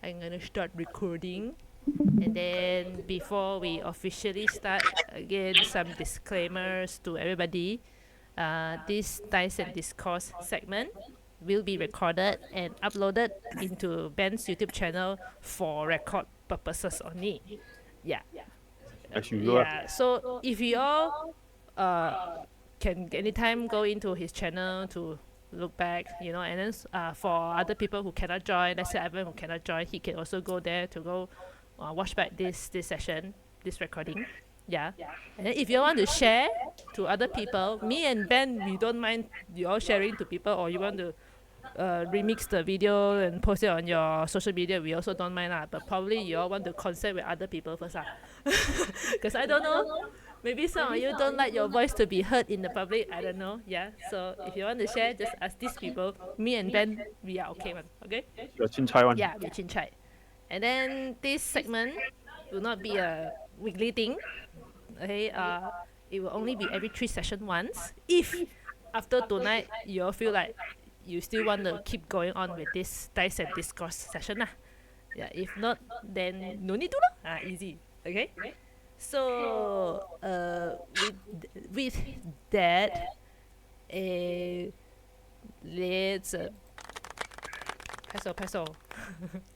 I'm gonna start recording. And then before we officially start, again, some disclaimers to everybody. This Dice and Discourse segment will be recorded and uploaded into Ben's YouTube channel for record purposes only. Yeah. As usual. Yeah. So if you all uh, can anytime go into his channel to look back, and then for other people who cannot join, let's say Evan who cannot join, he can also go there to go watch back this session, this recording. Yeah. And then if you want to share to other people, me and Ben, we don't mind you all sharing to people, or you want to remix the video and post it on your social media, we also don't mind lah. But probably you all want to consult with other people first lah. Because I don't know, maybe some of you don't like your voice to be heard in the public. I don't know. Yeah. So if you want to share, just ask these people. Me and Ben, we are okay one. Okay. Your chin chai one. Yeah, we chin chai. And then this segment will not be a weekly thing. Okay. It will only be every 3 sessions once. If after tonight you all feel like you still want to keep going on with this Dice and Discourse session lah. Yeah. If not, then no need to lah. Easy. Okay. So with that, let's peso.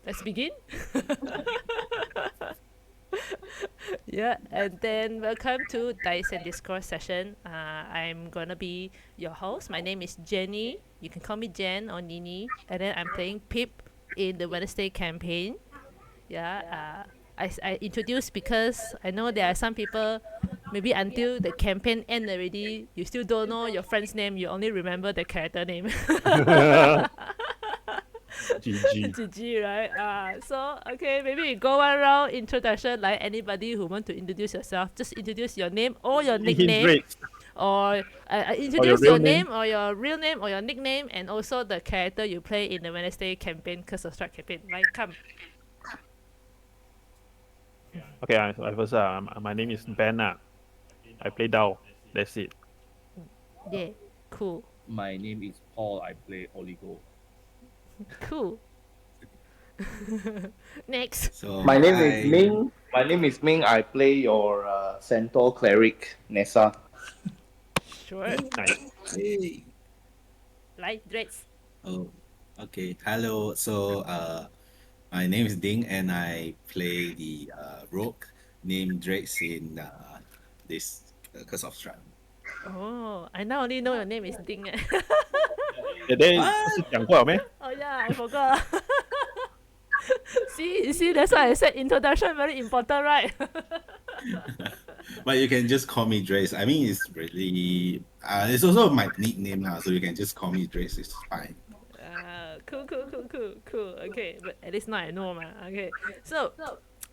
Let's begin. Yeah, and then welcome to Dice and Discourse session. I'm gonna be your host. My name is Jenny. You can call me Jen or Nini. And then I'm playing Pip in the Wednesday campaign. Yeah. I introduced because I know there are some people, maybe until the campaign end already, you still don't know your friend's name. You only remember the character name. GG. GG, right? So, okay, maybe we go one round introduction. Like anybody who want to introduce yourself, just introduce your name or your nickname. Or introduce your name or your real name or your nickname, and also the character you play in the Wednesday campaign, Curse of Strahd campaign. Right, come. Okay, I first. My name is Ben. I play Dao. That's it. Yeah, cool. My name is Paul. I play Oligo. Cool. Next. So my name is Ming. My name is Ming. I play your Centaur cleric Nessa. Sure. Nice. Hey. Like Dreads. Oh, okay. Hello. So my name is Ding, and I play the rogue named Drax in this Curse of Strahd. Oh, I now only know your name is Ding. That 是讲过了没？ Oh yeah, I forgot. See, that's why I said introduction very important, right? But you can just call me Drax. I mean, it's really it's also my nickname now, so you can just call me Drax. It's fine. Cool. Okay, but at least now I know, man. Okay, so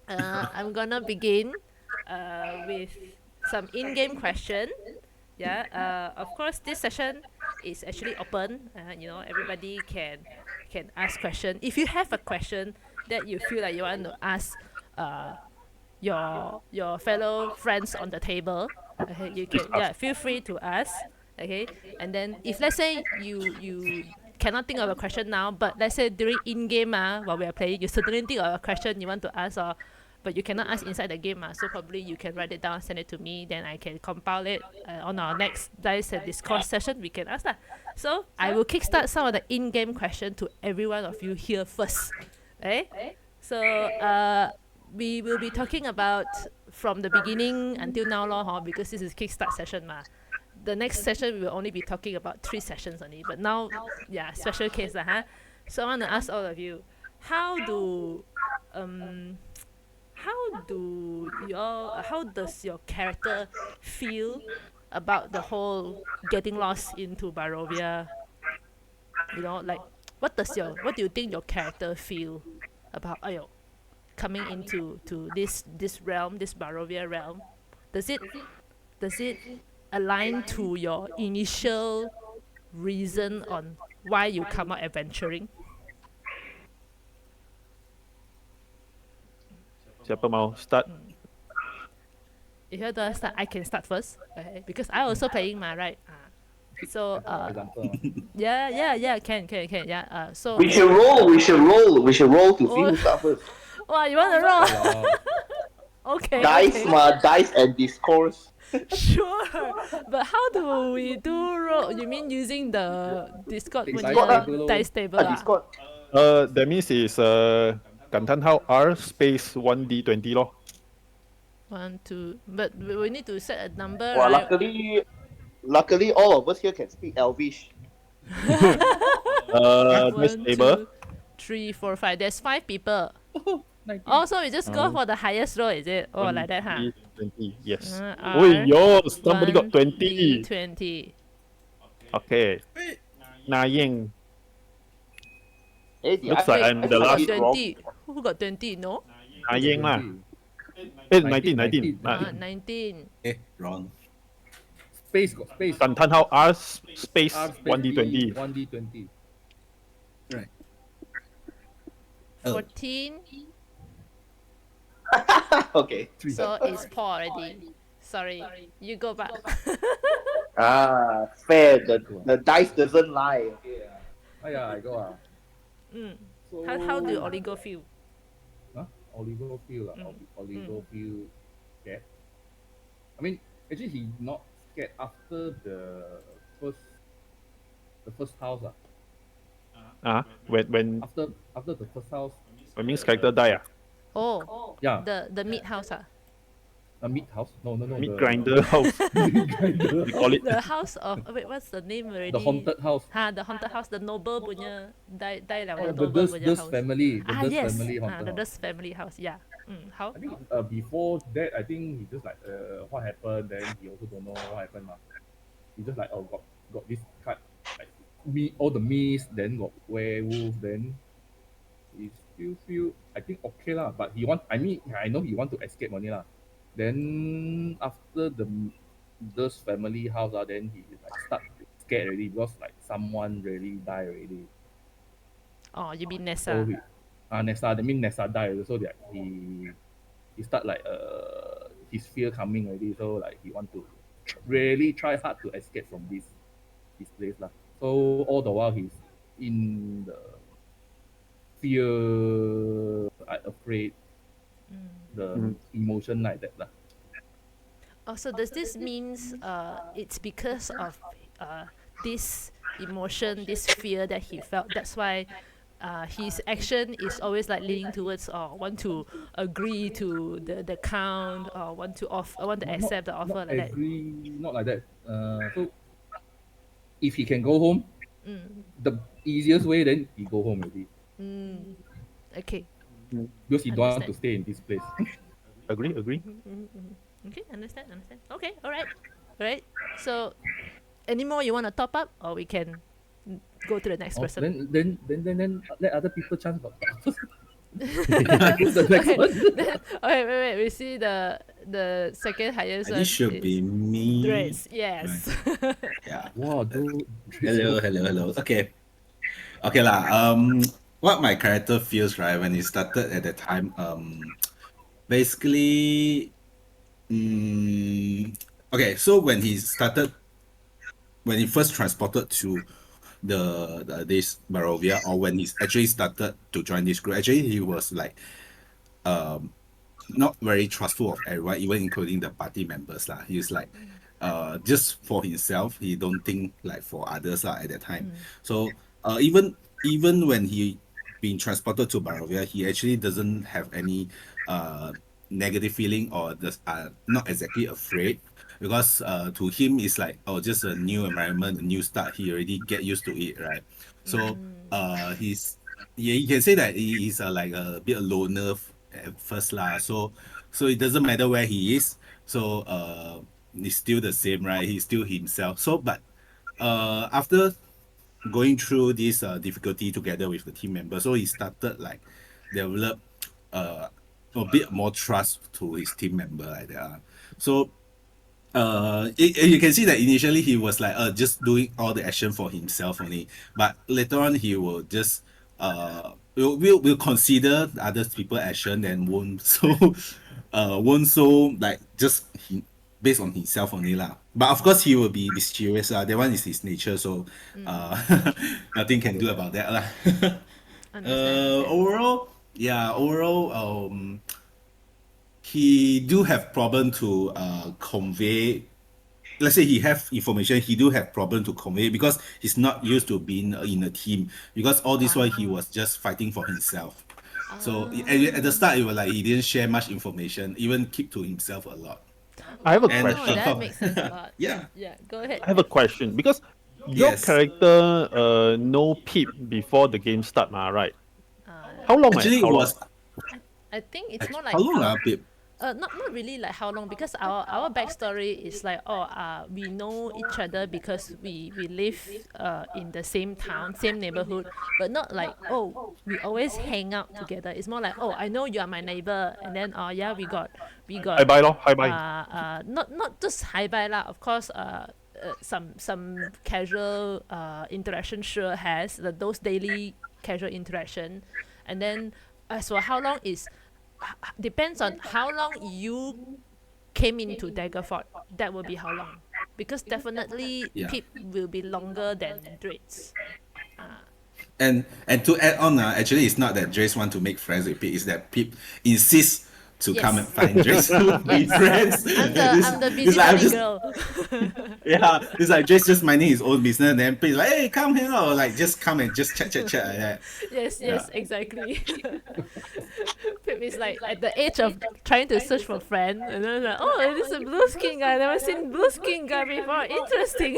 I'm gonna begin with some in-game question. Yeah. Of course, this session is actually open. Everybody can ask question. If you have a question that you feel like you want to ask your fellow friends on the table, okay, you can feel free to ask. Okay, and then if let's say you cannot think of a question now, but let's say during in-game while we are playing, you suddenly think of a question you want to ask, but you cannot ask inside the game, so probably you can write it down, send it to me, then I can compile it on our next Dice and Discourse session. We can ask that. So I will kickstart some of the in-game question to every one of you here first. Okay? So we will be talking about from the beginning until now, because this is kickstart session. The next session we will only be talking about 3 sessions only. But now, yeah, special case. So I want to ask all of you, how does your character feel about the whole getting lost into Barovia? Like what do you think your character feel about coming into this realm, this Barovia realm? Does it align to your initial reason on why you come out adventuring? Siapa mau start? If you don't start, I can start first. Okay? Because I also playing right? So Example. yeah, can, yeah. So We should roll. We should roll. We should roll to see Oh. who start first. wow, you want to roll? Wow. Okay, Dice, okay. dice and discourse. Sure. But how do we do roll? You mean using the Discord Dice punya table. dice table ah? Discord. That means is 感叹号 R space 1D20 lor. 1, 2. But we need to set a number, Well, right? luckily, all of us here can speak Elvish. Dice 1, table. 2, 3, 4, 5. There's 5 people. 19. Oh, so we just go for the highest roll, is it? Oh, like that, huh? 20, yes. R, Oi, yo, somebody got 20. 20. Okay. Wait, Na Ying. Hey, did Looks I- like I'm the I last. did wrong? 20. Who got 20? No? Na Ying lah. 20. 19. 19. wrong. Space got space. 感叹号 R space R space 1D20. 1D20. Right. Oh. 14. Okay. So it's Paul already. Sorry. You go back. Fair. The dice doesn't lie. Okay. I go. Mm. So, How do Oligo feel? Oligo feel Oligo feel scared. I mean, actually, he not scared after the first house. When After the first house, means character die Oh, yeah, the meat house ah. a meat house. No. meat the, grinder house. meat grinder. We call it. The house of wait, what's the name already? The haunted house. The haunted house, the noble punya die liao The noble Durst punya house. family. The Durst Yes. family The haunted house. Durst family house. Yeah. How? I think before that, I think he just like what happened. Then he also don't know what happened. He just like got this cut like all the mist. Then got werewolf. Then he still feel I think okay lah. But I know he want to escape only lah. Then after this family house then he like start scared already because like someone really died already. Oh, you mean So Nessa? Nessa, that means Nessa died already, so that he start like his fear coming already, so like he want to really try hard to escape from this place lah. So all the while he's in the fear, afraid, the emotion like that lah. Oh, so does this means it's because of this emotion, this fear that he felt? That's why his action is always like leaning towards want to agree to the count or want to accept the offer like that. Not like that. So if he can go home, the easiest way then he go home already Okay. because he don't want to Understand. stay in this place. Agree. Okay, understand. Okay, all right. So, any more you want to top up, or we can go to the next person? Then let other people chance. Who's the next one? Okay, wait. We see the second highest one. This should be me. Drace. Yes. Yeah. Wow, dude. Hello. Okay lah. What my character feels right when it started at the time. Basically, okay. So when he first transported to this Barovia, or when he actually started to join this group, actually he was like not very trustful of everyone, even including the party members lah. He's like just for himself. He don't think like for others lah at that time. So even when he being transported to Barovia, he actually doesn't have any negative feeling or not exactly afraid, because to him it's like just a new environment, a new start. He already get used to it, right? So you can say that he is like a bit a loner at first lah. So it doesn't matter where he is. So he's still the same, right? He's still himself. So but after going through this difficulty together with the team members, so he started like develop a bit more trust to his team member like that. So you can see that initially he was like just doing all the action for himself only, but later on he will just will consider other people action and won't so like just based on himself only lah. But of course, he will be mischievous. That one is his nature, so nothing can do about that. Understand. Overall, yeah, overall, he do have problem to convey. Let's say he have information, he do have problem to convey because he's not used to being in a team. Because all this while he was just fighting for himself. So at the start, it was like he didn't share much information, even keep to himself a lot. I have a And Oh, that question. makes sense a lot. yeah, Yeah, go ahead. I have a question because your yes. character know Pip before the game start, right? Uh, How long? Actually, How it long? was I think it's more how like long, babe? not really like how long, because our backstory is like, we know each other because we live in the same town, same neighborhood, but not like, oh, we always hang out together. It's more like, oh, I know you are my neighbor, and then yeah, we Hi got bye lor, hi bye. not just hi bye lah, of course. Some casual interaction sure has those daily casual interaction, and then as for how long is depends on how long you came into Daggerford. That will be how long, because definitely Yeah. Pip will be longer than Drake's. And to add on, actually, it's not that Drace want to make friends with Pip. It's that Pip insists to come and Yes, find Drace to be yes. friends. I'm the It's like I'm busybody just girl. yeah. It's like Drace just minding his own business, and then Pip's like, "Hey, come here," or like just come and just chat like that. Yes, Yeah. yes, exactly. Pip is like at the age of trying to search for friend, and then like, oh, this is a blue skin guy. I never seen blue skin guy before. Interesting.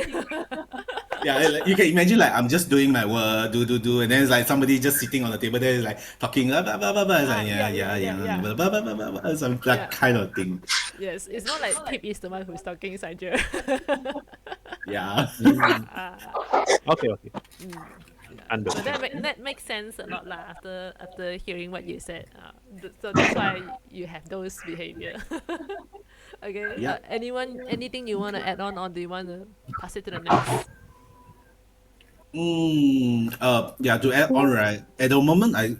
Yeah, like, you can imagine like I'm just doing my work, do, and then it's like somebody just sitting on the table there, like talking blah blah blah blah blah. It's like Yeah, yeah, yeah, yeah. blah blah blah blah blah, blah, some Yeah. that kind of thing. Yes, it's not like Pip is the one who's talking Sanjay. Yeah. Okay, okay. But Understood. that makes sense a lot lah, after hearing what you said. So that's why you have those behavior. Okay. Yeah. Anything you want to add on, or do you want to pass it to the next? Yeah, to add on, right? At the moment, I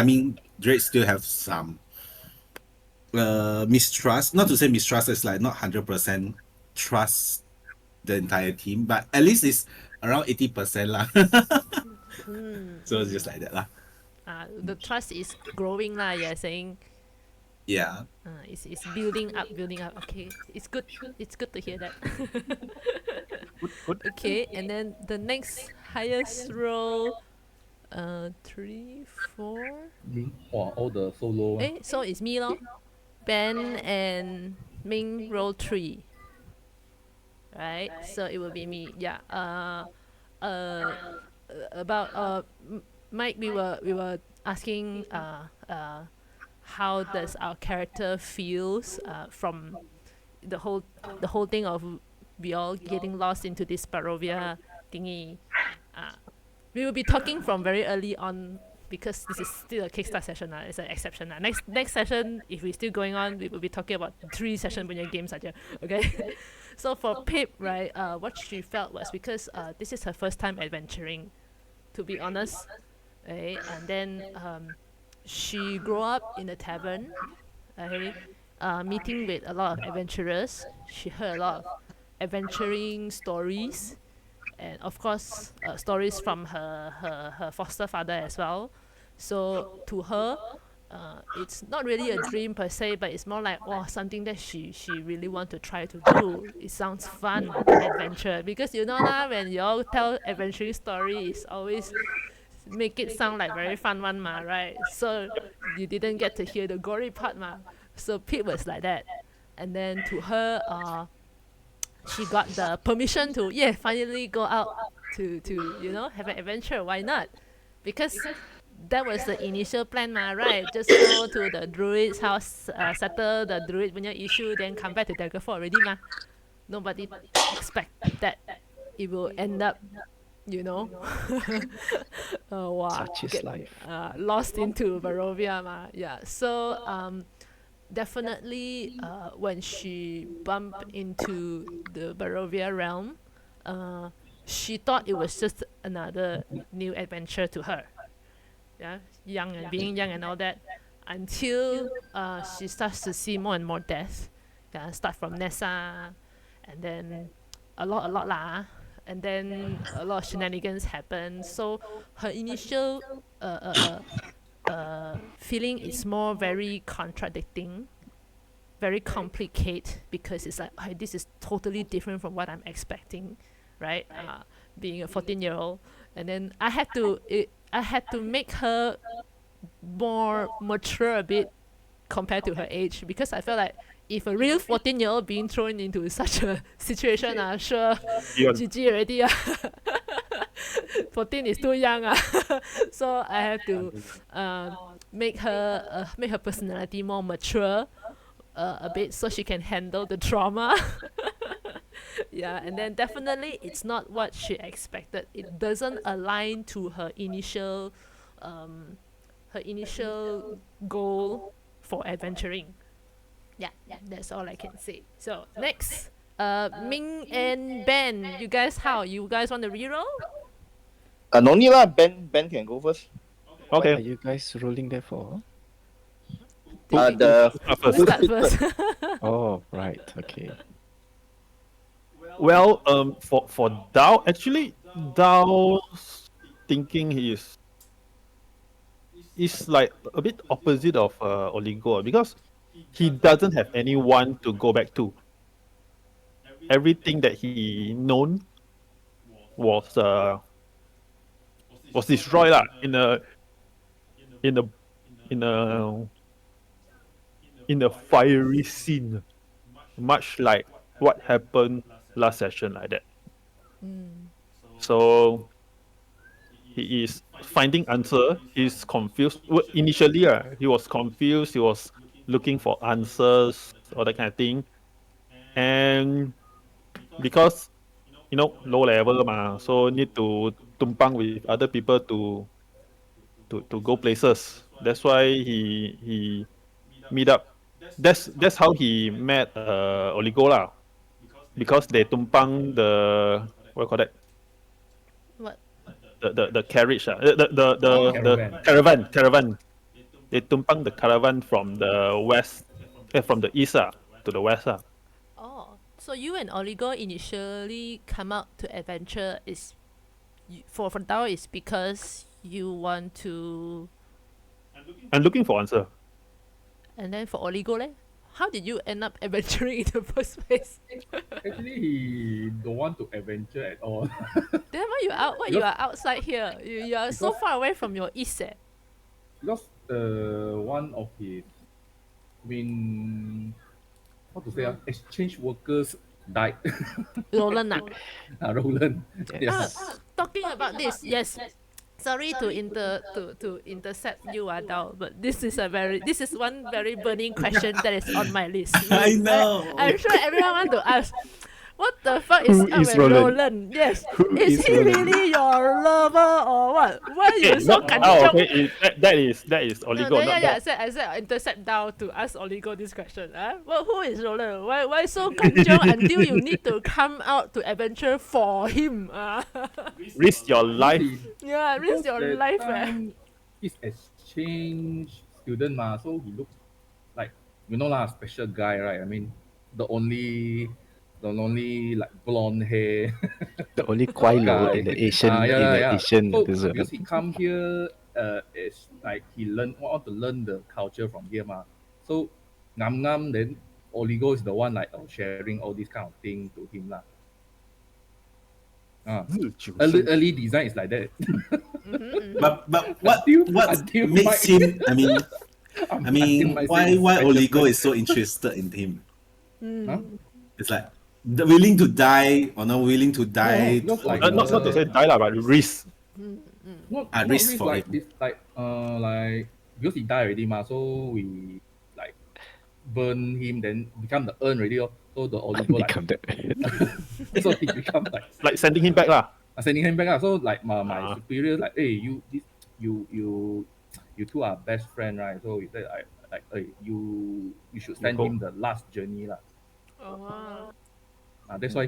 mean, Drake still have some mistrust. Not to say mistrust, it's like not 100% trust the entire team, but at least it's around 80% lah. So it's just like that lah. The trust is growing lah. You're saying Yeah. it's building up, building up. Okay, it's good. It's good to hear that. Good. Okay, and then the next highest roll, 3, 4. All the solo. So it's me lor. Ben and Ming roll 3. Right? So it will be me. Yeah. About Mike, we were asking how does our character feels from the whole thing of we all getting lost into this Barovia thingy. We will be talking from very early on, because this is still a Kickstart session. It's an exception. Next session, if we're still going on, we will be talking about 3 session punya games saja. Okay. So for Pip, right, what she felt was because this is her first time adventuring, to be honest. Right? And then she grew up in a tavern, okay, meeting with a lot of adventurers. She heard a lot of adventuring stories, and of course stories from her foster father as well. So to her, it's not really a dream per se, but it's more like, oh, something that she really want to try to do. It sounds fun, adventure, because you know lah, when you all tell adventuring story, it's always make it sound like very fun one ma, right? So you didn't get to hear the gory part ma. So Pete was like that, and then to her, she got the permission to finally go out to have an adventure. Why not? Because that was the initial plan ma, right? Just go to the druid's house, settle the druid punya issue, then come back to Daggerford already ma. Nobody expect that it will end up, wow, Such is life. lost into Barovia ma. Yeah. So definitely when she bumped into the Barovia realm, she thought it was just another new adventure to her. Yeah, young and being young and all that, until she starts to see more and more death. Yeah, start from Nessa, and then a lot lah, and then a lot of shenanigans happen. So her initial feeling is more very contradicting, very complicated, because it's like, "Hey, this is totally different from what I'm expecting," right? Being a 14-year-old, and then I had to make her more mature a bit compared to her age, because I felt like if a real 14-year-old being thrown into such a situation, sure, Yeah. GG already. 14 is too young. So I have to make her personality more mature a bit, so she can handle the trauma. Yeah, and then definitely it's not what she expected. It doesn't align to her initial goal for adventuring. Yeah, that's all I can say. So next, Ming and Ben, you guys want to reroll? No need lah. Ben can go first. What are Okay. you guys rolling there for? The Who First. start first? Oh, right. Okay. Well, for Dao, actually, Dao's thinking is like a bit opposite of Oligo, because he doesn't have anyone to go back to. Everything that he known was destroyed lah in a fiery scene, much like what happened last session like that. So he is finding answer. He's confused. Well, initially, he was confused. He was looking for answers, all that kind of thing. And because low level so need to tumpang with other people to go places. That's why he meet up. That's how he met Oligo lah, because they tumpang the what you call that, What? the carriage the caravan. They tumpang the caravan from the west, from the east to the west . Oh, so you and Oligo initially come out to adventure is for Dao is because you want to, I'm looking for answer. and then for Oligo leh? How did you end up adventuring in the first place? Actually, he don't want to adventure at all. Then why you out? What you are outside here? You are so far away from your east. Because one of his how to say, exchange workers died. Roland Roland. Yes. talking about this, yes. Sorry to intercept you, Dao, but this is one very burning question that is on my list. I know. I'm sure everyone want to ask, what the fuck is Who up is with Roland? Roland? Yes, Who is is he Roland? really your lover or what? Why you so kanchiong? Okay, that is Oligo. No, not yeah. Dao. I said intercept down to ask Oligo this question. Well, who is Roland? Why so kanchiong until you need to come out to adventure for him? Risk your life. Yeah, risk your That life. time, he's exchange student so he looks like special guy, right? I mean, the only like blonde hair. The only Kwai Lo guy. in the Asian Asian So this one. because he come here, it's like he want to learn the culture from here So ngam then Oligo is the one like sharing all these kind of thing to him lah. Early design is like that. But what Until makes Mike- him? I mean, Until Mike why said special Oligo friend. is so interested in him? Huh? It's like willing to die or not willing to die. No, not like Not to say die lah, but risk. Not risk risk, for like him. it's like because he died already so we like burn him, then become the urn already so the Oligo like Become that. so he become like Like sending him back lah. sending him back so like my Ah. superior like, hey, you two are best friend, right? So he said like, hey, you should send go. him the last journey lah. Oh. That's why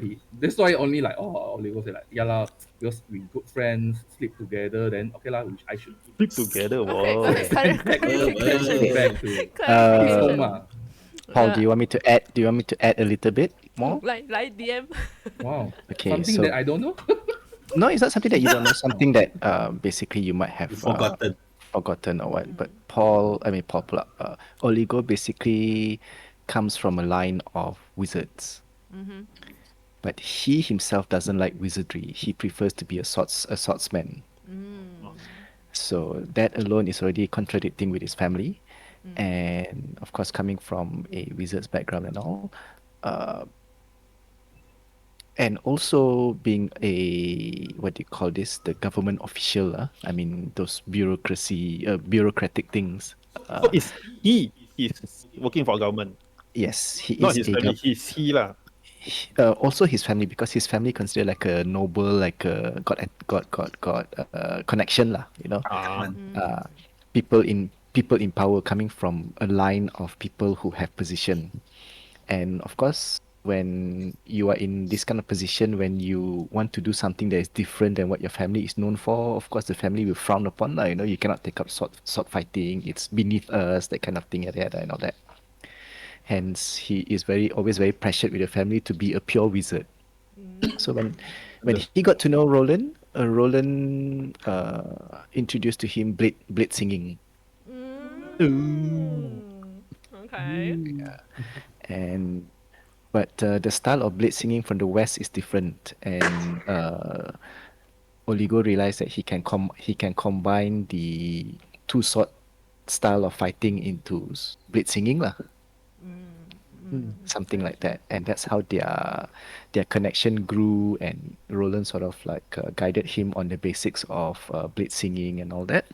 only like Oligo said like, yeah lah, because we good friends, sleep together, then okay lah, which I should Sleep together. Okay, Wow. clarification. back to Clarification. home Paul, do you want me to add? Do you want me to add a little bit? More? Like DM. Wow. Okay, Something so that I don't know. no, it's not something that you don't know. Something that basically you might have You forgotten. forgotten or what. But Paul pula, Oligo basically comes from a line of wizards. But he himself doesn't like wizardry. He prefers to be a swordsman. So that alone is already contradicting with his family. And of course, coming from a wizard's background and all, uh, and also being a what do you call this, the government official, I mean those bureaucratic things. So is he's working for government, Yes, he not is his family. He's he lah. also his family, because his family considered like a noble, like a got connection lah, you know. Ah, uh, people in power coming from a line of people who have position. And of course, when you are in this kind of position, when you want to do something that is different than what your family is known for, of course the family will frown upon lah, you know. You cannot take up sword fighting, it's beneath us, that kind of thing, and all that. Hence he is always very pressured with the family to be a pure wizard. So when he got to know Roland, Roland introduced to him blade singing. Okay. And but the style of blade singing from the west is different, and Oligo realized that he can combine the two sword style of fighting into blade singing lah. Something like that, and that's how their connection grew, and Roland sort of like guided him on the basics of blade singing and all that.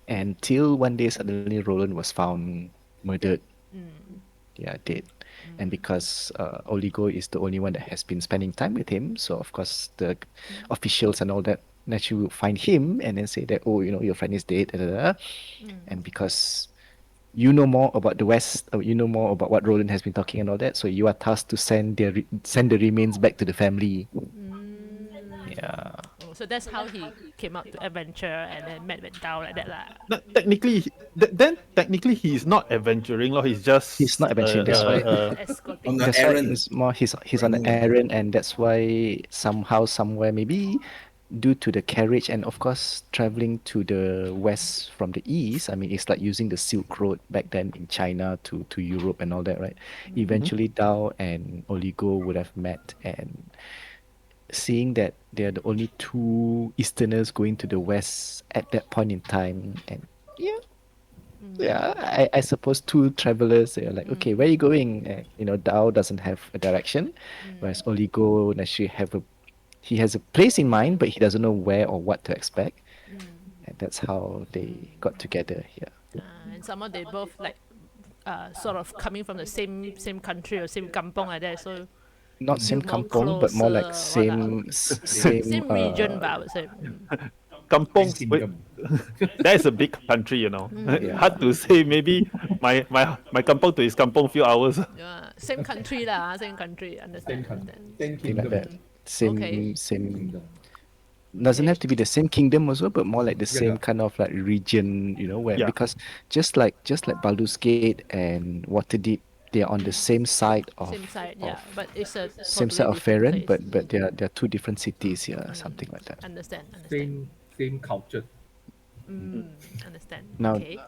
Until one day suddenly Roland was found murdered. Yeah, dead. And because Oligo is the only one that has been spending time with him, so of course the officials and all that naturally will find him and then say that, oh, you know, your friend is dead, da, da, da. And because you know more about the West, you know more about what Roland has been talking and all that, so you are tasked to send the remains back to the family. Yeah. Oh, so that's how he came out to adventure and then met with Dao like that lah. Then technically he's not adventuring, lor. He's just He's not adventuring. That's why. Escorting. On the That's why errand. it's more he's on an errand, and that's why somehow somewhere maybe due to the carriage and of course traveling to the west from the east. I mean, it's like using the Silk Road back then in China to Europe and all that, right? Eventually, Dao and Oligo would have met, and seeing that they're the only two Easterners going to the west at that point in time, and yeah, I suppose two travelers, they're like, okay, where are you going? You know, Dao doesn't have a direction, whereas Oligo actually he has a place in mind, but he doesn't know where or what to expect. And that's how they got together here. And somehow they both like sort of coming from the same country or same kampong like that, so Not feel same more kampong, but more like closer or what same region, but I would say. Kampong. Same Wait, kingdom. that is a big country, you know. Yeah. Hard to say. Maybe my kampong to his kampong few hours. Yeah, same country lah, same country. Same Understand? country. Understand. Same Something like kingdom. that. Same Okay. same Kingdom. doesn't have to be the same kingdom also, but more like the Yeah, same yeah. kind of like region, you know, where Yeah. because just like Baldur's Gate and Waterdeep, they are on the same side of Same side, yeah, but it's a same totally side of different Faerun, place. but they're two different cities, yeah, something like that. Understand? Same culture. Understand? Now, Okay.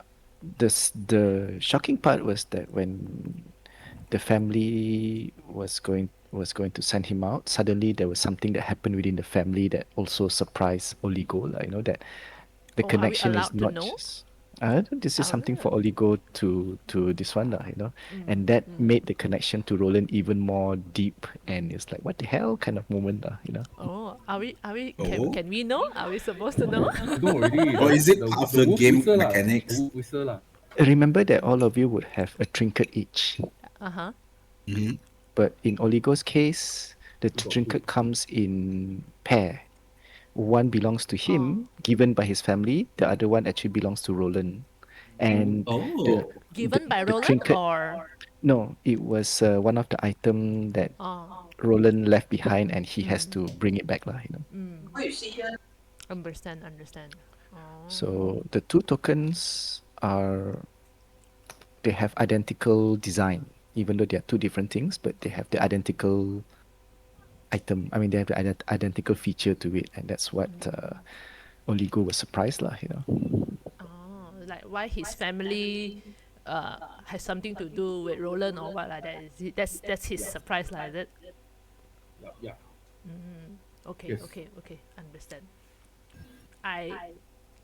the shocking part was that when the family was going to send him out, suddenly there was something that happened within the family that also surprised Oligo, like, you know, that the Oh, are we connection is allowed to not know? just this is something for Oligo to this one lah, you know, and that Mm. made the connection to Roland even more deep, and it's like, what the hell kind of moment lah, you know. Oh, are we Oh. can we know? Are we supposed to know? You know already. Or is it part of the wolf game whistle lah. mechanics? The wolf whistle lah. Remember that all of you would have a trinket each, Uh-huh. Mhm. but in Oligo's case, the got trinket comes in pair. One belongs to him, given by his family. The other one actually belongs to Roland. And Oh. Given by the Roland trinket, or no, it was one of the item that oh, Roland left behind, and he has to bring it back lah, you know. understand. Oh. So the two tokens are, they have identical design. even though they are two different things, but they have the identical item. I mean, they have the identical feature to it, and that's what Oligo was surprised lah. Oh, like why his family has something to do with Roland or what like that. Is it, that's his surprise like that. Yeah. Okay, Yes. okay, understand. I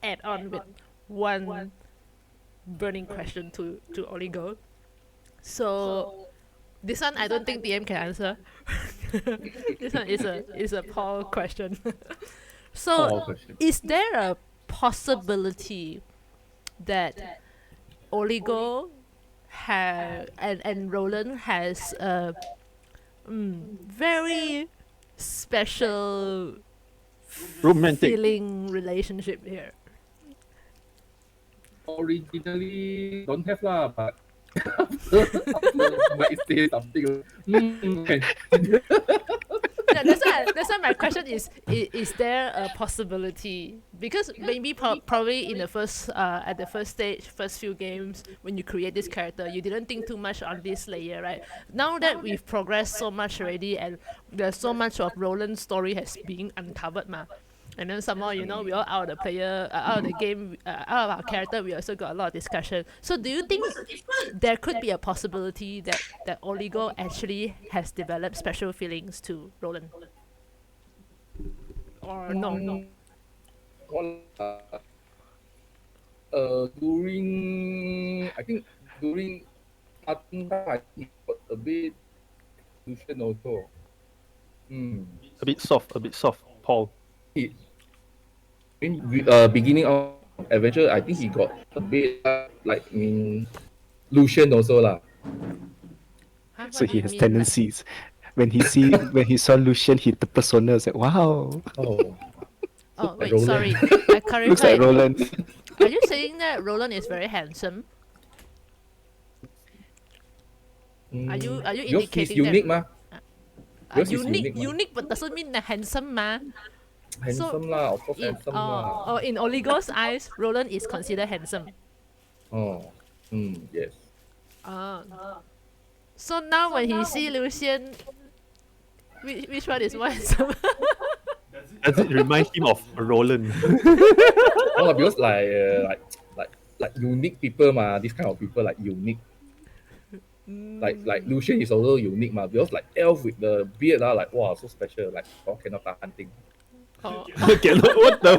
add on with one burning question to Oligo. So this one I don't think DM can answer. This one is a Paul question. So Paul question. is there a possibility that Oligo and Roland has a very special Romantic. feeling relationship here? Originally don't have lah, but after might say something. Can Yeah, that's why my question is there a possibility? Because maybe probably in the first at the first stage, first few games when you create this character, you didn't think too much on this layer, right? Now that we've progressed so much already and there's so much of Roland's story has been uncovered, ma. And then somehow, you know, we all out of the player, out of the game, out of our character, we also got a lot of discussion. So do you think there could be a possibility that Oligo actually has developed special feelings to Roland? Or no? Well, during I think during starting time, I think it got a bit confusion also. A bit soft, Paul. In beginning of adventure, I think he got a bit like Lucian also lah. Huh? So What do he you has mean? tendencies. When he saw Lucian hit the persona, it's like wow, Oh, Oh, like wait, Roland. sorry. I looks like clarified. Roland. Are you saying that Roland is very handsome? Are you Because he's indicating unique, that ma. Because he's unique unique, ma. unique but doesn't mean that handsome, ma? Handsome lah, of course handsome lah. Oh, in Oligo's eyes, Roland is considered handsome. Oh, yes. So now when he see Lucian, which one is more handsome? Does it remind him of Roland? No, lah, because like unique people ma, this kind of people like unique. Like Lucian is also unique ma, because like elf with the beard like wow so special, like cannot tahan thing. Oh. Cannot, what the?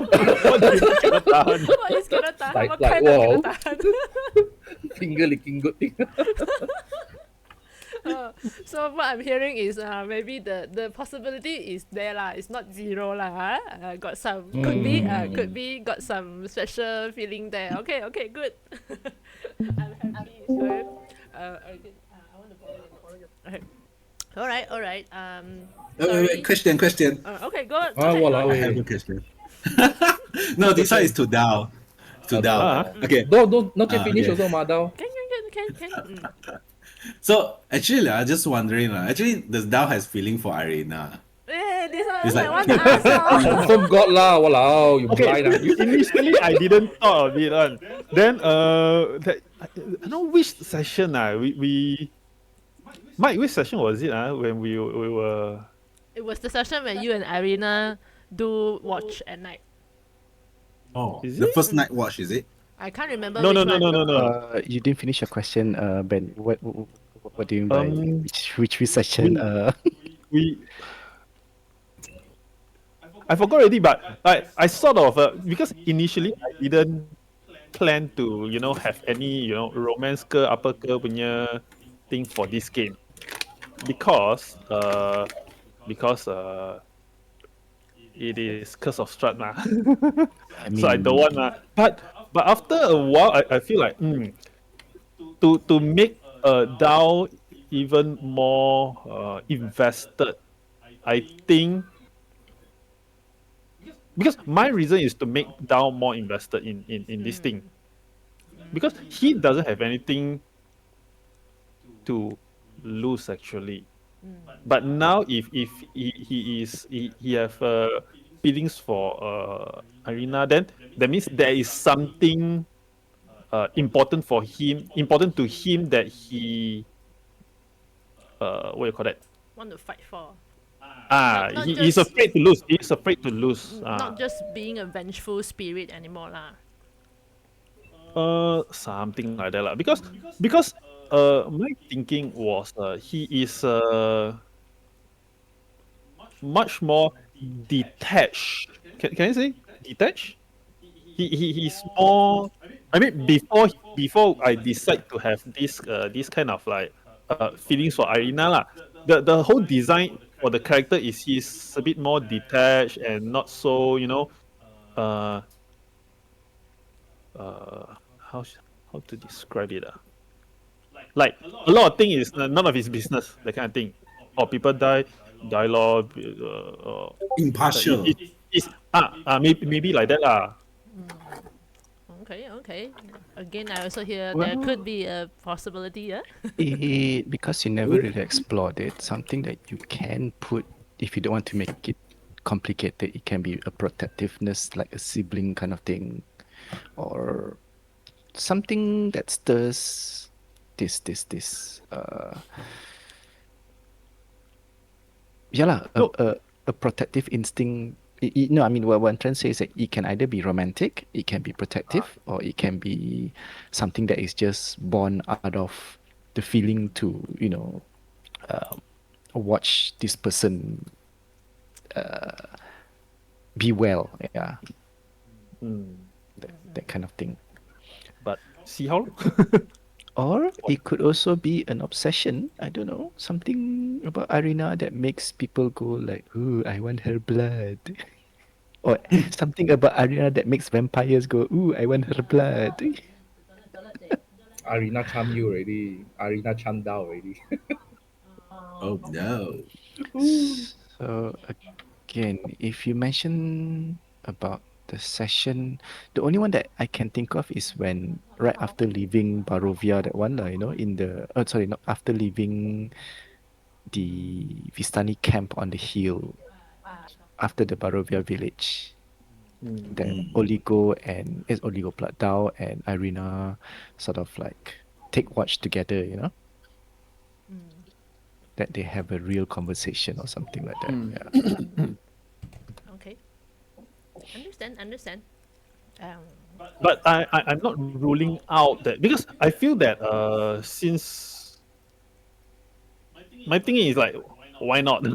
What do you mean cannot tahan? What is cannot tahan? Like- What like, kind of wow. cannot tahan? Finger licking good thing. So what I'm hearing is maybe the possibility is there lah. It's not zero lah. Huh? Got some could be got some special feeling there. Okay, good. I'm happy. Good. Okay. I want to follow you. Okay. All right. Sorry. Wait, question. Okay, good. Ah, Okay, walao I have eh. a question. No, this one is to Dao. To Dao. Ah. Okay. Don't not yet finish okay. also ma Dao. Can. So actually, I'm just wondering. Actually, does Dao has feeling for Irina? This one It's I like- want to ask. Confirm got lah, walao, you Okay, blind ah. initially I didn't thought of it one. Then I don't know which session we Mike, which session was it when we were It was the session when you and Irina do watch at night. Oh, Is the it? first night watch, is it? I can't remember no which no no one. no no You didn't finish your question, Ben. What do you mean by Um, which session? we I forgot already, but I sort of because initially I didn't plan to have any romance ke apa ke punya thing for this game because it is Curse of Strahd ma. So I don't want but after a while I feel like to make DAO even more invested, I think because my reason is to make DAO more invested in this thing because he doesn't have anything to lose actually. But now if he have feelings for Irina, then that means there is something important to him that he what you call that? Want to fight for. Not He's just afraid to lose. He's afraid to lose. not just being a vengeful spirit anymore lah. Something like that lah. Because my thinking was he is much more detached. Can I say detached? He's more. I mean, before I decide to have this kind of like feelings for Irina lah. The whole design for the character is he's a bit more detached and not so uh how how to describe it like a lot of things is none of his business, that kind of thing. Or people die law Impartial. it's maybe like that lah. Okay. Again, I also hear there Well, could be a possibility, yeah? Because you never really explored it, something that you can put, if you don't want to make it complicated, it can be a protectiveness, like a sibling kind of thing, or something that stirs this. Yeah, lah, No. a protective instinct. No, I mean, what I'm trying to say is that it can either be romantic, it can be protective, or it can be something that is just born out of the feeling to, watch this person be well. Yeah, that kind of thing. But see how Or it could also be an obsession. I don't know, something about Arena that makes people go like, "Ooh, I want her blood," or something about Arena that makes vampires go, "Ooh, I want her blood." Arena charm you already. Arina charm down already. Oh no. So again, if you mention about the session, the only one that I can think of is when right after leaving Barovia, that one, in the sorry, not after leaving the Vistani camp on the hill, after the Barovia village. Then Oligo Platdao and Irina sort of like take watch together, that they have a real conversation or something like that. Yeah. Okay. Understand. but I'm not ruling out that, because I feel that since my thinking is like, why not?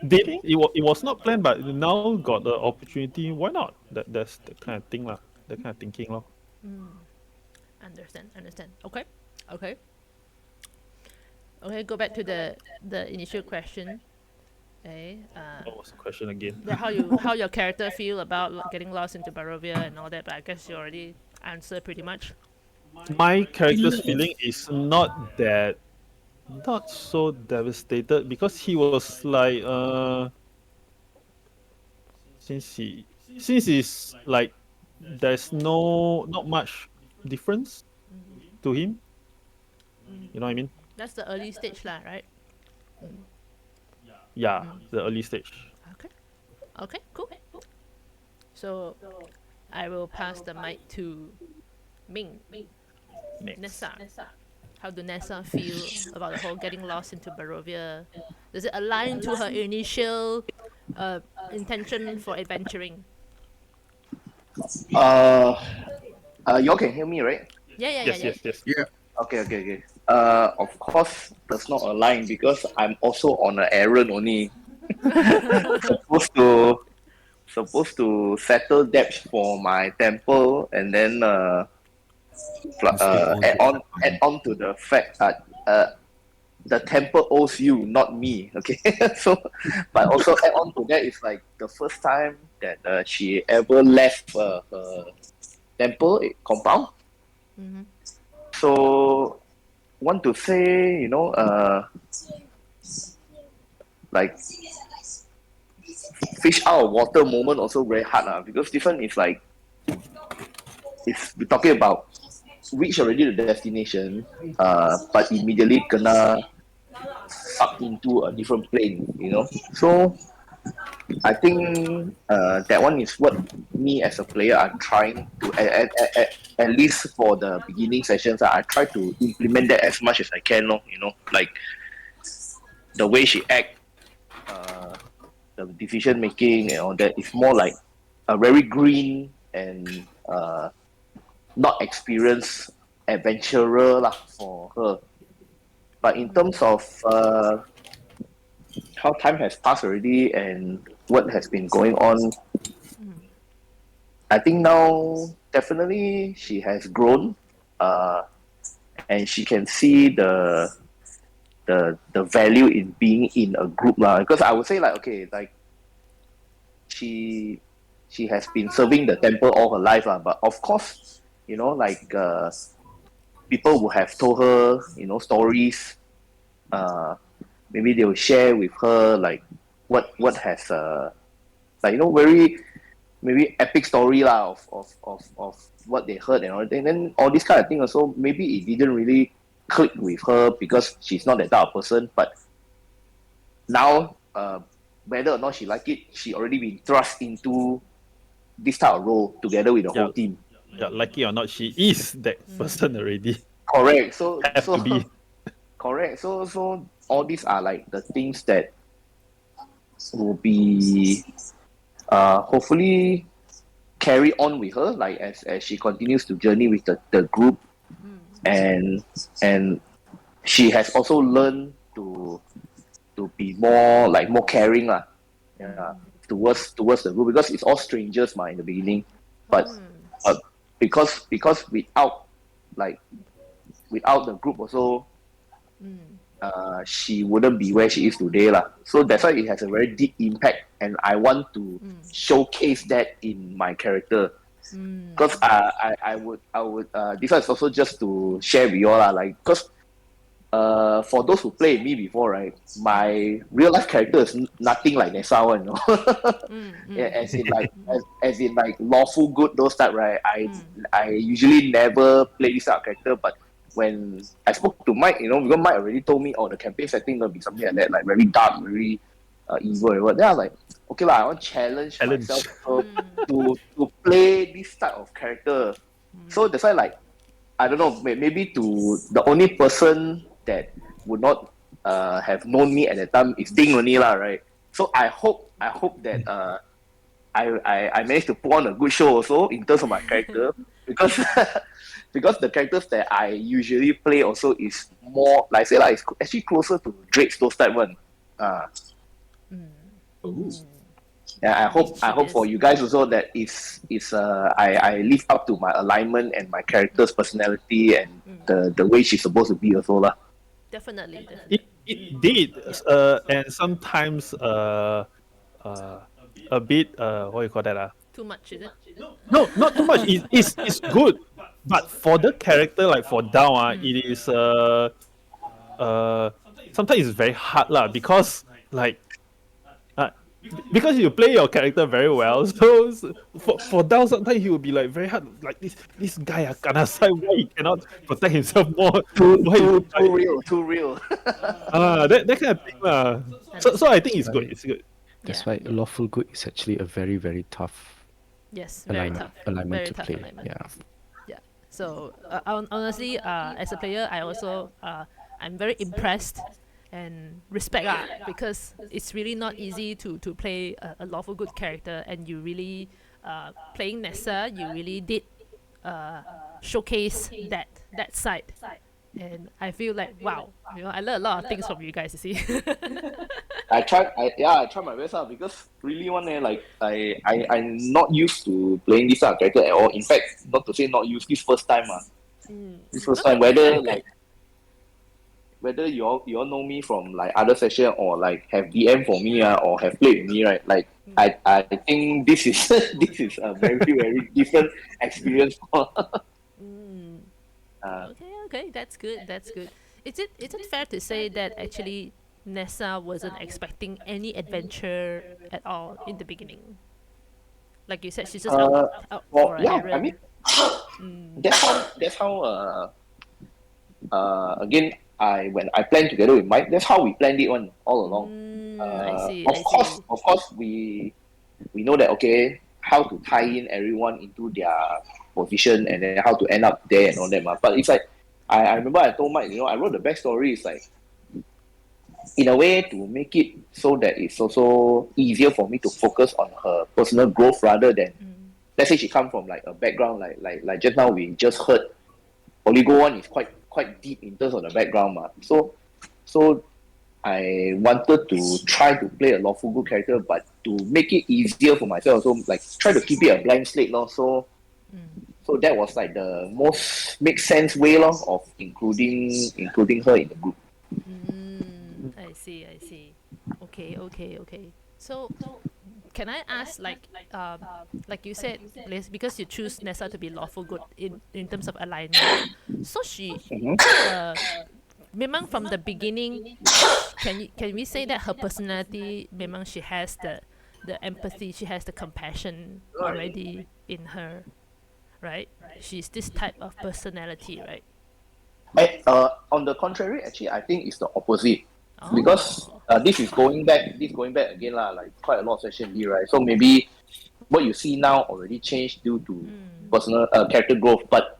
It was not planned, but now got the opportunity. Why not? That's the kind of thing lah. That kind of thinking lah. Understand. Okay. Go back to the initial question. Okay. What was the question again? How your character feel about getting lost into Barovia and all that, but I guess you already answered pretty much. My character's feeling is not so devastated, because he was like since he's like, there's not much difference to him. You know what I mean? That's the early stage lah, right? Yeah, the early stage. Okay, cool. So I will pass the mic to Ming. Next. Nessa. How do Nessa feel about the whole getting lost into Barovia? Does it align to her initial intention for adventuring? Y'all can hear me, right? Yeah. Yes. Yeah. Okay. Of course, does not align because I'm also on an errand only. supposed to settle debts for my temple, and then add on to the fact that the temple owes you, not me. Okay, so but also add on to that is like the first time that she ever left her temple compound. So want to say, like fish out of water moment also very hard because this one is like, if we're talking about reach already the destination, but immediately kena sucked into a different plane, So I think that one is what me as a player are trying to, at least for the beginning sessions, I try to implement that as much as I can, like the way she act, the decision making and all that is more like a very green and not experienced adventurer lah for her. But in terms of how time has passed already and what has been going on, I think now definitely she has grown, and she can see the value in being in a group lah. Because I would say like okay, like she has been serving the temple all her life lah. But of course, like people would have told her, stories. Maybe they will share with her like what has like very maybe epic story lah of what they heard and all that. And then all this kind of thing also maybe it didn't really click with her because she's not that type of person. But now whether or not she like it, she already been thrust into this type of role together with the whole team. Yeah, like it or not, she is that person already. Correct. So Have to be. correct. So all these are like the things that will be hopefully carry on with her, like as she continues to journey with the group, and she has also learned to be more caring lah, towards the group, because it's all strangers in the beginning, but because without the group also, she wouldn't be where she is today lah. So that's why it has a very deep impact, and I want to showcase that in my character. Because I would this one is also just to share with you all lah, like because for those who played me before, right, my real life character is nothing like Nessa one, Yeah, as in like lawful good those type, right? I usually never play this type of character, but when I spoke to Mike, because Mike already told me, the campaign setting gonna be something like that, like very dark, very evil and what. Then I was like, okay lah, I want to challenge myself to play this type of character. So that's why, like, I don't know, maybe to the only person that would not have known me at that time is Ding only lah, right? So I hope that I managed to put on a good show also in terms of my character, because because the characters that I usually play also is more like say like it's actually closer to Drake's those type one. Yeah, I hope for you guys also that I live up to my alignment and my character's personality and the way she's supposed to be also lah. Definitely. It did, and sometimes a bit what you call that Too much, is it? No, not too much. It's good, but for the character, like for Down, it is sometimes it's very hard lah, because like because you play your character very well, so for Down sometimes he will be like very hard, like this guy Kanasai, why he cannot protect himself more? Too real. That kind of thing lah. So I think it's good. It's good. That's why lawful good is actually a very, very tough Yes, very tough. alignment Very to tough play. alignment. Yeah. So honestly, as a player, I also I'm very impressed and respect because it's really not easy to play a lawful good character, and you really playing Nessa, you really did showcase that side, and I feel like wow, I learned a lot of things from you guys. You see. I tried my best because really like I'm not used to playing this character at all. In fact, not to say not used, this first time this first time, whether you all know me from like other session or like have DM for me or have played with me, right? Like I think this is this is a very very different experience. Okay, that's good. Is it fair to say that actually Nessa wasn't expecting any adventure at all in the beginning? Like you said, she's just out for an errand. I mean, that's how again, when I planned together with Mike, that's how we planned it all along. I see. Of course, we know that okay, how to tie in everyone into their position and then how to end up there and all that. But it's like I remember I told Mike, I wrote the backstory. It's like in a way to make it so that it's also easier for me to focus on her personal growth rather than, let's say she come from like a background like just now we just heard Oligo one is quite deep in terms of the background so I wanted to try to play a lawful good character, but to make it easier for myself, so like try to keep it a blank slate, lor. So that was like the most make sense way, lor, of including her in the group. I see, I see. Okay, okay, okay. So, can I ask, like you said, because you choose Nessa to be lawful good in terms of alignment. So uh, memang from the beginning, can we say that her personality, memang she has the empathy, she has the compassion already in her, right? She's this type of personality, right? On the contrary, actually, I think it's the opposite. Because Oh. this going back again lah, like quite a lot of session here, right? So maybe what you see now already changed due to personal character growth. But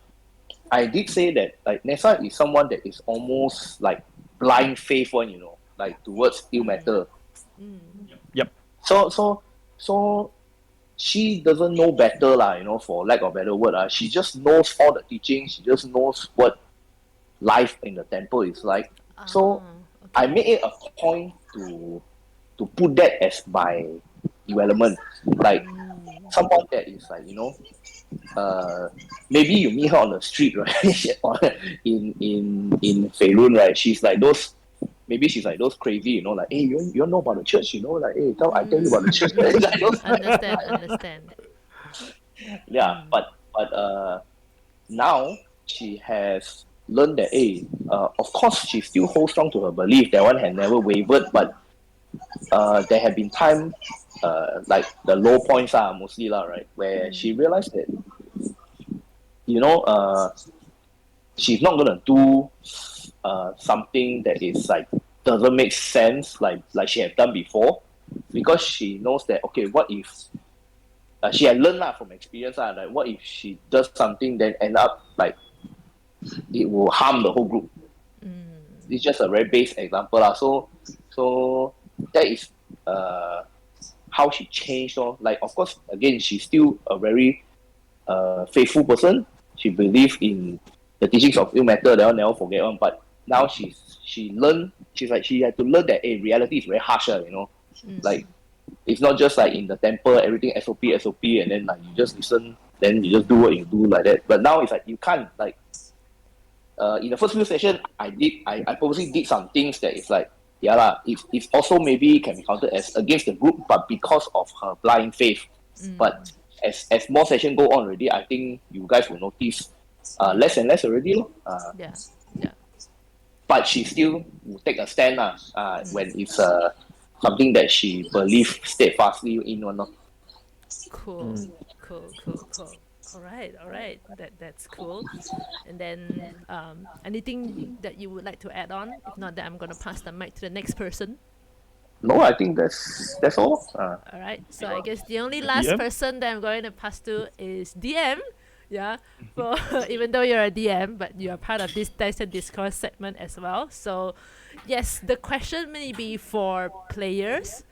I did say that like Nessa is someone that is almost like blind faith one, like towards ill matter. Yep. So she doesn't know better lah, for lack of better word. She just knows all the teachings, she just knows what life in the temple is like. So I made it a point to put that as my development. Like someone that is like, maybe you meet her on the street, right? Or in Feilun, right? She's like those crazy, like, hey, you know about the church, like, hey, I tell you about the church. Like those, Understand. yeah, but now she has learned that, hey, of course she still holds strong to her belief. That one had never wavered, but there have been time, like the low points are mostly lah, right, where she realized that, she's not gonna do something that is like doesn't make sense like she had done before, because she knows that, okay, what if she had learned from experience like what if she does something then end up like it will harm the whole group. It's just a very base example lah. So that is how she changed. Like, of course, again, she's still a very faithful person. She believes in the teachings of ill matter. That one never forget one. But now she learned. She's like, she had to learn that reality is very harsher. Like it's not just like in the temple, everything SOP, and then like you just listen, then you just do what you do like that. But now it's like you can't like. In the first few sessions, I purposely did some things that is like, yeah lah, it's also maybe can be counted as against the group, but because of her blind faith. But as more sessions go on already, I think you guys will notice less and less already. Yeah. But she still will take a stand when it's something that she believes steadfastly in or not. Cool. All right. That's cool. And then, anything that you would like to add on? If not, then I'm gonna pass the mic to the next person. No, I think that's all. All right. So I guess the only last DM? person that I'm going to pass to is DM. Yeah. For even though you're a DM, but you're part of this Dice and Discourse segment as well. So, yes, the question may be for players.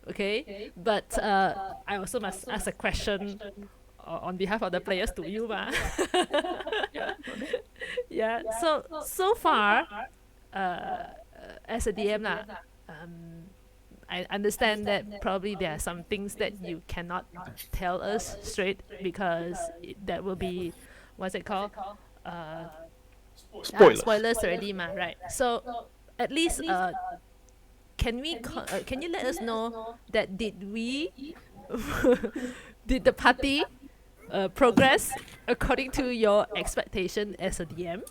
Okay, but I also must ask a question on behalf of the players to you, ma. Yeah. So far, as a DM lah, I understand that probably there are some things that you cannot tell us straight because that will be, what's it called? Spoilers already, ma. Right. So at least can you let us know that did the party progress according to your expectation as a DM?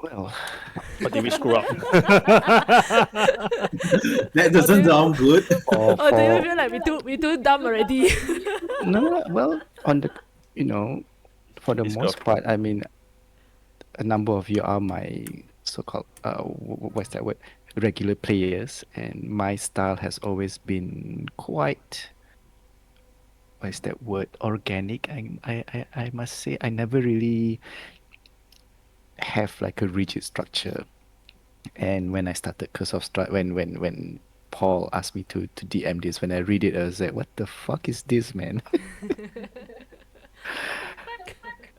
Well, What did we screw up? That doesn't sound good. or Or do you for feel like we too dumb already? no, well, on the for the Discourse. most part, I mean, a number of you are my so-called what's that word, regular players, and my style has always been quite, what's that word, organic. I must say I never really have like a rigid structure. And when I started Curse of Strahd, when Paul asked me to DM this, when I read it, I was like, what the fuck is this, man? What the fuck?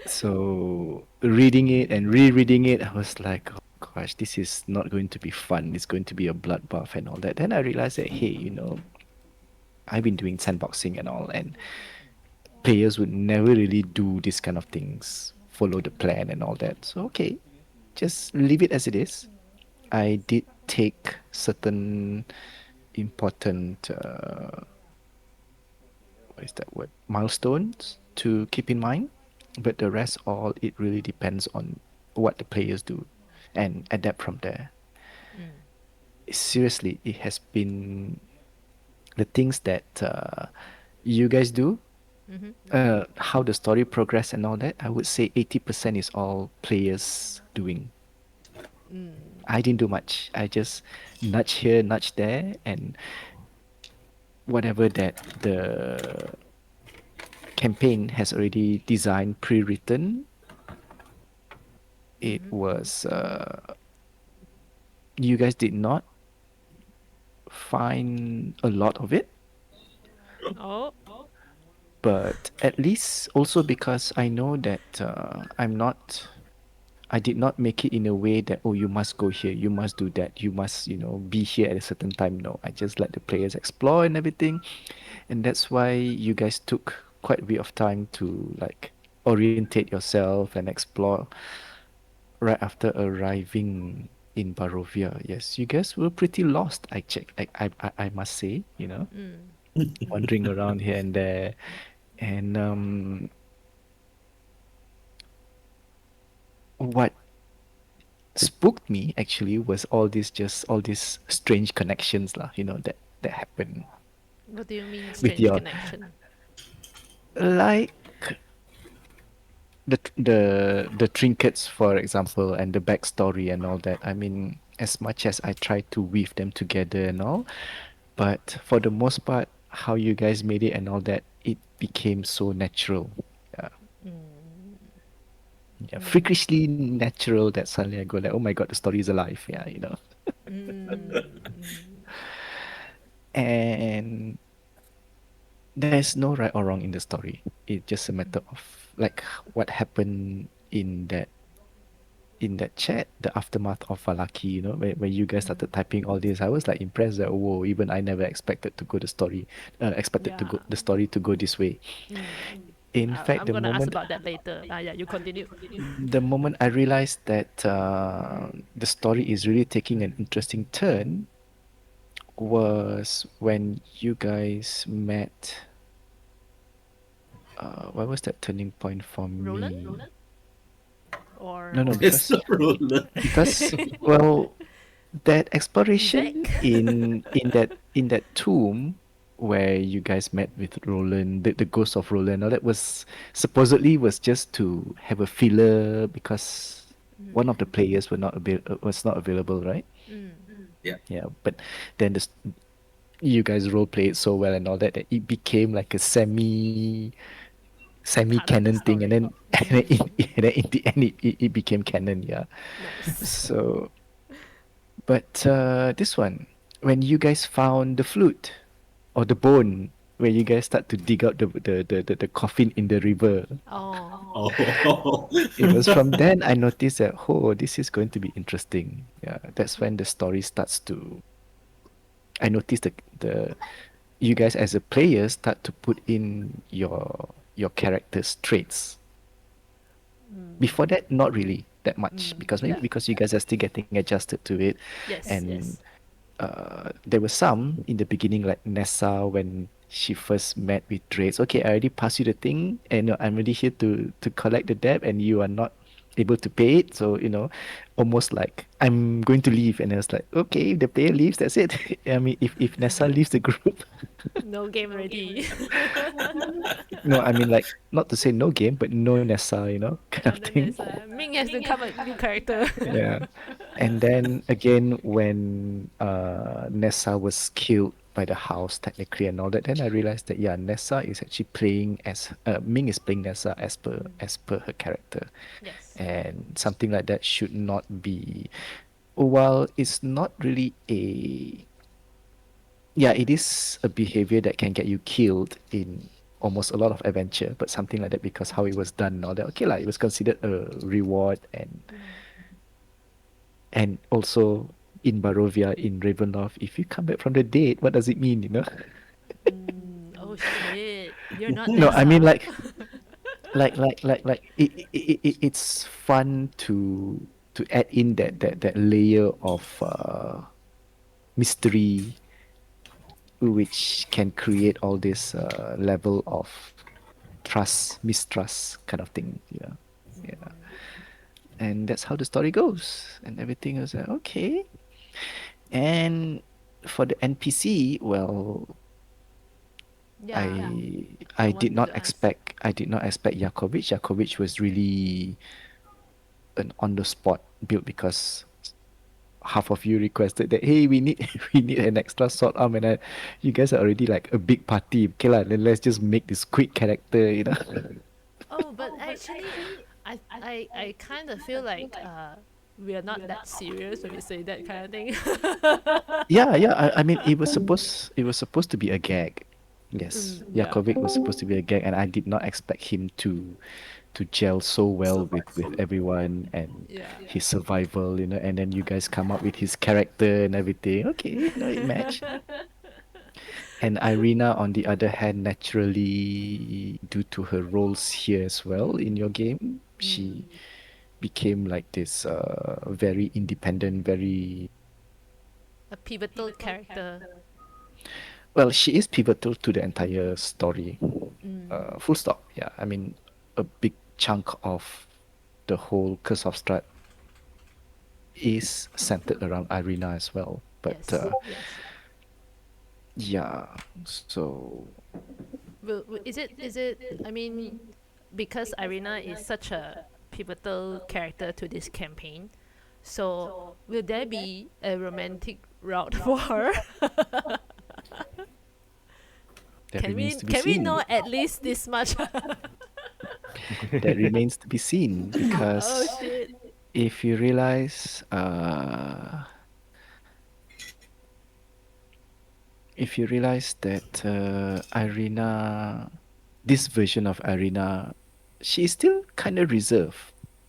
So reading it and rereading it, I was like, oh gosh, this is not going to be fun. It's going to be a bloodbath and all that. Then I realized that, hey, I've been doing sandboxing and all, and players would never really do this kind of things, follow the plan and all that. So okay, just leave it as it is. I did take certain important what is that word, milestones to keep in mind, but the rest all it really depends on what the players do and adapt from there. Seriously, it has been the things that you guys do, how the story progress and all that. I would say 80% is all players doing. I didn't do much. I just nudge here, nudge there, and whatever that the campaign has already designed, pre-written, it was you guys did not find a lot of it, Oh, but at least also because I know that I did not make it in a way that, oh, you must go here, you must do that, you must, be here at a certain time. No, I just let the players explore and everything. And that's why you guys took quite a bit of time to like orientate yourself and explore right after arriving in Barovia. Yes, you guys were pretty lost. I must say, wandering around here and there. And what spooked me actually was all these strange connections lah, that happen what do you mean with strange your connection? like the trinkets, for example, and the backstory and all that. I mean, as much as I try to weave them together and all, but for the most part, how you guys made it and all that, it became so natural. Yeah. Yeah, freakishly natural that suddenly I go like, oh my god, the story is alive. Yeah. And there's no right or wrong in the story. It's just a matter of like what happened in that chat, the aftermath of Falaki, when you guys started typing all this, I was like impressed that, whoa, even I never expected to Yeah. go the story to go this way. In fact, I'm gonna ask about that later. Yeah, you continue. the moment I realized that the story is really taking an interesting turn was when you guys met. What was that turning point for Roland me? or No, no, There's no ruler. because well, that Isaac? exploration in that tomb where you guys met with Roland, the ghost of Roland, all that was supposedly was just to have a filler because one of the players was not available, right? Yeah. Yeah, but then you guys role played so well and all that it became like a semi Part of the canon thing, and story. then and then in the end it became canon. Yeah. Nice. So, but this one, when you guys found the flute or the bone, where you guys start to dig out the coffin in the river, Oh, Oh. it was from then I noticed that, oh, this is going to be interesting. Yeah, that's when the story starts to. I noticed the you guys as a player start to put in your character's traits. Before that, not really that much because maybe yeah. because you guys are still getting adjusted to it, Yes, and yes. there were some in the beginning like Nessa when she first met with Drake. Okay, I already passed you the thing, and I'm ready here to collect the debt, and you are not able to pay it. So almost like I'm going to leave, and I was like, okay, if the player leaves, that's it. I mean, if Nessa leaves the group, No game ready. no, I mean like not to say no game, but no Nessa, kind of And then thing. there's Ming has to come a new character. Yeah. And then again, when Nessa was killed by the house, technically, and all that, then I realized that yeah, Nessa is actually playing as Ming is playing Nessa as per her character, Yes. and something like that should not be while it's not really a, yeah, it is a behavior that can get you killed in almost a lot of adventure, but something like that because how it was done and all that. Okay, like it was considered a reward, and also in Barovia, in Ravenloft, if you come back from the dead, what does it mean? You know? Oh shit, you're not No, there, I mean sir. it's fun to add in that layer of mystery which can create all this level of trust, mistrust kind of thing. Yeah, yeah, and that's how the story goes, and everything is okay. And for the NPC, well, Yeah, I I I did wanted not to ask. expect I did not expect Yakovic. Yakovic was really an on the spot build because half of you requested that, hey, we need we need an extra sword arm, and you guys are already like a big party. Okay lah, then let's just make this quick character, you know. Oh, but actually, I kind of feel like we are not that serious when we say that kind of thing. Yeah, yeah. I mean, it was supposed to be a gag. Yes, Yeah. Yakovic was supposed to be a gag, and I did not expect him to gel so well with everyone and Yeah. his survival, and then you guys come up with his character and everything. Okay, it matched. And Irina, on the other hand, naturally, due to her roles here as well in your game, she became like this very independent, very A pivotal character. well. She is pivotal to the entire story. Mm. Full stop. Yeah, I mean, a big chunk of the whole Curse of Strahd is centered around Irina as well. But Yes. Yes. yeah, so Is it? I mean, because Irina is such a pivotal character to this campaign, so will there be a romantic route for her? that Can remains we to be can we seen. know at least this much? That remains to be seen Oh because shit. if you realize, that Irina, this version of Irina, she is still kind of reserved.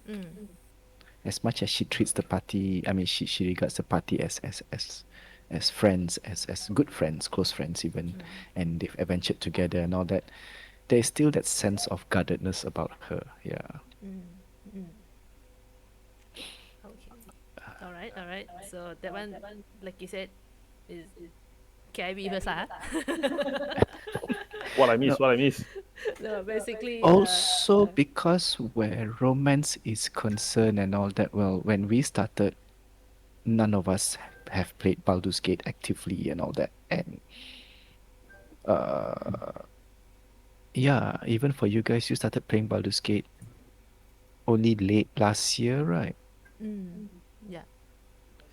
Mm. As much as she treats the party, I mean, she regards the party as friends, as good friends, close friends even, and they've adventured together and all that. There's still that sense of guardedness about her. Yeah. Mm. Mm. Okay. All right. All right. So that one, like you said, is can I be first, ah? What I No, miss? What I miss? No, basically, also because where romance is concerned and all that, well, when we started, none of us have played Baldur's Gate actively and all that. And uh yeah, even for you guys, you started playing Baldur's Gate only late last year, right? yeah.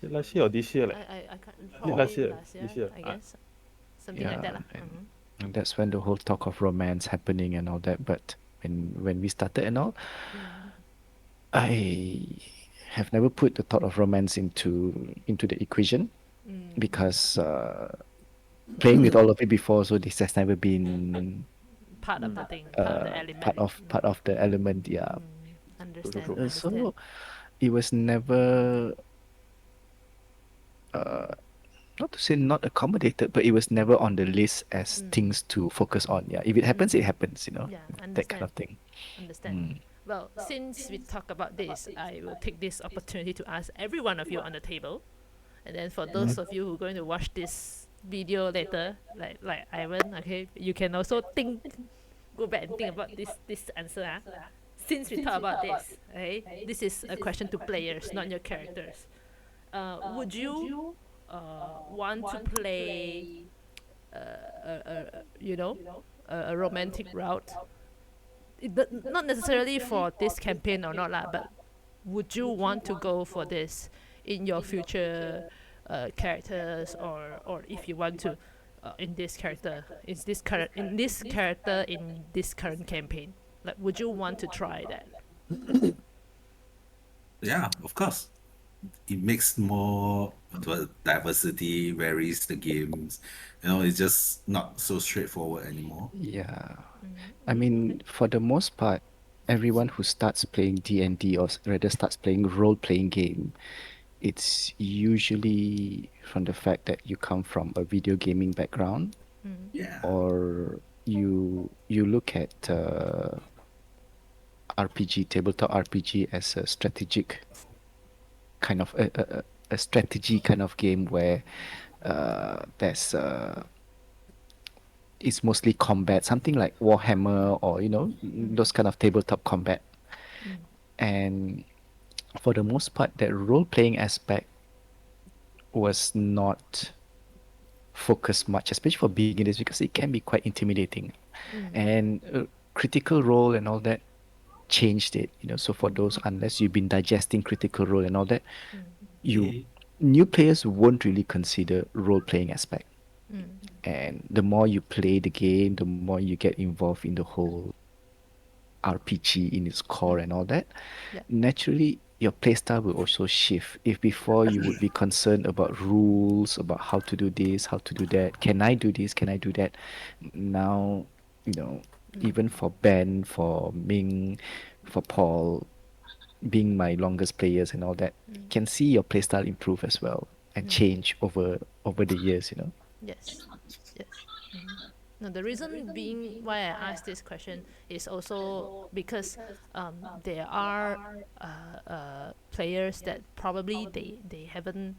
Last year or this year? Like, I can't last probably year. last year, This year. I Ah, guess, something like that Yeah, lah. and that's when the whole talk of romance happening and all that. But when we started and all, I have never put the thought of romance into the equation because playing with all of it before, so this has never been Part of the thing, part of the part element. of the element. Yeah. true, true, Understand, true. understand. So it was never not to say not accommodated, but it was never on the list as things to focus on. Yeah, if it happens, it happens. Yeah, That kind understand, of thing. understand. Well, since we talk about this, I will take this opportunity to ask every one of you on the table, and then for those of you who are going to watch this video later, like Ivan, okay, you can also go back and think about this answer. Ah. Since we talk about this, okay, this is a question to players, not your characters. Would you want to play, you know, a romantic route? Not necessarily for this campaign or not lah, but would you want to go for this in your future characters, or if you want to in this character, in this current campaign, like would you want to try that? Yeah, of course. it makes more diversity, varies the games. It's just not so straightforward anymore. Yeah. I mean, for the most part, everyone who starts playing D&D or rather starts playing role-playing game, it's usually from the fact that you come from a video gaming background, Yeah. or you look at RPG, tabletop RPG as a strategic kind of a strategy kind of game where there's it's mostly combat, something like Warhammer or those kind of tabletop combat. And for the most part, that role playing aspect was not focused much, especially for beginners, because it can be quite intimidating. And critical role and all that changed it. So for those, unless you've been digesting critical role and all that, you new players won't really consider role playing aspect. And the more you play the game, the more you get involved in the whole RPG in its core and all that, Yeah. naturally your playstyle will also shift. If before you would be concerned about rules, about how to do this, how to do that, can I do this, can I do that? Now, even for Ben, for Ming, for Paul, being my longest players and all that, can see your playstyle improve as well and change over the years. Yes. Yes. Now, the reason being why I asked this question is also because there are players that probably they haven't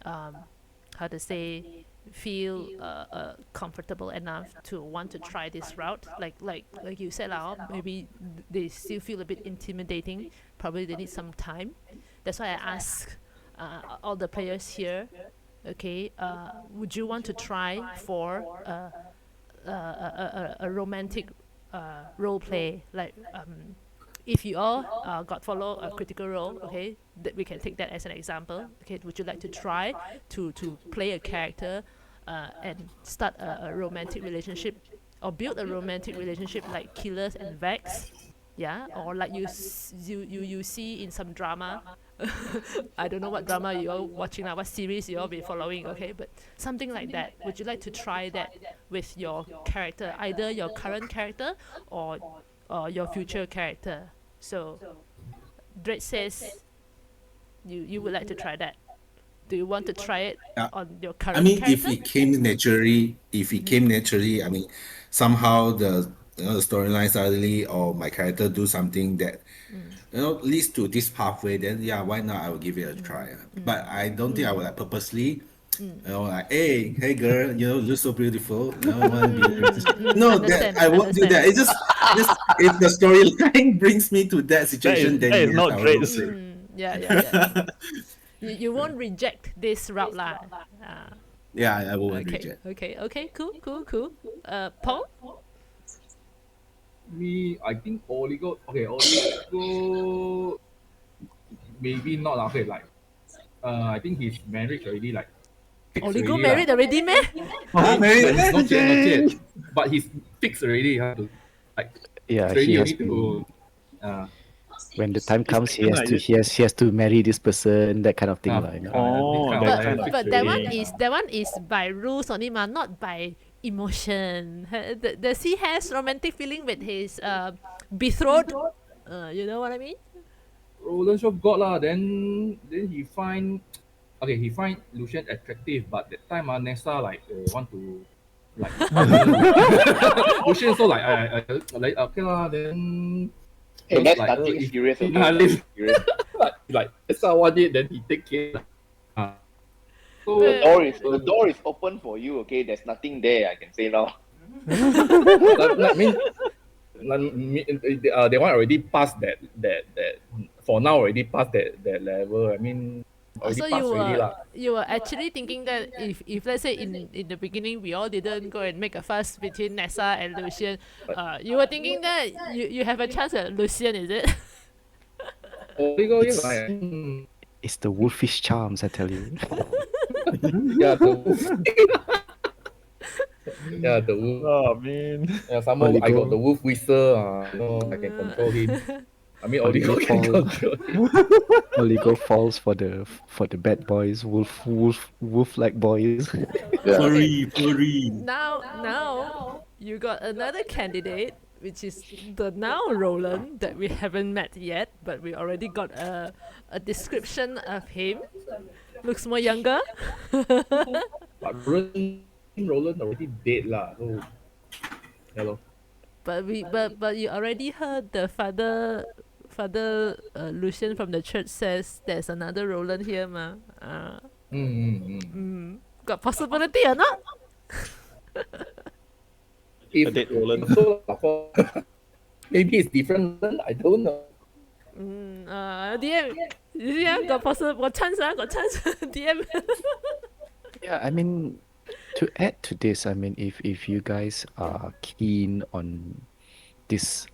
how to say feel comfortable enough to want to try this route. Like you said, maybe they still feel a bit intimidating. Probably they need some time. That's why I ask all the players here. Okay, would you want to try for a romantic role play, like if you all got follow a critical role, okay, that we can take that as an example. Okay, would you like to try to play a character and start a romantic relationship or build a romantic relationship like Killers and Vex? Yeah, or like you see in some drama. I don't know what drama you all watching now, what series you all be following, okay, but something like that. Would you like to try that with your character, either your current character or your future character? So Drake says you would like to try that. Do you want to try it Yeah. on your I current mean, character? if it came naturally, I mean, somehow the storyline suddenly or my character do something that leads to this pathway, then yeah, why not? I will give it a try. But I don't think I would like purposely, like, hey girl, you look so beautiful. Want to be in a relationship. No, that Understand, I won't do that. understand. It's just if the storyline brings me to that situation, that then is yes, not I will go Drake's. for it. Yeah. You won't reject this route lah. Yeah, I won't Okay, reject. okay, cool. Paul? Me, I think Oligo. Okay, Oligo. Maybe not lah. Okay, like, I think his marriage already like fixed Oligo already married lah. already, meh? Married Not yet. But he's fixed already. Like, Yeah, it's already he you has need been. to. Uh, When the time It's comes, taken, is it? he has to marry this person, that kind of thing, lah. this Oh, kind of that But like kind of fixed that one already. is by rules only, ma, not by emotion. Does he has romantic feeling with his betrothed? You know what I mean? Roland Shaw got lah. Then he find. Okay, he find Lucian attractive, but that time Nessa like want to like Lucian so like okay lah then Hey, just that's like nothing if serious, okay? nah, Nothing serious. like Nessa want it then he take care. So But- The door is open for you, okay? There's nothing there, I can say now. I mean they want already past that for now already past that level. I mean already So passed already lah. you were actually thinking that if let's say in the beginning we all didn't go and make a fuss between Nessa and Lucian, you were thinking that you have a chance at Lucian, is it? Oligo is It's- like It's the wolfish charms, I tell you. yeah the wolf. Yeah, the wolf. Oh man. Yeah, somehow I Oligo. got the wolf whistle. I can control him. I mean, Oligo Oligo can fall. control it. Oligo falls for the bad boys, wolf like boys. Yeah. Okay, Furry, furry. now you got another candidate, which is the now Roland that we haven't met yet, but we already got a description of him. Looks more younger. But Roland already dead lah. So hello. But you already heard the father Lucian from the church says there's another Roland here, ma. Got possibility or not? If A dead Roland. so, maybe it's different Roland. I don't know. DM. You see, got chance, got chance. DM. Yeah, I mean, to add to this, I mean, if you guys are keen on this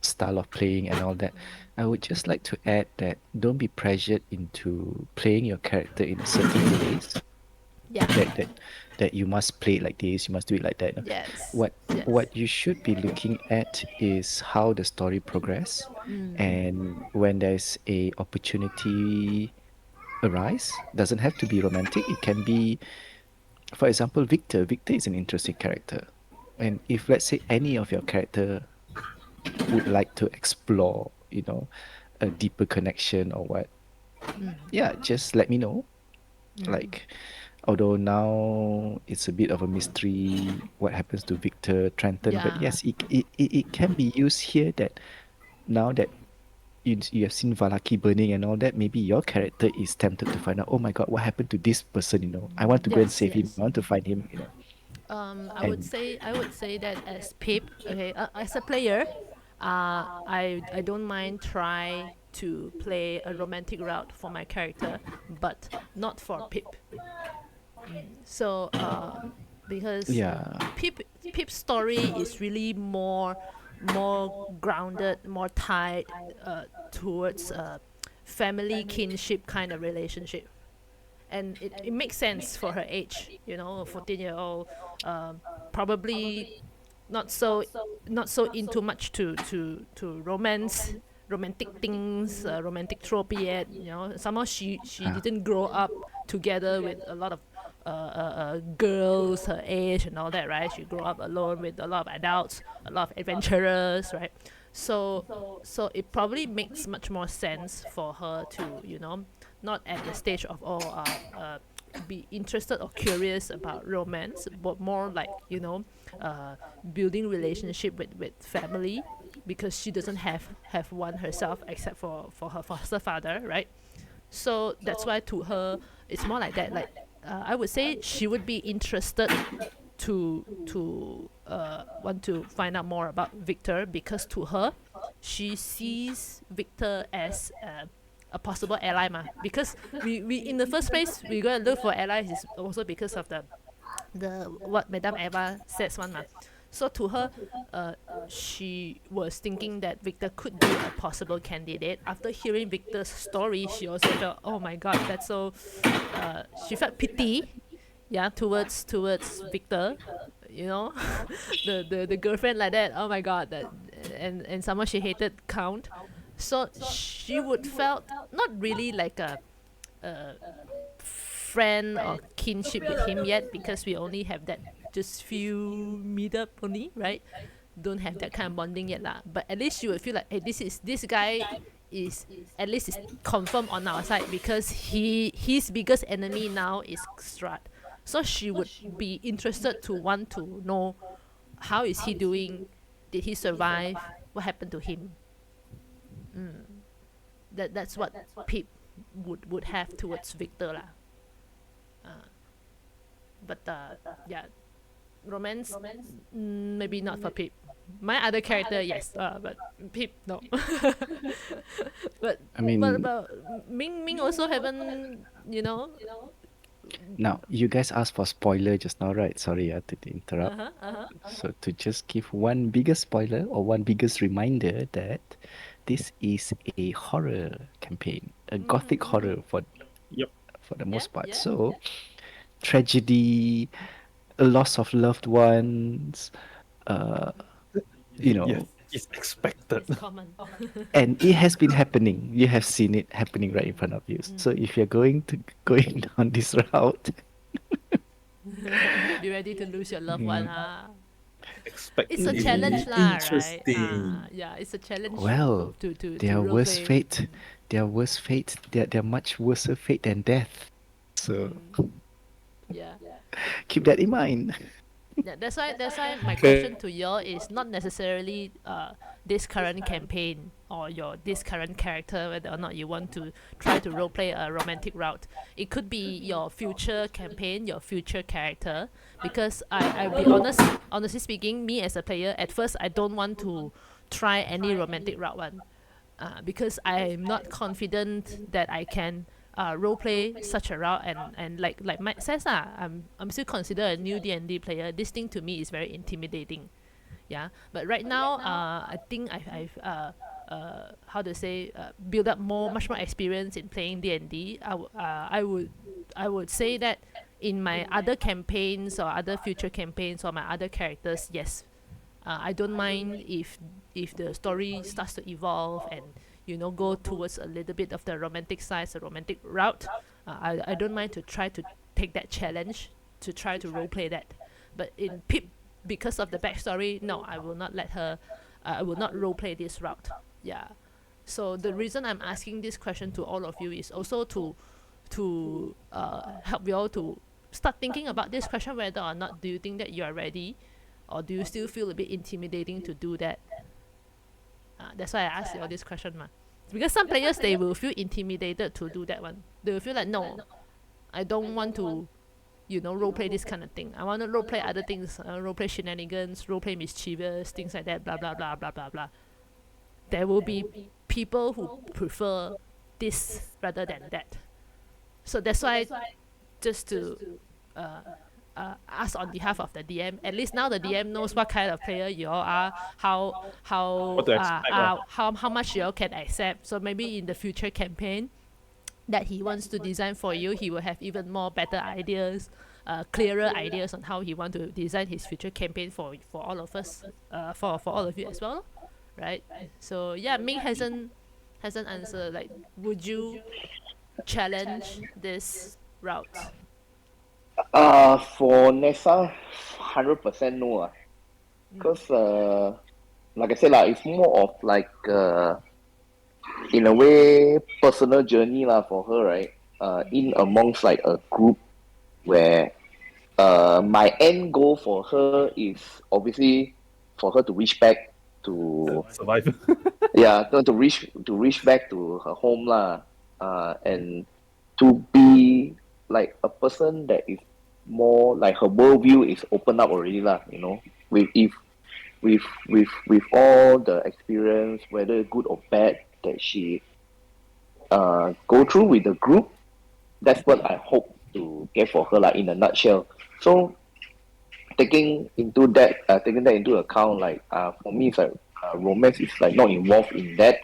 style of playing and all that, I would just like to add that don't be pressured into playing your character in certain ways. Yeah. That you must play it like this, you must do it like that. Yes. What Yes. what you should be looking at is how the story progress, and when there's a opportunity arise, doesn't have to be romantic. It can be, for example, Victor. Victor is an interesting character, and if let's say any of your character would like to explore, a deeper connection or what, yeah, just let me know. Like, although now it's a bit of a mystery what happens to Victor Trenton, but Yeah. yes, it can be used here that now that you have seen Valaki burning and all that, maybe your character is tempted to find out, oh my god, what happened to this person, I want to go and Yes. save him, Yes. I want to find him, I would and say that as Pip, okay, as a player, I don't mind try to play a romantic route for my character, but not for Pip. So because yeah, Pip's story is really more grounded, more tied towards family kinship kind of relationship. And it makes sense for her age, a 14-year-old, probably not so not so into much to romantic things, romantic trope yet. Somehow she didn't grow up together with a lot of girls her age and all that, right? She grew up alone with a lot of adults, a lot of adventurers, right? So it probably makes much more sense for her to, not at the stage of be interested or curious about romance, but more like, building relationship with family, because she doesn't have one herself except for her foster father, right? So that's why to her it's more like that. Like I would say she would be interested to want to find out more about Victor, because to her she sees Victor as a possible ally, ma. Because we in the first place we go and look for allies is also because of the what Madame Eva says one, ma. So to her, she was thinking that Victor could be a possible candidate. After hearing Victor's story, she also felt, oh my god, that's so. She felt pity, yeah, towards Victor, the girlfriend like that. Oh my god, that and someone she hated Count. So she would felt not really like a friend or kinship with him yet, because we only have that just few meet up only, right? Don't have that kind of bonding yet lah. But at least you would feel like, hey, this guy is at least is confirmed on our side, because his biggest enemy now is Strahd. So she would be interested to want to know how is he doing, did he survive, what happened to him. That's what Pip would have towards Victor lah. But yeah, romance, maybe not for Pip. My other character, yes, but Pip, no. but I mean, what about Ming also haven't, now you guys asked for spoiler just now, right? Sorry, to interrupt. So to just give one biggest spoiler or one biggest reminder that this is a horror campaign, a gothic horror Yep. for the most part. yeah. So tragedy, a loss of loved ones, uh, Yes. It's expected. It's common. And it has been happening. You have seen it happening right in front of you. So if you're going down this route, Be ready to lose your loved one. It's a Expected. challenge lah, right? Interesting. Yeah, it's a challenge well, to their role worst play. fate, their worst fate, they're much worse fate than death. So Yeah. keep that in mind. Yeah, that's why my question to you all is not necessarily this current campaign or this current character, whether or not you want to try to roleplay a romantic route. It could be your future campaign, your future character. Because I'll be honestly speaking, me as a player, at first I don't want to try any romantic route one. Because I'm not confident that I can roleplay such a route, and like Mike says, I'm still considered a new D&D player. This thing to me is very intimidating. Yeah, but right now, I think I've how to say, build up much more experience in playing D&D. I would say that in my other campaigns or other future campaigns or my other characters, yes, I don't mind if the story starts to evolve and go towards a little bit of the romantic side, the romantic route. I don't mind to try to take that challenge to try to roleplay that. But in Pip, because of the backstory, no, I will not let her. I will not roleplay this route. Yeah. So the reason I'm asking this question to all of you is also to help you all to start thinking about this question, whether or not do you think that you are ready, or do you still feel a bit intimidating to do that? That's why I asked you all this question, ma. Because some players, they will feel intimidated to do that one. They will feel like, no, I don't want to, roleplay this kind of thing. I want to roleplay other things, roleplay shenanigans, roleplay mischievous, things like that, blah, blah, blah, blah, blah, blah. There will be people who prefer this rather than that. So that's why, just to ask on behalf of the DM, at least now the DM knows what kind of player you all are, What to expect, how much you all can accept. So maybe in the future campaign that he wants to design for you, he will have even more better ideas, clearer ideas on how he want to design his future campaign for all of us, for all of you as well, right? So yeah, Ming hasn't answered. Like, would you challenge this route? For Nessa, 100% no. Because, like I said, it's more of like, in a way, personal journey for her, right? In amongst like a group where my end goal for her is obviously for her to reach back to Survive. to reach back to her home and to be like a person that is more like her worldview is open up already with with all the experience, whether good or bad, that she go through with the group. That's what I hope to get for her in a nutshell. So taking that into account, for me, it's like romance is like not involved in that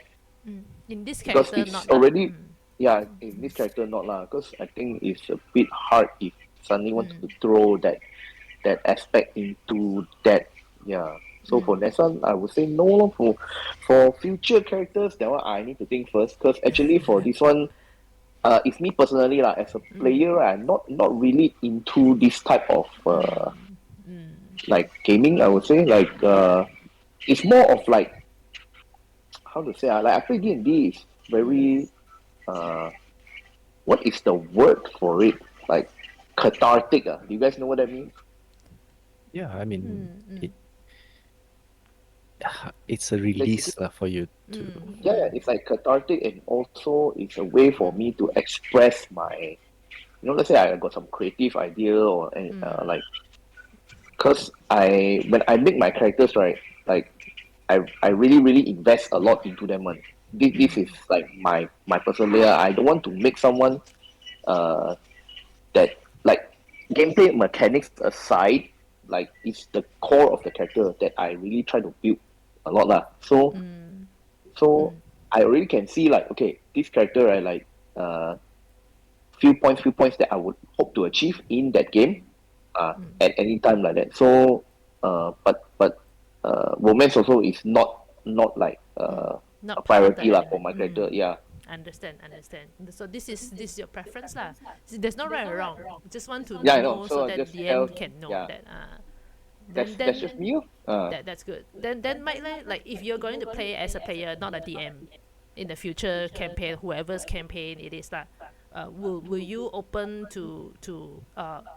In this because character, it's not already in this character not because I think it's a bit hard if suddenly want to throw that aspect into that. So for next one, I would say no. For future characters, that one I need to think first. Because actually for this one, it's me personally as a player, I'm not really into this type of like gaming. I would say it's more of like how to say like I play D&D is very what is the word for it, like cathartic. Do you guys know what that means? Yeah, I mean, it's a release for you to. It's like cathartic, and also it's a way for me to express my, let's say I got some creative idea or like, because when I make my characters, right, like I really really invest a lot into them. This is like my personal layer. I don't want to make someone that like gameplay mechanics aside, like it's the core of the character that I really try to build a lot So I already can see like, okay, this character, right, like few points that I would hope to achieve in that game at any time like that. So but romance also is not not like a Not part of the priority lah for element. my character. Yeah, Understand, understand. So this is your preference lah. See, there's no right or wrong. You just want to yeah, I know. know so So I that just DM tell, can know yeah, that that's just me. that's good. Then Mike leh, like if you're going to play as a player, not a DM, in the future campaign, whoever's campaign it is lah. Will you open to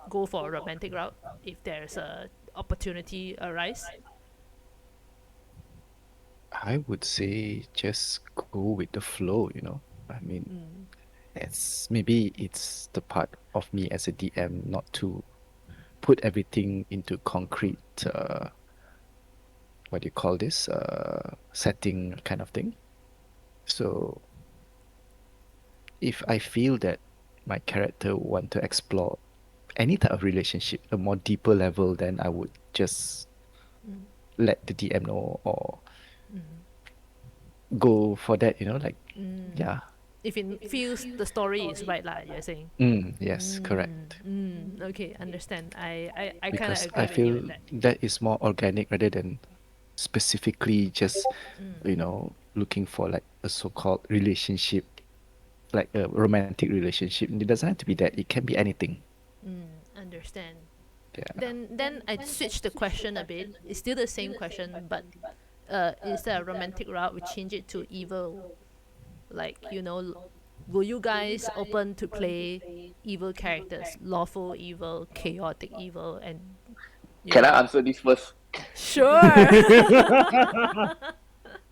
go for a romantic route if there's a opportunity arise? I would say just go with the flow, you know. I mean, maybe it's the part of me as a DM not to put everything into concrete what do you call this setting kind of thing. So if I feel that my character want to explore any type of relationship, a more deeper level, then I would just let the DM know or go for that, you know, like yeah. If it feels the story is right lah, you're saying. Yes, correct. Okay, understand. I kind of Because agree I with you in feel that. that is more organic rather than specifically just, you know, looking for like a so-called relationship, like a romantic relationship. It doesn't have to be that. It can be anything. Understand. Yeah. Then I switch the question a bit. It's still the same question, but instead of romantic route, we change it to evil. Like will you guys open to play evil characters, lawful evil, chaotic evil, and Can I answer this first? Sure.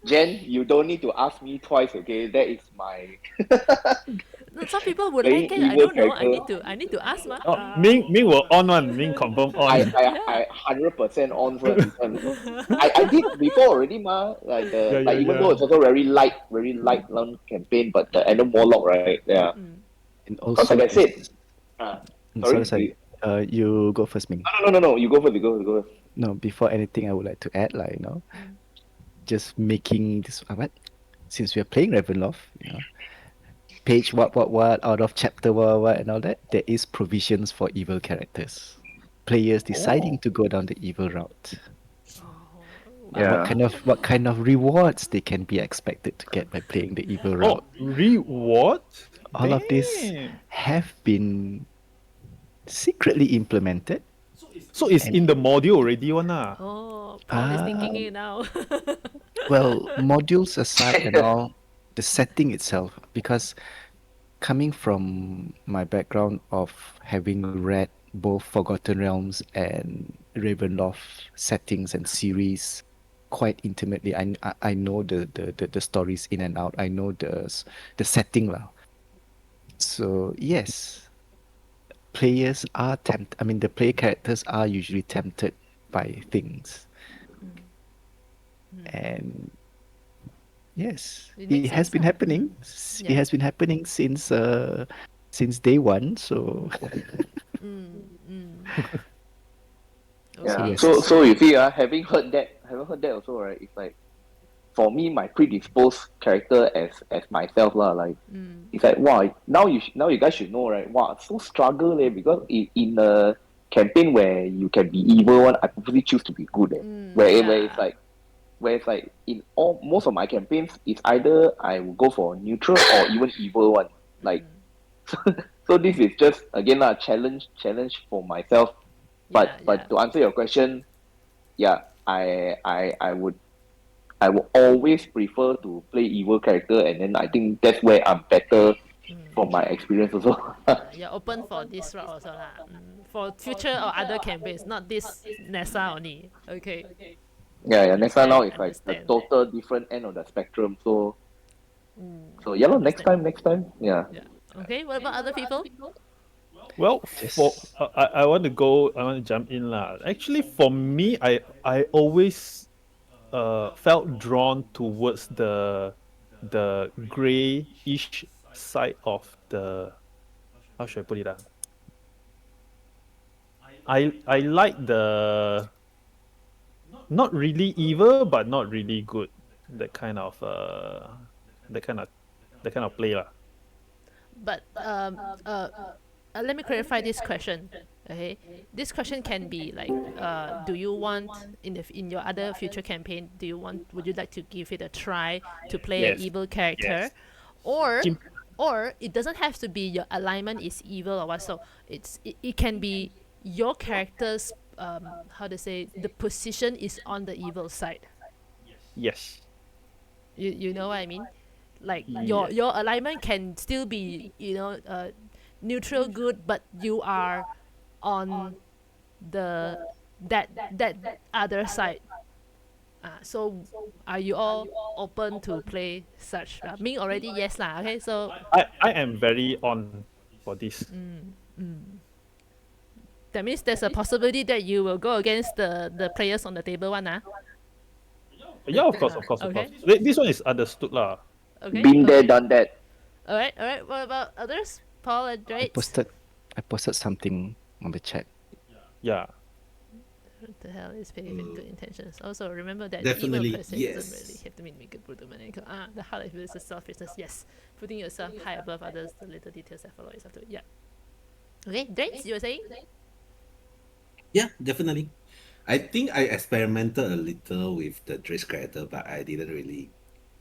Jen, you don't need to ask me twice, okay? That is my No, some people would playing like it. I evil don't know. I character. need to. I need to ask, ma. Oh, Ming will on one. Ming confirm on. Yeah. I 100% on this one. I did before already, ma. Like Yeah, the yeah, like even though yeah. it's also very light long campaign, but the Ender Morlock, right? Yeah. And Because like also I said, this. sorry, Sorry. You go first, Ming. no. You go first. You go first. No, before anything, I would like to add, like, you know, just making this what? Since we are playing Ravenloft, you know, page what out of chapter what and all that, there is provisions for evil characters. Players deciding Oh. to go down the evil route. Yeah. What kind of rewards they can be expected to get by playing the evil Oh, route. reward? All of this Damn. have been secretly implemented. So it's And in the module already, one ah. Oh, Paul is thinking it now. well, modules aside and all, the setting itself, because coming from my background of having read both Forgotten Realms and Ravenloft settings and series quite intimately, I know the stories in and out. I know the setting lah. So yes, players are tempted. I mean, the player characters are usually tempted by things, and yes, It it makes has sense been lah. happening. It Yeah. has been happening since day one. So Yeah. Okay. yes. So you see, having heard that also, right? It's like for me, my predisposed character as myself lah. Like it's like wow. Now you guys should know, right? Wow, so struggle because in a campaign where you can be evil one, I purposely choose to be good. Yeah. Where it's like in all most of my campaigns, it's either I will go for neutral or even evil one. Like so this is just again a challenge for myself. Yeah. Yeah. But to answer your question, yeah, I would always prefer to play evil character, and then I think that's where I'm better from my experience also. You're open for this route also lah. For future or other campaigns, not this Nessa only. Okay. Yeah, Nexa now Understand. is like the Understand. total different end of the spectrum. So yeah, lor, Understand. next time, yeah. Yeah. Okay. What about other people? Well, for Just I want to go. I want to jump in lah. Actually, for me, I always felt drawn towards the grayish side of the, how should I put it? I like the not really evil but not really good, that kind of that kind of that kind of play lah. But let me clarify this question. Okay, this question can be like, do you want in your other future campaign? Would you like to give it a try to play an Yes. evil character, Yes. or Jim- it doesn't have to be your alignment is evil or what. So it can be your character's how to say the position is on the evil side. Yes. You know what I mean? Like Yes. your alignment can still be neutral good, but you are on the that other side. So are you all open to play such? Me already yes lah. Okay, so I am very on for this. that means there's a possibility that you will go against the players on the table one ah. Yeah, of course, of course, of course. Okay. This one is understood lah. Okay. Been there, Okay. done that. All right. All right. What about others? Paul and I Drates? posted something on the chat. Yeah. What the hell is pay with good intentions? Also, remember that Definitely, evil per se doesn't yes. really have to mean make a brutal maniacal. The heart of it is a selfishness. Yes, putting yourself high above others. The little details that follow is up to it. Yeah. Okay, Drates, you were saying? Yeah, definitely. I think I experimented a little with the Drace character, but I didn't really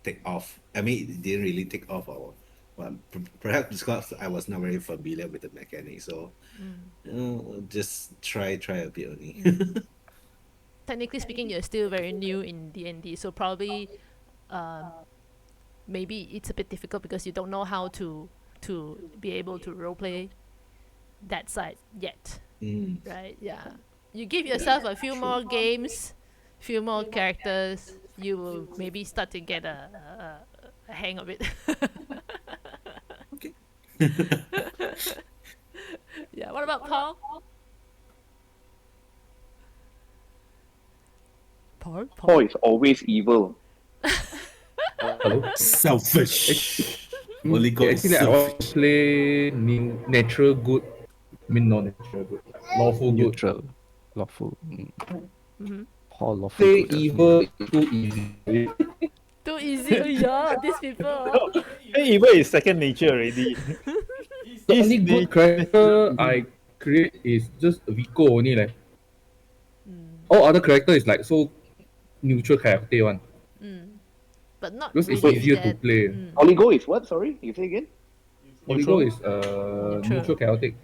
take off. I mean, it didn't really take off, or well, perhaps because I was not very familiar with the mechanics. So, just try a bit only. Technically speaking, you're still very new in D&D, so probably maybe it's a bit difficult because you don't know how to be able to roleplay that side yet, Mm. right? Yeah. You give yourself a few more games, few more characters, you will maybe start to get a hang of it. Okay. Yeah. What about Paul? Paul? Paul is always evil. Hello. Selfish. Only God is Actually, I selfish. want to play natural good. I mean, not natural good. Lawful good. Neutral, lawful. Paul lawful Play good. evil is too easy. Too easy. Oh yeah, these people. Hey, evil is second nature already. The His only good character I create is just Vico only like. All other character is like so neutral character one But not because it's really easier to that. play. Oligo is what? Sorry, you say again? Oligo Neutral? is Neutral. neutral chaotic.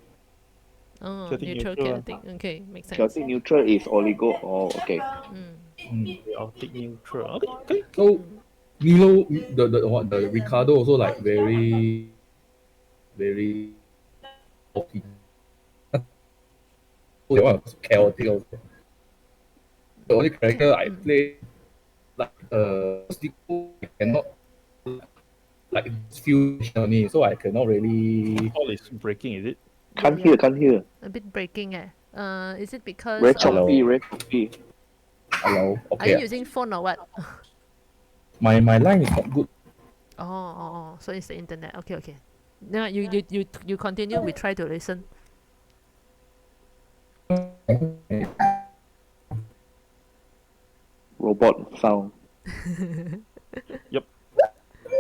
Oh, Chaotic neutral neutral. chaotic. Okay, makes sense. Chaotic neutral is oligo. Oh, okay. Chaotic neutral. Okay, okay. So Milo, the Ricardo also like very chaotic. So that one was chaotic also. The only character I play like Stico, I cannot like few only, so I cannot really. All is breaking, is it? Can't hear, can't hear. A bit breaking eh. Is it because Very of, choppy, very choppy. Hello. are you Okay. using phone or what? My line is not good. Oh, so it's the internet. Okay, okay. Now you continue. We try to listen. Robot sound.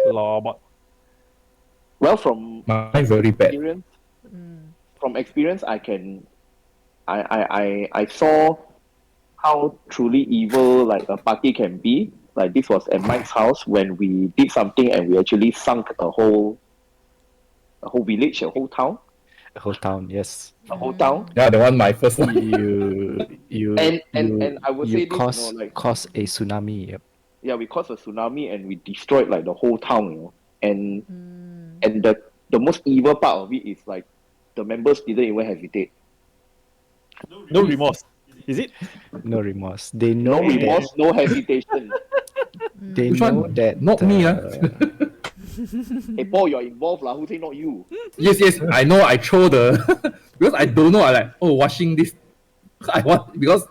Lawbot. Well, from Mine very bad. experience, I can, I saw how truly evil like a party can be. Like this was at Mike's house when we did something and we actually sunk a whole village, a whole town, The whole town, yes. a whole town. Yeah, the one my first one. And I would say this, cause a tsunami. Yep. yeah, we caused a tsunami and we destroyed like the whole town, and the most evil part of it is like the members didn't even hesitate. No remorse. Is it? No remorse. They No know remorse, that no hesitation. they Which know one? that Not me, Hey Paul, you're involved lah. Who say not you? Yes, I know. I throw the because I don't know. I like washing this. I want because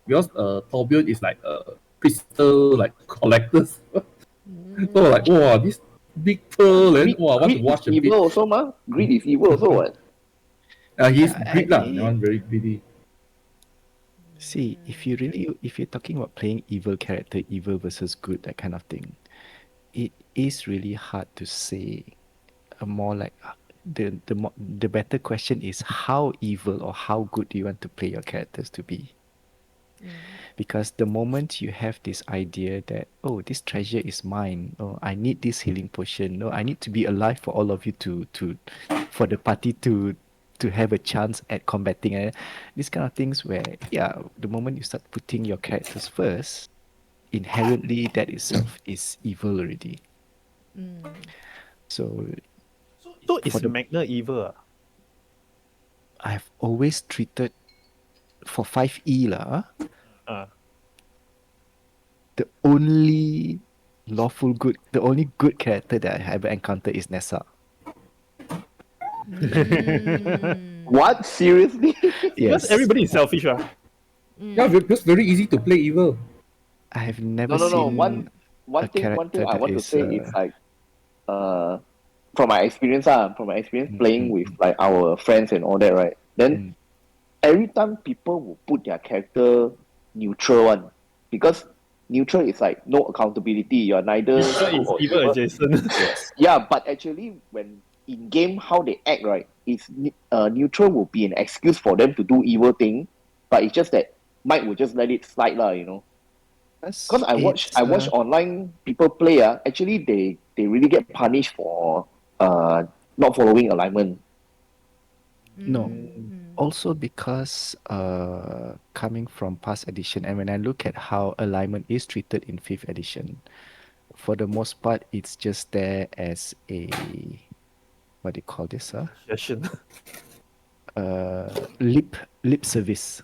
Torbjorn is like a crystal like collectors. So like wow, this big pearl and wow, I want to Greed wash is a bit. evil also, ma. Greed is evil also, what? He's I- greed lah. I- That one very greedy. See, if you're talking about playing evil character, evil versus good, that kind of thing, it is really hard to say. More like the better question is how evil or how good do you want to play your characters to be? Because the moment you have this idea that, oh, this treasure is mine, oh, I need this healing potion, no, I need to be alive for all of you to for the party to have a chance at combating, these kind of things where, yeah, the moment you start putting your characters first, inherently that itself is evil already. So So for is the Magna evil? I've always treated for 5E lah, Ah. the only lawful good, the only good character that I ever encountered is Nessa. What? Seriously? Because Yes, everybody is selfish, Yeah, because very easy to play evil. I have No, never no, no. seen a One thing character I that want to is say is like, uh, from my experience playing with like our friends and all that, right? Then mm, every time people will put their character neutral one, because neutral is like no accountability. You're neither Neutral good is or evil evil. adjacent. yes. Yeah, but actually, when in game how they act, right, is neutral will be an excuse for them to do evil thing, but it's just that Mike will just let it slide, lah. Because It's I watch online people play. Actually, they really get punished for not following alignment. no, also because coming from past edition, and when I look at how alignment is treated in 5th edition, for the most part it's just there as a, what do you call this, Session. lip service.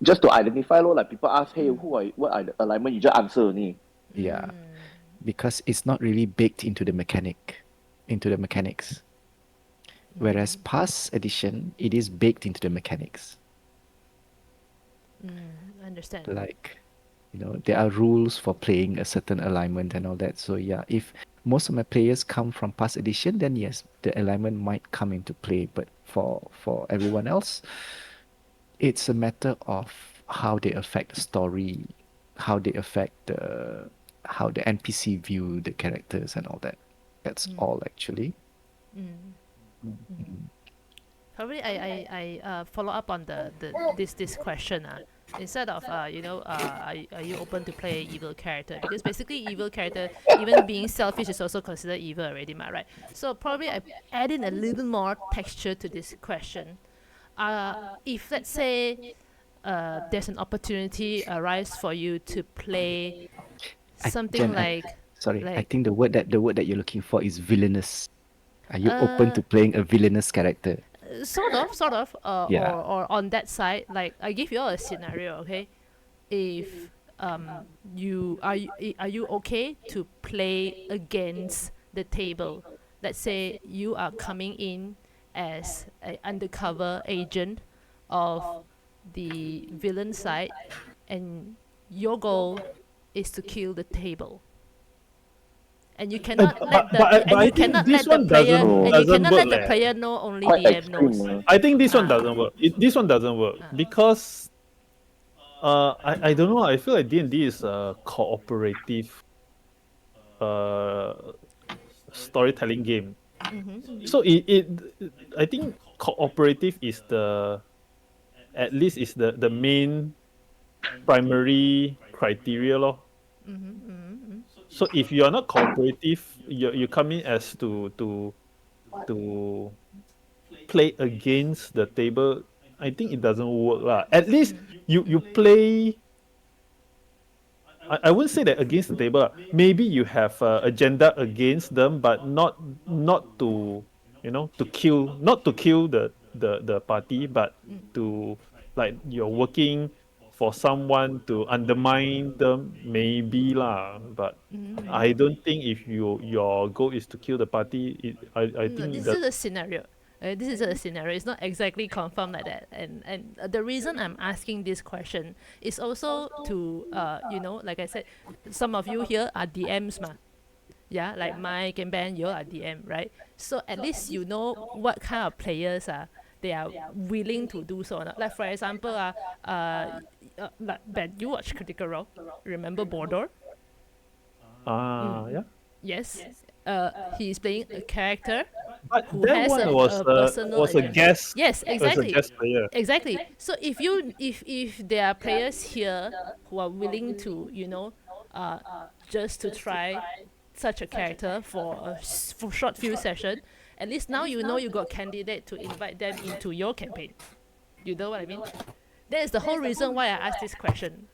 Just to identify, like people ask, hey, what are the alignment? You just answer only. Yeah, because it's not really baked into the mechanics. Whereas past edition, it is baked into the mechanics. Understand. Like, there are rules for playing a certain alignment and all that. So yeah, if most of my players come from past edition, then yes, the alignment might come into play. But for everyone else, it's a matter of how they affect the story, how they affect how the NPC view the characters and all that. That's all actually. Probably I follow up on this question. Instead of are you open to play evil character? Because basically evil character, even being selfish, is also considered evil already, right? So probably I add in a little more texture to this question. If let's say there's an opportunity arise for you to play something Jen, sorry, I like think the word that you're looking for is villainous. Are you open uh to playing a villainous character? sort of Yeah. or on that side, like I give you all a scenario, okay? If are you okay to play against the table? Let's say you are coming in as an undercover agent of the villain side, and your goal is to kill the table, and you cannot let the But I think this one player, Oh, and you doesn't cannot work let the leh. player know, only quite DM extreme. knows. I think this one Ah. doesn't work. This one doesn't work because I don't know. I feel like D&D is a cooperative uh storytelling game. So I think cooperative is at least is the main primary criteria lor. So if you are not cooperative, you come in as to play against the table. I think it doesn't work lah. At least you play. I wouldn't say that against the table. Maybe you have agenda against them, but not to to kill, not to kill the party, but to, like, you're working for someone to undermine them, maybe lah. But I don't think if your goal is to kill the party, I No, think this that is a scenario. This is a scenario. It's not exactly confirmed like that. And the reason I'm asking this question is also to like I said, some of you here are DMs ma. Yeah, like Mike and Ben, you are DM, right? So at least you know what kind of players are they are willing to do so or not. Like for example, like Ben, you watch Critical Role. Remember Bordor? yeah. Yes. He is playing a character But who that has one a personal was a agenda. guest Yes, was a exactly. guest player. Exactly. So if there are players here who are willing to, uh, just to try such a character for short few session, at least now you got candidate to invite them into your campaign. You know what I mean? That is the whole reason why I asked this question,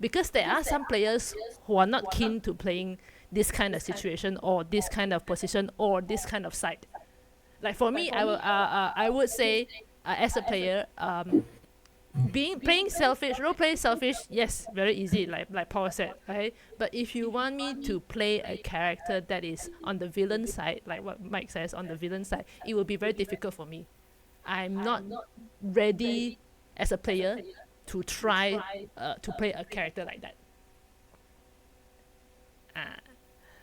because there are some players who are not keen to playing this kind of situation or this kind of position or this kind of side. Like for me, I would say, as a player, being playing selfish, role playing selfish, yes, very easy, like Paul said, right? But if you want me to play a character that is on the villain side, like what Mike says, on the villain side, it will be very difficult for me. I'm not ready as a player to try to play a character like that. Uh,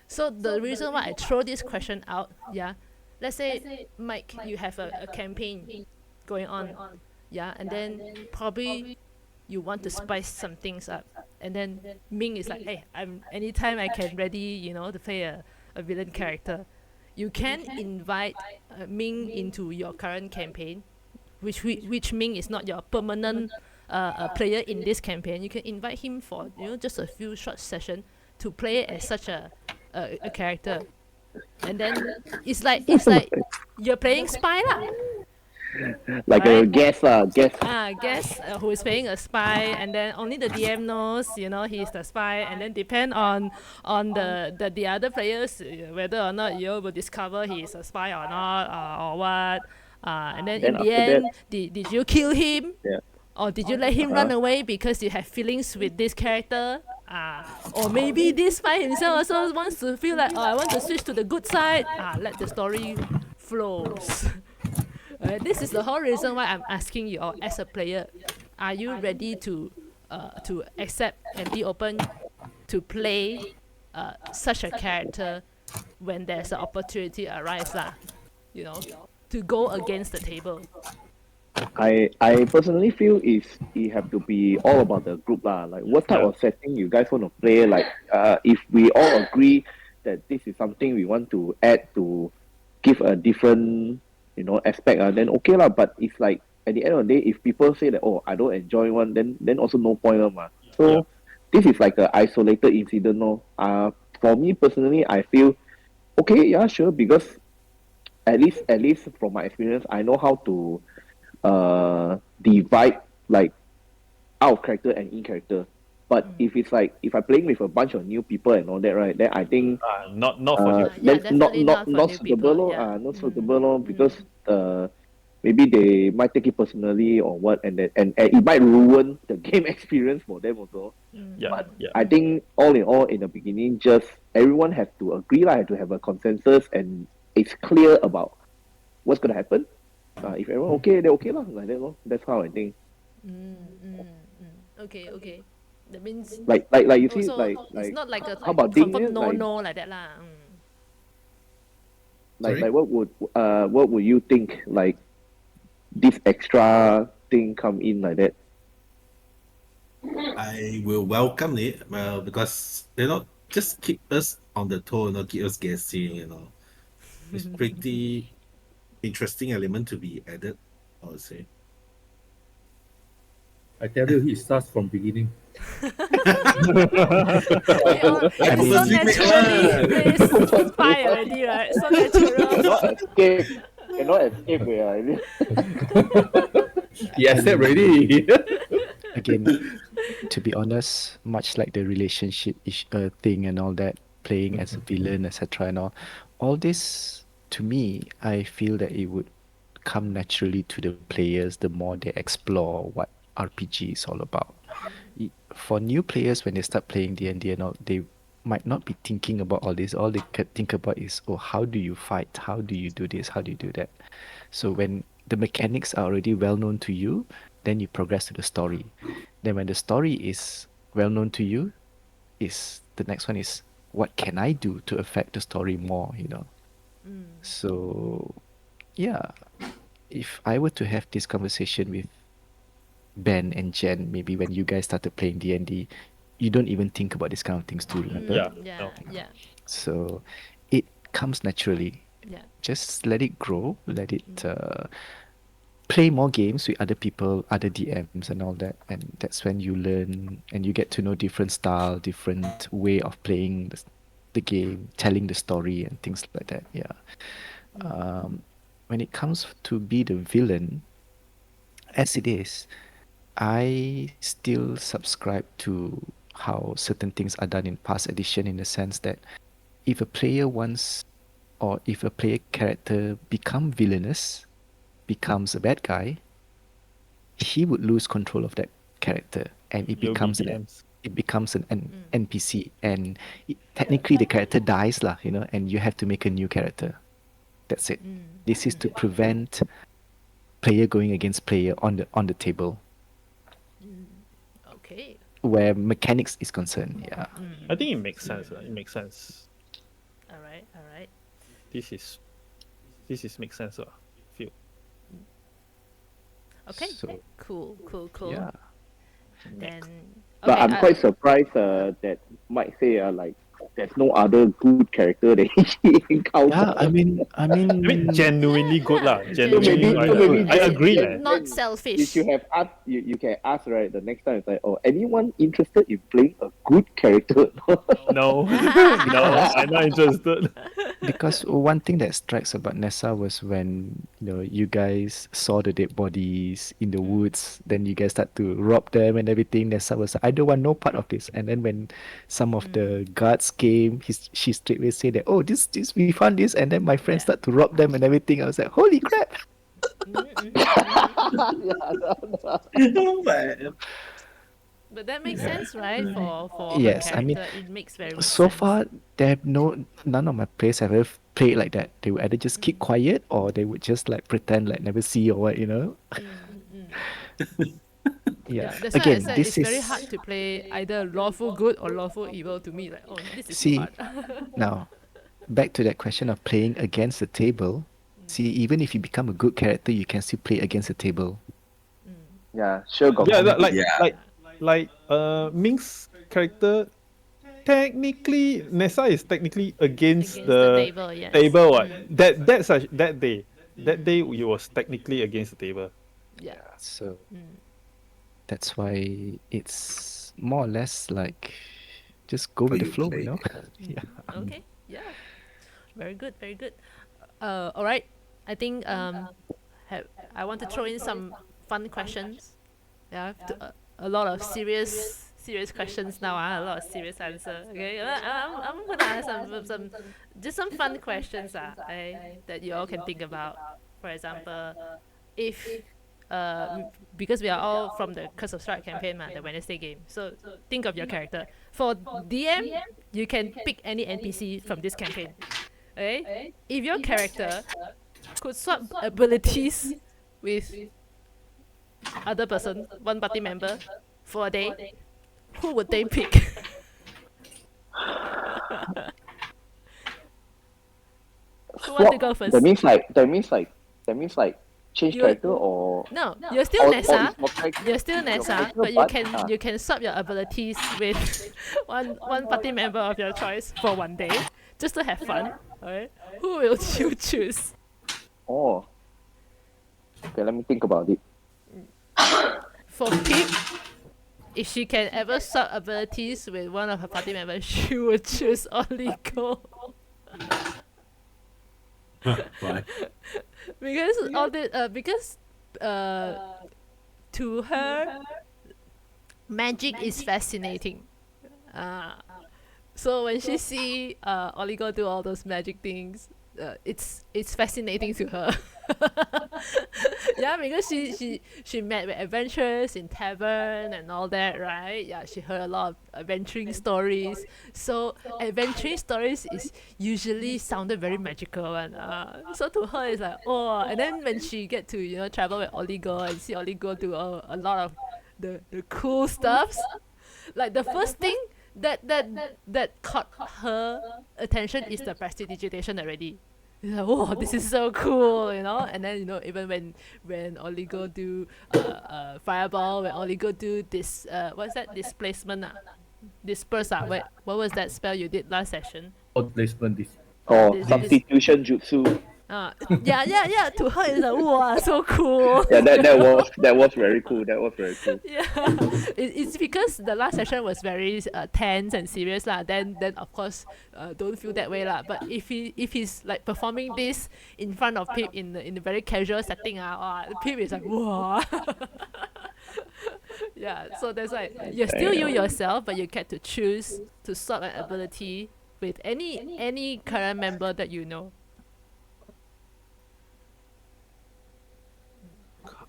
so the reason why I throw this question out, yeah, let's say Mike, you have a campaign going on, yeah, and then probably you want to spice some things up, and then Ming is like, hey, I'm anytime I can ready, to play a villain character. You can invite Ming into your current campaign, which Ming is not your permanent player in this campaign. You can invite him for just a few short session to play as such a character, and then it's like you're playing spy lah, Like a right? guess. Who is playing a spy, and then only the DM knows, he's the spy, and then depend on the other players, whether or not you will discover he's a spy or not, or what. And then in Then the after that, end, did you kill him? yeah. Or did you let him run away because you have feelings with this character? Or maybe this spy himself also wants to feel like, oh, I want to switch to the good side. Let the story flows. This is the whole reason why I'm asking you all as a player, are you ready to accept and be open to play such a character when there's an opportunity arise to go against the table? I personally feel is it have to be all about the group lah. Like what type Yeah. of setting you guys want to play. Like if we all agree that this is something we want to add to give a different aspect, then okay lah. But it's like at the end of the day, if people say that, oh, I don't enjoy one, then also no point lah ma. So Yeah. this is like an isolated incident, no. For me personally, I feel okay, yeah, sure, because at least from my experience, I know how to divide like out character and in character. But if it's like if I'm playing with a bunch of new people and all that, right? Then I think Not for new. Yeah, then not definitely not not for not new suitable, people. Yeah. not suitable, because maybe they might take it personally or what, and it might ruin the game experience for them also. Yeah. But Yeah. I think all in all, in the beginning, just everyone have to agree, have to have a consensus, and it's clear about what's gonna happen. If everyone okay, they're okay lah, like that lor. That's how I think. Okay. That means Like you see, so like it's not like a how about Ding? confirm Like like that lah. Sorry? what would you think? Like this extra thing come in like that. I will welcome it, well, because just keep us on the toe, keep us guessing. It's pretty interesting element to be added, I would say. I tell you, he starts from beginning. It's so purposely make naturally plays spy already, right? So natural. Cannot escape. Cannot escape. Yeah. He accept already. Again, to be honest, much like the relationship thing and all that, playing as a villain, etc., and all this, to me, I feel that it would come naturally to the players the more they explore what RPG is all about. For new players, when they start playing D&D and all, they might not be thinking about all this. All they could think about is, oh, how do you fight? How do you do this? How do you do that? So when the mechanics are already well known to you, then you progress to the story. Then when the story is well known to you, the next one is, what can I do to affect the story more, So yeah, if I were to have this conversation with Ben and Jen, maybe when you guys started playing D&D, you don't even think about this kind of things too, remember? Yeah. Yeah. So it comes naturally. Yeah. Just let it grow, let it play more games with other people, other DMs and all that, and that's when you learn and you get to know different style, different way of playing the game, telling the story and things like that. Yeah. When it comes to be the villain, as it is, I still subscribe to how certain things are done in past edition in the sense that if a player wants or if a player character become villainous, becomes a bad guy, he would lose control of that character and it You'll be becomes DMs. an NPC and technically the character dies lah, you know, and you have to make a new character. That's it. This is to prevent player going against player on the table Okay. where mechanics is concerned. Yeah. I think it makes sense. It makes sense. All right. All right. This is makes sense. Feel. Okay. So Cool. Cool. Cool. yeah. Then. But Okay, I'm quite surprised that Mike say like there's no other good character that he encountered. Yeah, I mean I mean, genuinely good lah. Genuinely, so maybe I agree then- leh. Not You selfish. should have asked. You can ask right the next time. It's like, oh, anyone interested in playing a good character? No, no, I'm not interested. because one thing that strikes about Nessa was when you guys saw the dead bodies in the woods, then you guys start to rob them and everything. Nessa was like, I don't want no part of this. And then when some of the guards came, she straightway said that, oh, this we found this, and then my friends start to rob them and everything. I was like, holy crap! But that makes sense, right? For Yes, her I mean, character, it makes very much So sense. far, none of my players have ever played like that. They would either just keep quiet or they would just like pretend like never see or what, Yeah. That's Again, why I said this it's is very hard to play either lawful good or lawful evil to me. Like, oh, this is See, too hard. now back to that question of playing against the table. See, even if you become a good character, you can still play against the table. Yeah, sure got. Yeah, conflict. like Ming's character. Technically, Nessa is technically against, Against the the table, yes. table. What? That day he was technically against the table. Yeah. So that's why it's more or less like just go How with the you flow, play. Yeah. Okay. Yeah. Very good. Very good. All right. I think I want to throw in some fun questions. Yeah. A lot of serious questions now. A lot of serious answer. Okay. I'm gonna ask some fun questions. That you all can think about. For example, if because we are all from the Curse of Strahd campaign, the Wednesday game. So think of your character. For DM, you can pick any NPC from this campaign. Okay? If your character could swap abilities with other person, one party member, for a day, who would they pick? Who want to go first? That means like change You- character or No, you're still Nessa. character. You're still Nessa, character, but but, you can swap your abilities with one party member of your choice for one day, just to have fun. Alright, who will you choose? Oh. Okay, let me think about it. For Pip, if she can ever swap abilities with one of her party members, she would choose Oligo. Why? Because to her, magic is fascinating. So when she see Oligo do all those magic things, it's fascinating to her. Yeah, because she met with adventurers in tavern and all that, right? Yeah, she heard a lot of adventuring stories. So adventuring stories is usually sounded very magical, and so to her it's like, oh. And then when she get to travel with Oligo and see Oligo do a lot of the cool stuffs, like the first thing that caught her attention is the prestidigitation already. It's like, whoa, this is so cool, And then even when Oligo do fireball, when Oligo do this what's that, displacement disperse what was that spell you did last session? Outplacement. Or this substitution jutsu. yeah. To her it's like wow, so cool. Yeah, that was very cool. That was very cool. Yeah, it's because the last session was very tense and serious lah. Then of course, don't feel that way lah. But if he's like performing this in front of Pip in a very casual setting Pip is like wow. Yeah, so that's why you're still you yourself, but you get to choose to swap an ability with any current member that you know.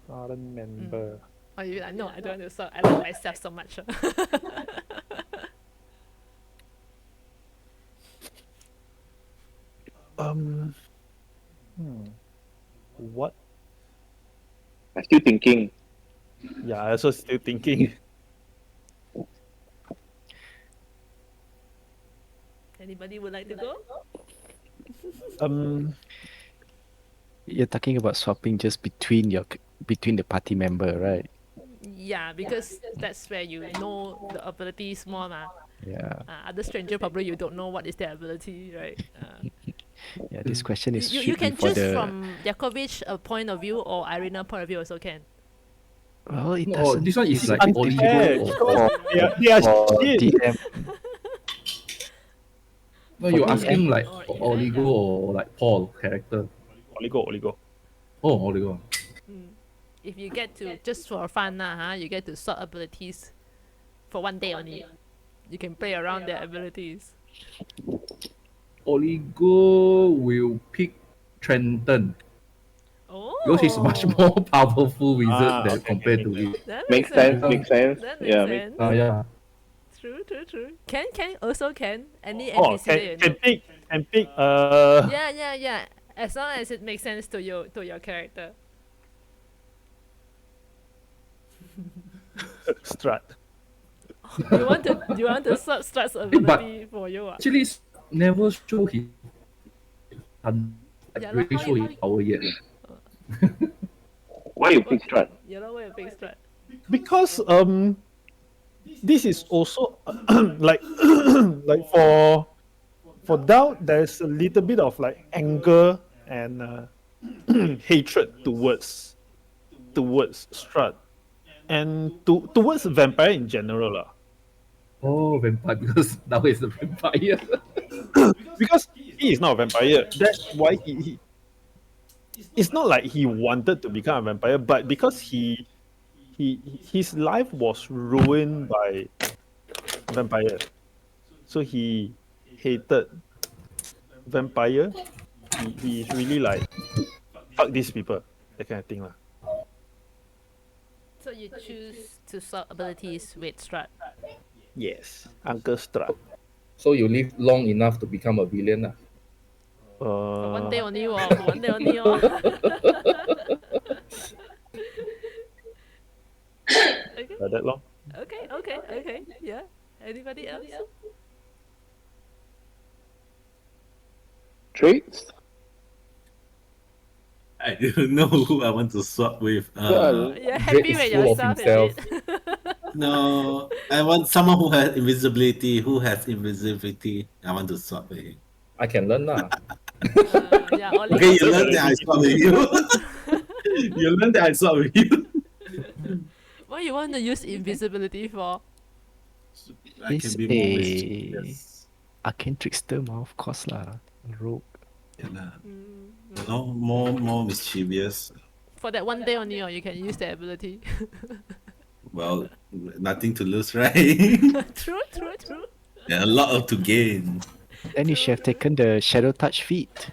Current member. Oh, you like no, I don't want to swap. I love myself so much. Um, what? I'm still thinking. Yeah, I also still thinking. Anybody would like to go? You're talking about swapping just between the party member, right? Yeah, because that's where you know the abilities more ma. Yeah. Other stranger probably you don't know what is their ability, right? Yeah. This question is You should be can for choose the. from Yakovich point of view or Irina point of view also can. Well, it No, doesn't. this one is like unfair. oligo. They are For shit. DM. No, you're For asking DM. like Or oligo or like Paul character. Oligo. Oh, oligo. If you get to just for fun you get to swap abilities for one day only. You can play around their abilities. Oligo will pick Trenton Oh, because he's much more powerful wizard than Okay, compared makes to it. that Makes sense. sense. Makes sense. That makes Yeah. sense. Yeah. True. Can also can any Oh, NPC that you know. can pick. Yeah. As long as it makes sense to your character. Strahd. You want to swap Strahd's ability for you? Actually, never show his Yeah, really show his power yet. Why you pick Strahd? You know where big Strahd. Because this is also like like for doubt there's a little bit of like anger and hatred towards Strahd and towards vampire in general lah. Oh, vampire, because now he's a vampire. Because he is not a vampire. That's why he it's not like he wanted to become a vampire, but because his life was ruined by vampire, so he hated vampire. He's really like fuck these people, that kind of thing lah. So you choose to swap abilities with Strahd. Yes, Uncle Strahd. So you live long enough to become a villain. For one day Uh, only for one day only Okay. that long. Okay. Yeah. Anybody else? Traits? I don't know who I want to swap with. You're happy is with full of yourself, himself. is it? No, I want someone who has invisibility. Who has invisibility? I want to swap with him. I can learn lah. Yeah, Oli Okay, you also- learn that I swap with you. You learn that I swap with you. What you want to use invisibility for? I He's can be more a mischievous. arcane trickster, of course lah. Rogue. Yeah, lah. No, more mischievous. For that one day only, or you can use the ability. Well, nothing to lose, right? True. Yeah, a lot of to gain. Then you should have taken the shadow touch feat.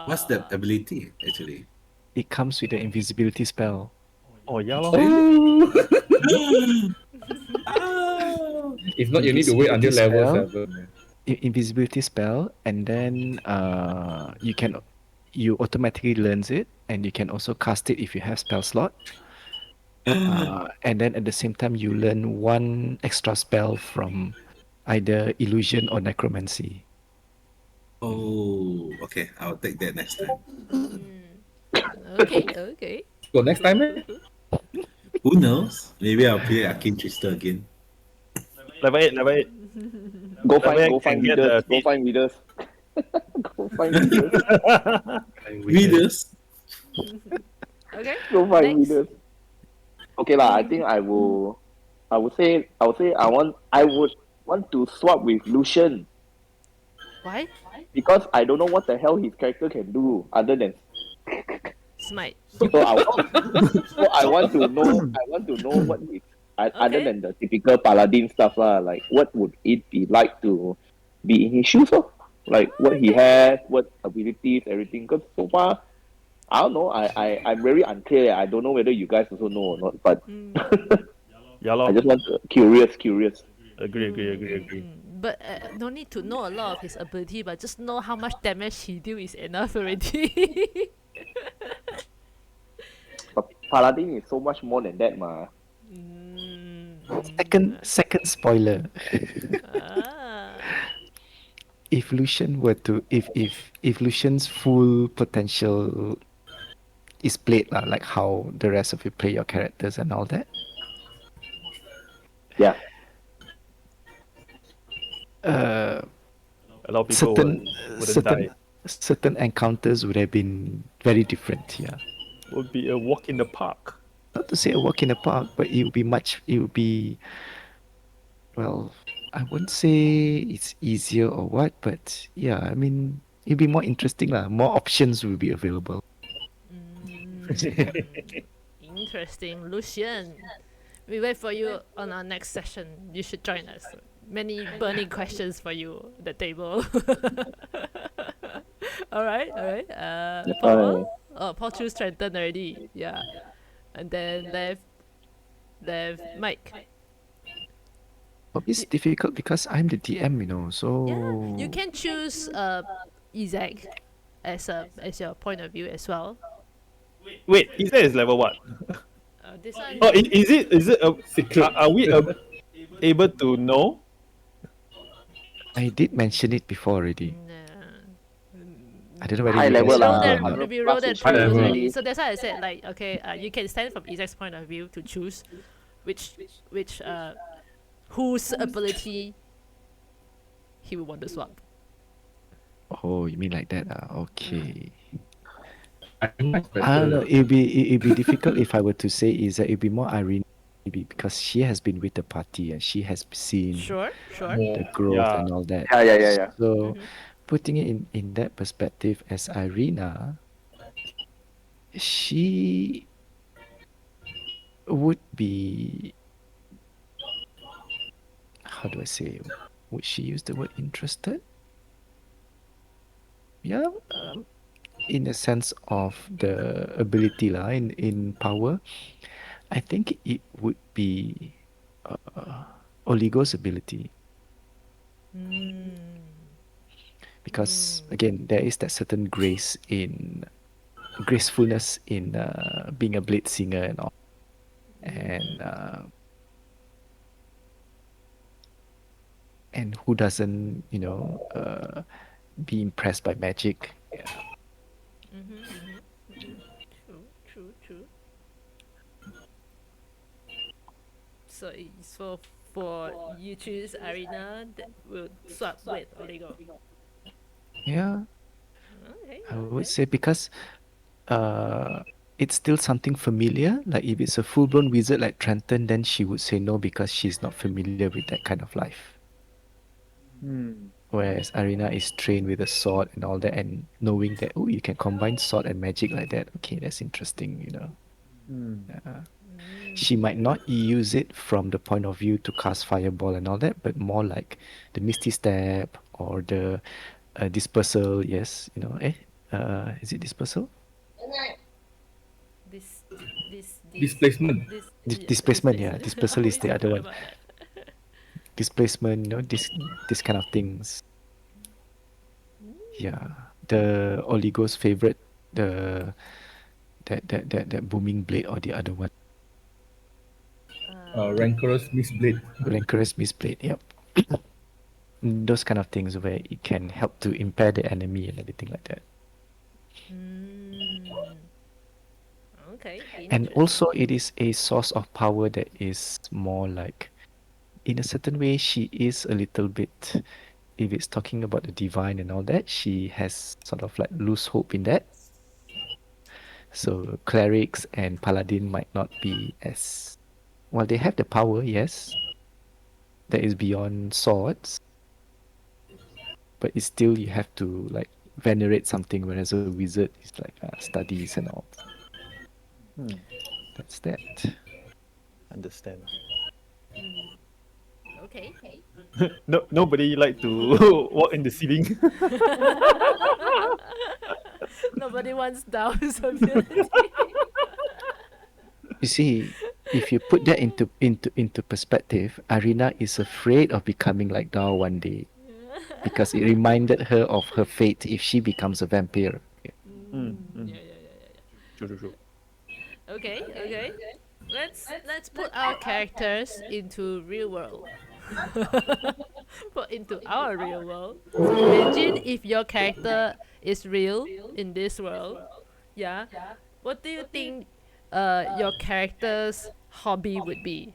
What's that ability actually? It comes with the invisibility spell. Oh yeah lor. If not, you need to wait until level Spell. 7. Invisibility spell, and then you automatically learns it, and you can also cast it if you have spell slot. And then at the same time, you learn one extra spell from either illusion or necromancy. Oh, okay. I'll take that next time. Okay. So next time, Who knows? Maybe I'll play Arcane Trickster again. Level 8. Go That way I find can get readers. the Go find readers. Go find readers. And Readers. Okay. Go find Next. readers. Okay lah. I think I will. I would want to swap with Lucian Why? because I don't know what the hell his character can do other than Smite. so I want to know. I want to know what is other Okay. than the typical paladin stuff lah. Like what would it be like to be in his shoes? Oh? Like what he has, what abilities, everything. Because so far, I don't know. I'm very unclear. I don't know whether you guys also know or not. But Yeah, I lor. just want curious. Agree. But no need to know a lot of his ability, but just know how much damage he do is enough already. But paladin is so much more than that, ma. Second spoiler. Ah. If Lucian were to if Lucian's full potential is played lah, like how the rest of you play your characters and all that, Yeah. uh, A lot of people wouldn't die. certain encounters would have been very different. Yeah, Would be a walk in the park. not to say a walk in the park, but it would be well, I wouldn't say it's easier or what, but yeah, I mean it'd be more interesting lah. More options will be available. Interesting, Lucian. We wait for you on our next session. You should join us. Many burning questions for you at the table. all right. Paul. Oh, Paul chose Trenton already. Yeah, and then left Mike. But it's difficult because I'm the DM, you know. So Yeah, you can choose Isaac as your point of view as well. Wait, is that his level what? This one. Oh, is it a Secret. are we able to know? I did mention it before already. I don't know whether High you level guys lah. remember or not. We rolled that High through level. already. So that's why I said like, okay, you can stand from Isaac's point of view to choose which whose ability he would want to swap. Oh, you mean like that? Okay. I think that's better. I don't know. It'd be difficult if I were to say is that it'd be more Irene, maybe because she has been with the party and she has seen Sure. the growth Yeah. and all that. Yeah. So putting it in that perspective as Irina, she would be, how do I say, would she use the word interested? Yeah, in the sense of the ability lah, in power, I think it would be Oligo's ability. Because again, there is that certain gracefulness in being a blade singer and all, and who doesn't, be impressed by magic? Yeah. True. So for you choose Arena, that will swap with Oligo. Yeah, Okay. I would say because it's still something familiar. Like if it's a full-blown wizard like Trenton, then she would say no because she's not familiar with that kind of life. Whereas Arena is trained with a sword and all that, and knowing that you can combine sword and magic like that. Okay, that's interesting. She might not use it from the point of view to cast fireball and all that, but more like the Misty Step or the dispersal. Yes, is it dispersal? Displacement. Displacement, yeah. Dispersal is the other one. About that. Displacement, this kind of things. Yeah, the Oligo's favorite, that booming blade or the other one, Rancorous Mistblade. rancorous mistblade. Yep. Those kind of things where it can help to impair the enemy and everything like that. Okay. And also, it is a source of power that is more like in a certain way, she is a little bit. If it's talking about the divine and all that, she has sort of like loose hope in that. So clerics and paladin might not be as well. They have the power, yes, that is beyond swords, but it's still you have to like venerate something. Whereas a wizard is like studies and all. Hmm. That's that. Understand. Okay. No, nobody like to walk in the ceiling. Nobody wants Dow's ability. You see, if you put that into perspective, Arina is afraid of becoming like Dao one day because it reminded her of her fate if she becomes a vampire. Yeah. True, true, true. Okay. Let's put our characters into real world. Put into our real world. So imagine if your character is real in this world. Yeah. What do you think your character's hobby would be?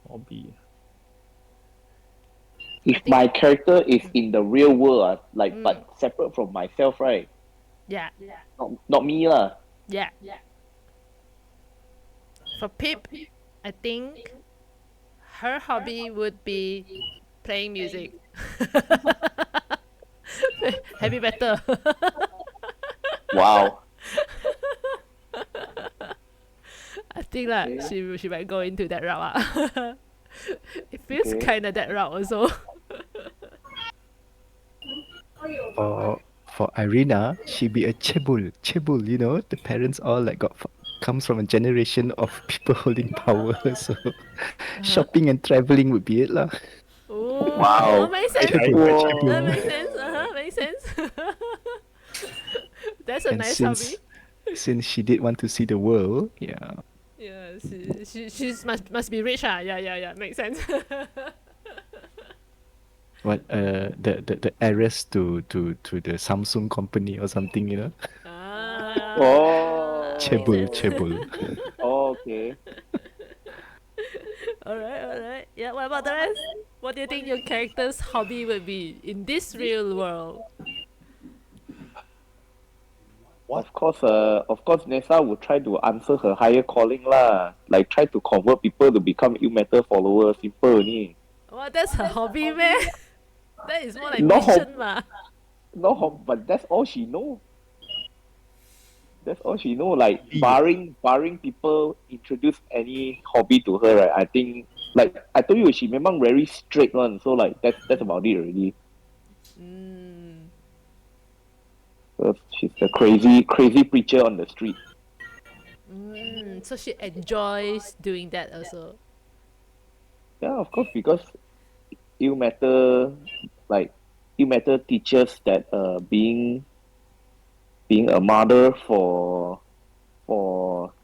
Hobby. If think- my character is in the real world, like but separate from myself, right? Yeah. Not me lah. Yeah. For Pip, I think her hobby would be playing music. Heavy metal. Wow. I think like she might go into that route. It feels Okay. kind of that route also. For Irina, she be a chebul. Chebul, you know, the parents all like comes from a generation of people holding power. So shopping and traveling would be it lah. Ooh, Wow. makes sense. Whoa. That makes sense. Makes sense. That's a And nice hobby. since she did want to see the world, yeah. Yeah, she's must be rich. Yeah. Makes sense. What the heiress to the Samsung company or something, you know? Oh. Chebul, makes sense. chebul. Oh, okay. Alright. Yeah, what about the rest? What do you think your character's hobby would be in this real world? Of course, Nessa would try to answer her higher calling lah. Like try to convert people to become ill matter followers. Simple only. Well, that's her hobby, man. That is more like No. mission, ma. No, but that's all she know. That's all she know. Like barring people introduce any hobby to her, right? I think like I told you, she memang very straight one. So like that's about it already. She's a crazy preacher on the street. So she enjoys doing that also. Yeah, of course, because ill matter teaches that being a mother for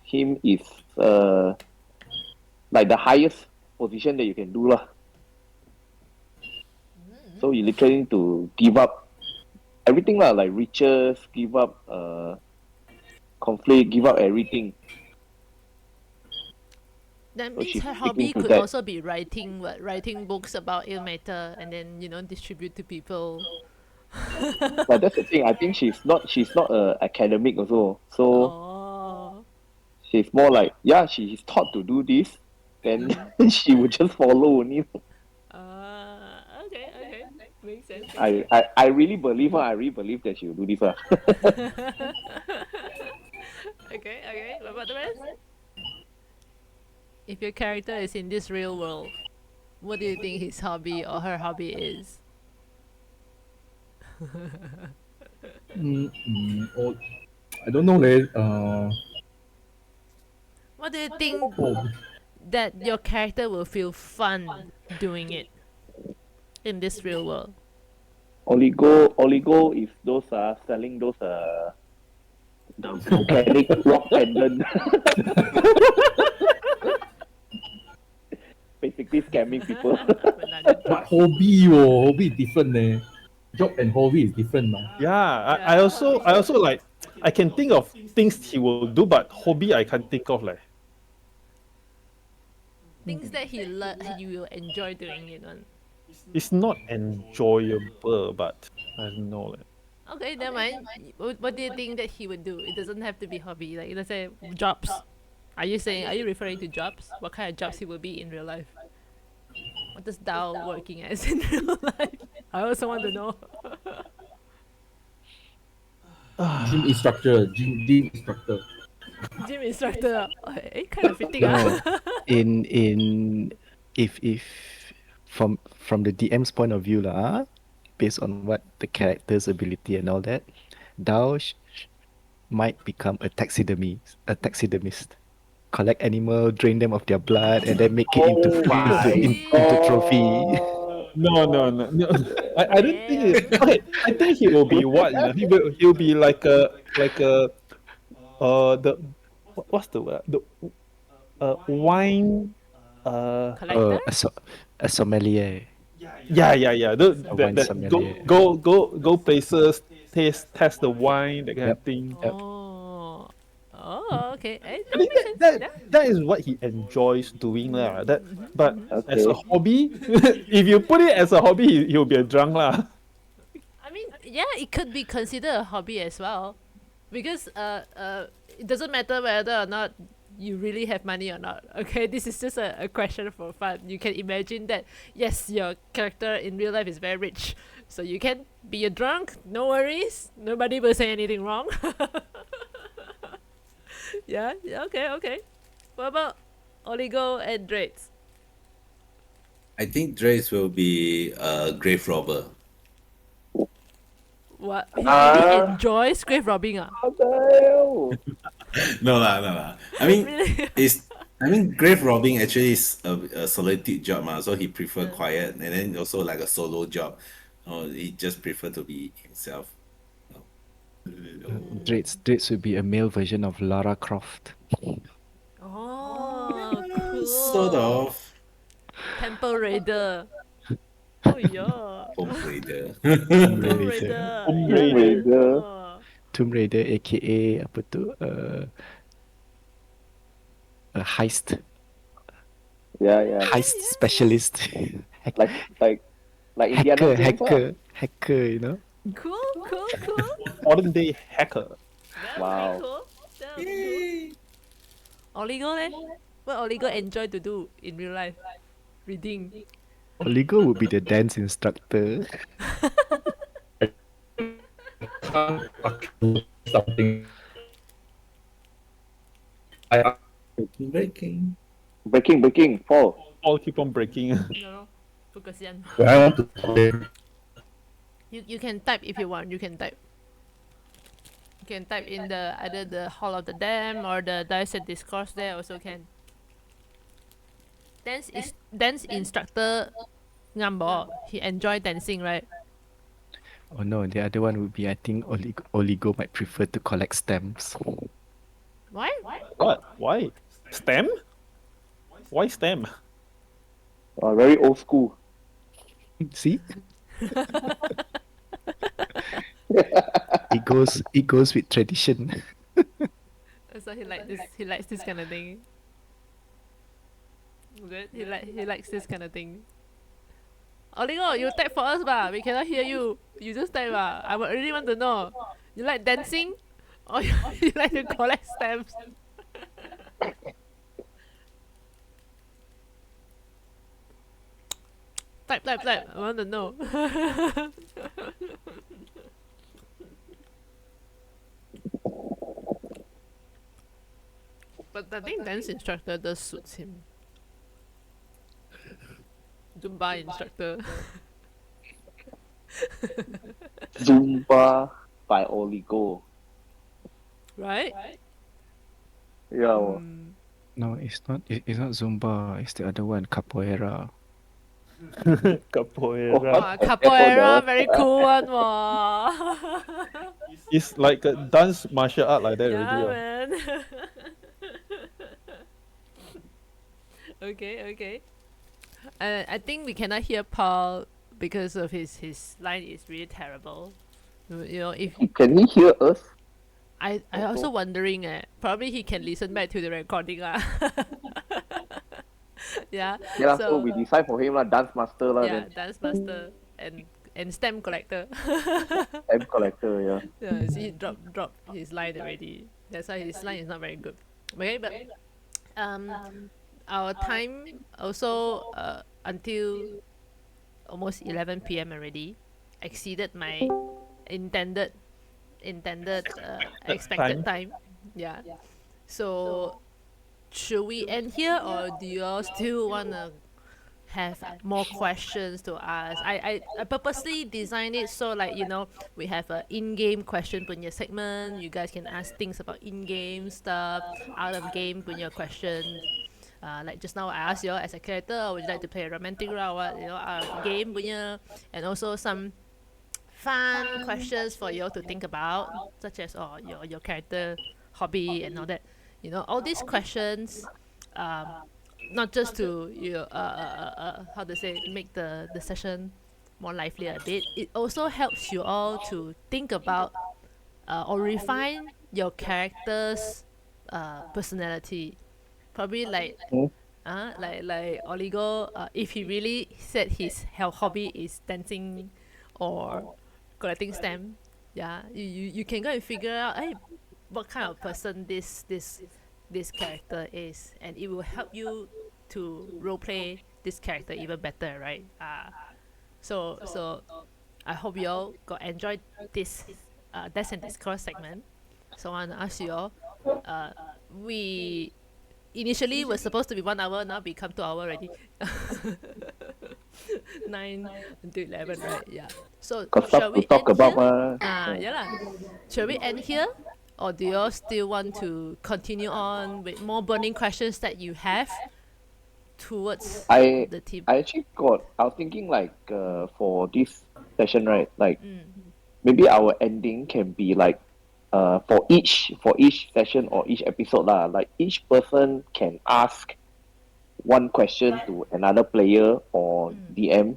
him is like the highest position that you can do lah. So you literally need to give up everything lah, like riches, give up conflict, give up everything. That So means she's her sticking hobby to could that. also be writing books about ill matter and then distribute to people. But that's the thing. I think she's not academic also. So Oh. she's more like she is taught to do this, then she would just follow only. Okay. Makes sense. I really believe her. I really believe that she will do this. Okay. What about the rest? If your character is in this real world, what do you think his hobby or her hobby is? Or I don't know, leh. What do you think Oh, that your character will feel fun doing it in this real world? Oligo is those selling those the volcanic rock pendant. Basically scamming people. but hobby is different, leh. Job and hobby is different, ma. Yeah, I also like I can think of things he will do, but hobby I can't think of like. Things that you will enjoy doing it on. It's not enjoyable, but I don't know like. Okay, never mind. What do you think that he would do? It doesn't have to be hobby. Like let's say jobs. Are you referring to jobs? What kind of jobs he will be in real life? What does Dao working as in real life? I also want to know. Gym instructor, gym instructor. Gym instructor. Kind of fitting. No, in if from the DM's point of view lah, based on what the character's ability and all that, Dao might become a taxidermist. Collect animal, drain them of their blood, and then make it into Oh my into trophy. No. I don't think it. Yeah. Okay, I think he will be what? You know, he'll be like a the what's the word? The wine Collector? A sommelier. yeah. Wine That sommelier. go places, test the wine, that kind of Yep. thing. Yep. Oh, okay. I That think makes sense. Yeah. that is what he enjoys doing lah. But as a Okay. hobby, if you put it as a hobby, he'll be a drunk lah. I mean, yeah, it could be considered a hobby as well, because it doesn't matter whether or not you really have money or not. Okay, this is just a question for fun. You can imagine that yes, your character in real life is very rich, so you can be a drunk. No worries, nobody will say anything wrong. Yeah. Okay. What about Oligo and Drates? I think Drace will be a grave robber. What he really Ah. enjoys grave robbing? Ah, What the hell? No lah. I mean, really? grave robbing actually is a solitude job, so he prefer quiet, and then also like a solo job. He just prefer to be himself. Drates would be a male version of Lara Croft. Oh, cool. Sort of. Temple Raider. Oh yeah. Home Raider. Tomb Tomb Raider. Raider. Tomb Yeah, man. Raider. Oh. Tomb Raider, aka apa tu? A heist Yeah. specialist. Like Indiana Jones. Hacker, you know. Cool. Modern day hacker. That Wow. would be cool. That would be cool. Oligo leh? What Oligo enjoy to do in real life? Reading. Oligo would be the dance instructor. Something. Breaking. Fall. All keep on breaking. No. 不可惜. When I want to play, You can type if you want. You can type. You can type in the either the Hall of the Dam or the Dice at Discourse there also can. Dance instructor Ngambo. He enjoy dancing, right? Oh no, the other one would be, I think Oligo might prefer to collect stamps. Why? What? Why? Stem? Why stem? Very old school. See? it goes with tradition. So he like this. He likes this kind of thing. Good. He likes this kind of thing. Oligo, you type for us ba. We cannot hear you. You just type ba. I would really want to know. You like dancing, or you like to collect stamps? Type. I want to know. But I think dance instructor does suits him. Zumba instructor. Zumba by Oligo. Right? Yeah. No, it's not. It's not Zumba. It's the other one, Capoeira. Capoeira. Wow, capoeira, very cool one. Wow. It's like a dance martial art like that Yeah, already. man. Okay. I think we cannot hear Paul because of his line is really terrible. You know, if Can he hear us? I also wondering probably he can listen back to the recording lah. Yeah. Yeah, lah, so we decide for him lah, dance master lah, Yeah, then dance master and stamp collector. M collector, yeah. Yeah, see, he drop his line already. That's why his line is not very good. Okay, but our time also until almost 11 p.m. already exceeded my intended expected time. Yeah. So should we end here, or do you all still wanna have more questions to ask? I purposely designed it so, like, we have a in-game question punya segment. You guys can ask things about in-game stuff, out of game punya questions. Like just now I asked you all, as a character, would you like to play a romantic role, what, game punya, and also some fun questions for you all to think about, such as your character hobby and all that. All these questions, not just to how to say, make the session more lively a bit. It also helps you all to think about or refine your character's personality. Probably like Oligo, if he really said his hobby is dancing or collecting stamp, yeah, you can go and figure out, hey, what kind of person this character is, and it will help you to roleplay this character even better, right? So I hope you all got enjoyed this Death and Discourse segment. So I want to ask you all, we initially was supposed to be 1 hour, now become 2 hour already. 9 until 11, right? Yeah. So Got shall stuff we to talk end about, here? ma. Yeah lah. Shall we end here, or do you all still want to continue on with more burning questions that you have towards I the team? I was thinking like for this session, right? Like maybe our ending can be like for each session or each episode lah. Like each person can ask one question to another player or DM.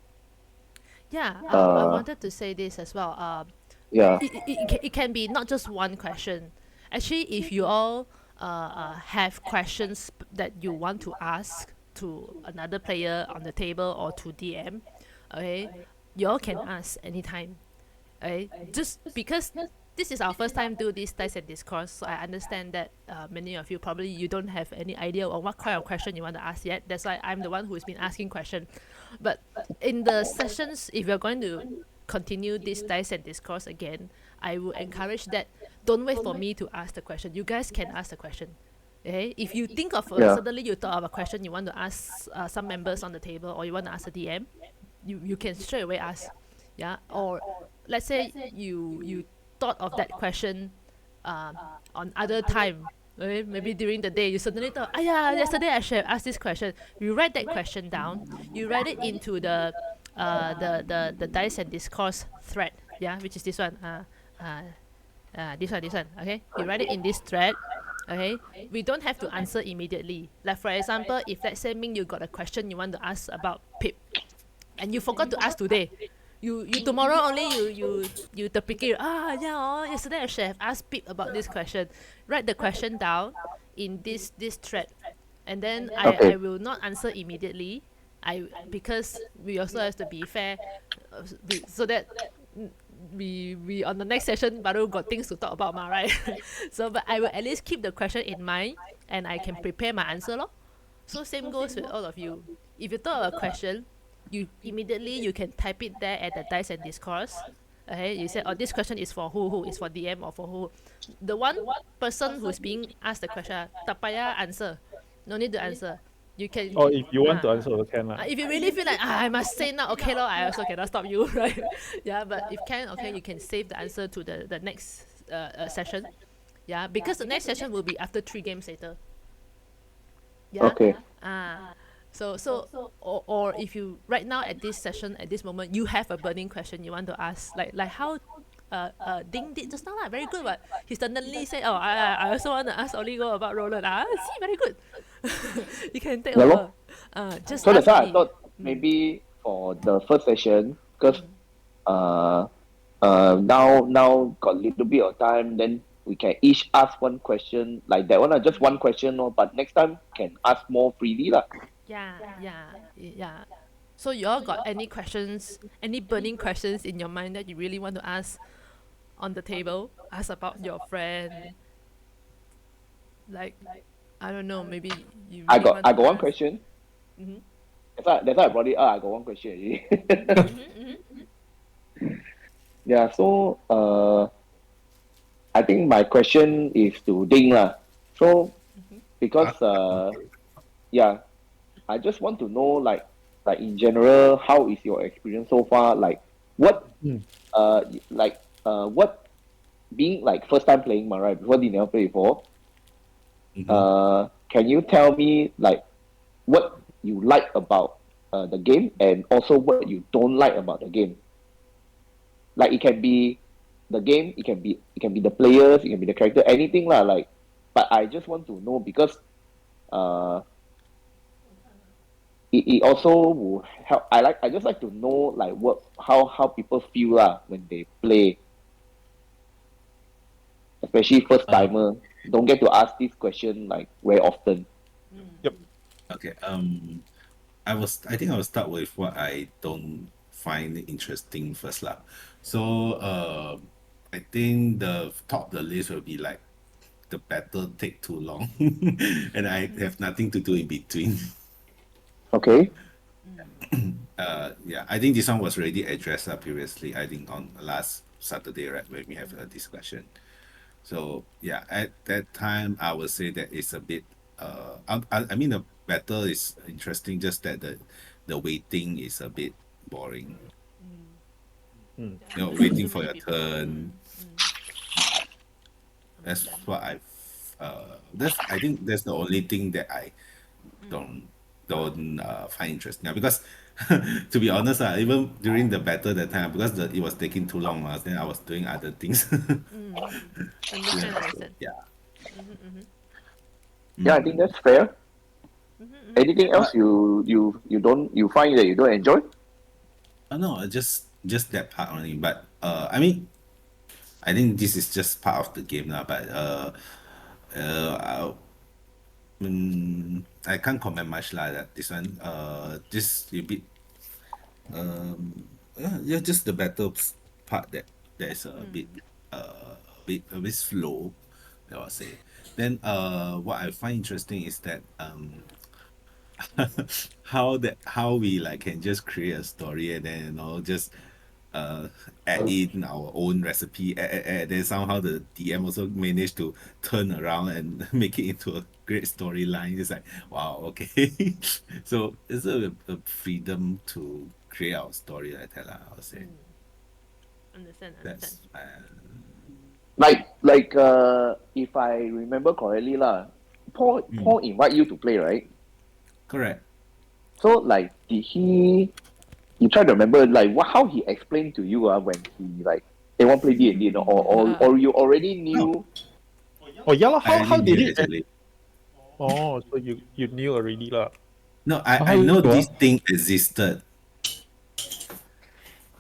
Yeah, I wanted to say this as well. Yeah. It can be not just one question. Actually, if you all have questions that you want to ask to another player on the table or to DM, okay, you all can ask anytime. Okay, just because this is our first time do this Dice and Discourse, so I understand that many of you probably you don't have any idea of what kind of question you want to ask yet. That's why I'm the one who's been asking question. But in the sessions, if you're going to continue this Dice and Discourse again, I will encourage that don't wait for me to ask the question. You guys can ask the question. Okay? If you think of suddenly you thought of a question you want to ask some members on the table, or you want to ask a DM, you can straight away ask. Yeah? Or let's say you thought of that question on other time. Okay? Maybe during the day you suddenly thought, yesterday I should have asked this question. You write that question down. You write it into the Dice and Discourse thread. Yeah, which is this one. This one. Okay, you write it in this thread. Okay, we don't have to answer immediately. Like for example, if let's say Ming, you got a question you want to ask about Pip, and you forgot to ask today. You tomorrow only you terpikir, yesterday I should have asked Pip about this question. Write the question down in this thread, and then I will not answer immediately. Because we also have to be fair, so that we on the next session baru got things to talk about ma, right? So but I will at least keep the question in mind, and I can prepare my answer lor. So same goes with all of you. If you thought of a question, you immediately you can type it there at the Dice and Discourse. Okay, you said, this question is for who is for DM or for who. The one person who's being asked the question, tak payah answer, no need to answer. You can. Or if you want to answer, you can. If you really feel like I must say now, okay, I also cannot stop you, right? Yeah, but if can, okay, you can save the answer to the next session. Yeah, because the next session will be after 3 games later. Yeah. Okay. So or if you right now at this session at this moment you have a burning question you want to ask, like how Ding did just now lah, very good. But he suddenly said, I also want to ask Oligo about Roland. See, very good. You can take over. Just so that's why me. I thought maybe for the first session, because now got a little bit of time, then we can each ask one question like that one, just one question, but next time can ask more freely lah. Yeah. So you all got any questions, any burning questions in your mind that you really want to ask on the table? Ask about your friend. Like, I don't know, maybe you I really got want I to got one ask. question. Mm-hmm. That's why I brought it up. I got one question already. Mm-hmm. Yeah, so I think my question is to Ding lah. So because yeah, I just want to know like in general, how is your experience so far? Like what what being like first time playing right? Before you never play before. Can you tell me like what you like about the game and also what you don't like about the game? Like it can be the game, it can be the players, it can be the character, anything lah. Like, but I just want to know because uh, it also will help. I just like to know like what how people feel lah when they play, especially first timer. Don't get to ask this question like very often. Okay. I think I will start with what I don't find interesting first lah. So I think the top of the list will be like the battle take too long, and I have nothing to do in between. Okay. Yeah, I think this one was already addressed previously. I think on last Saturday, right, when we have a discussion. So yeah, at that time, I would say that it's a bit. I mean, the battle is interesting, just that the waiting is a bit boring. Mm. You know, There's waiting too for many your people. turn. That's what I've. I think that's the only thing that I don't find interesting now, because to be honest, even during the battle that time, because it was taking too long, then I was doing other things. Understand, Yeah, so, understand. yeah. Yeah, I think that's fair. Anything else But you find that you don't enjoy? no, just that part only. But I mean, I think this is just part of the game now. But uh, I can't comment much like that. This one, just a bit, yeah, just the battles part that's a bit slow, I would say. Then what I find interesting is that how we like can just create a story, and then just uh add in our own recipe, then somehow the DM also managed to turn around and make it into a great storyline. It's like, wow, okay. So it's a freedom to create our story like that, I would say. Understand. That's Like if I remember correctly lah, Paul invite you to play, right? correct. So like did he you try to remember like how he explained to you when he like they want to play D&D, or you already No, knew. Oh yeah lah. I How already did knew he? actually. Oh, so you knew already lah. No, I How did know it go? this thing existed.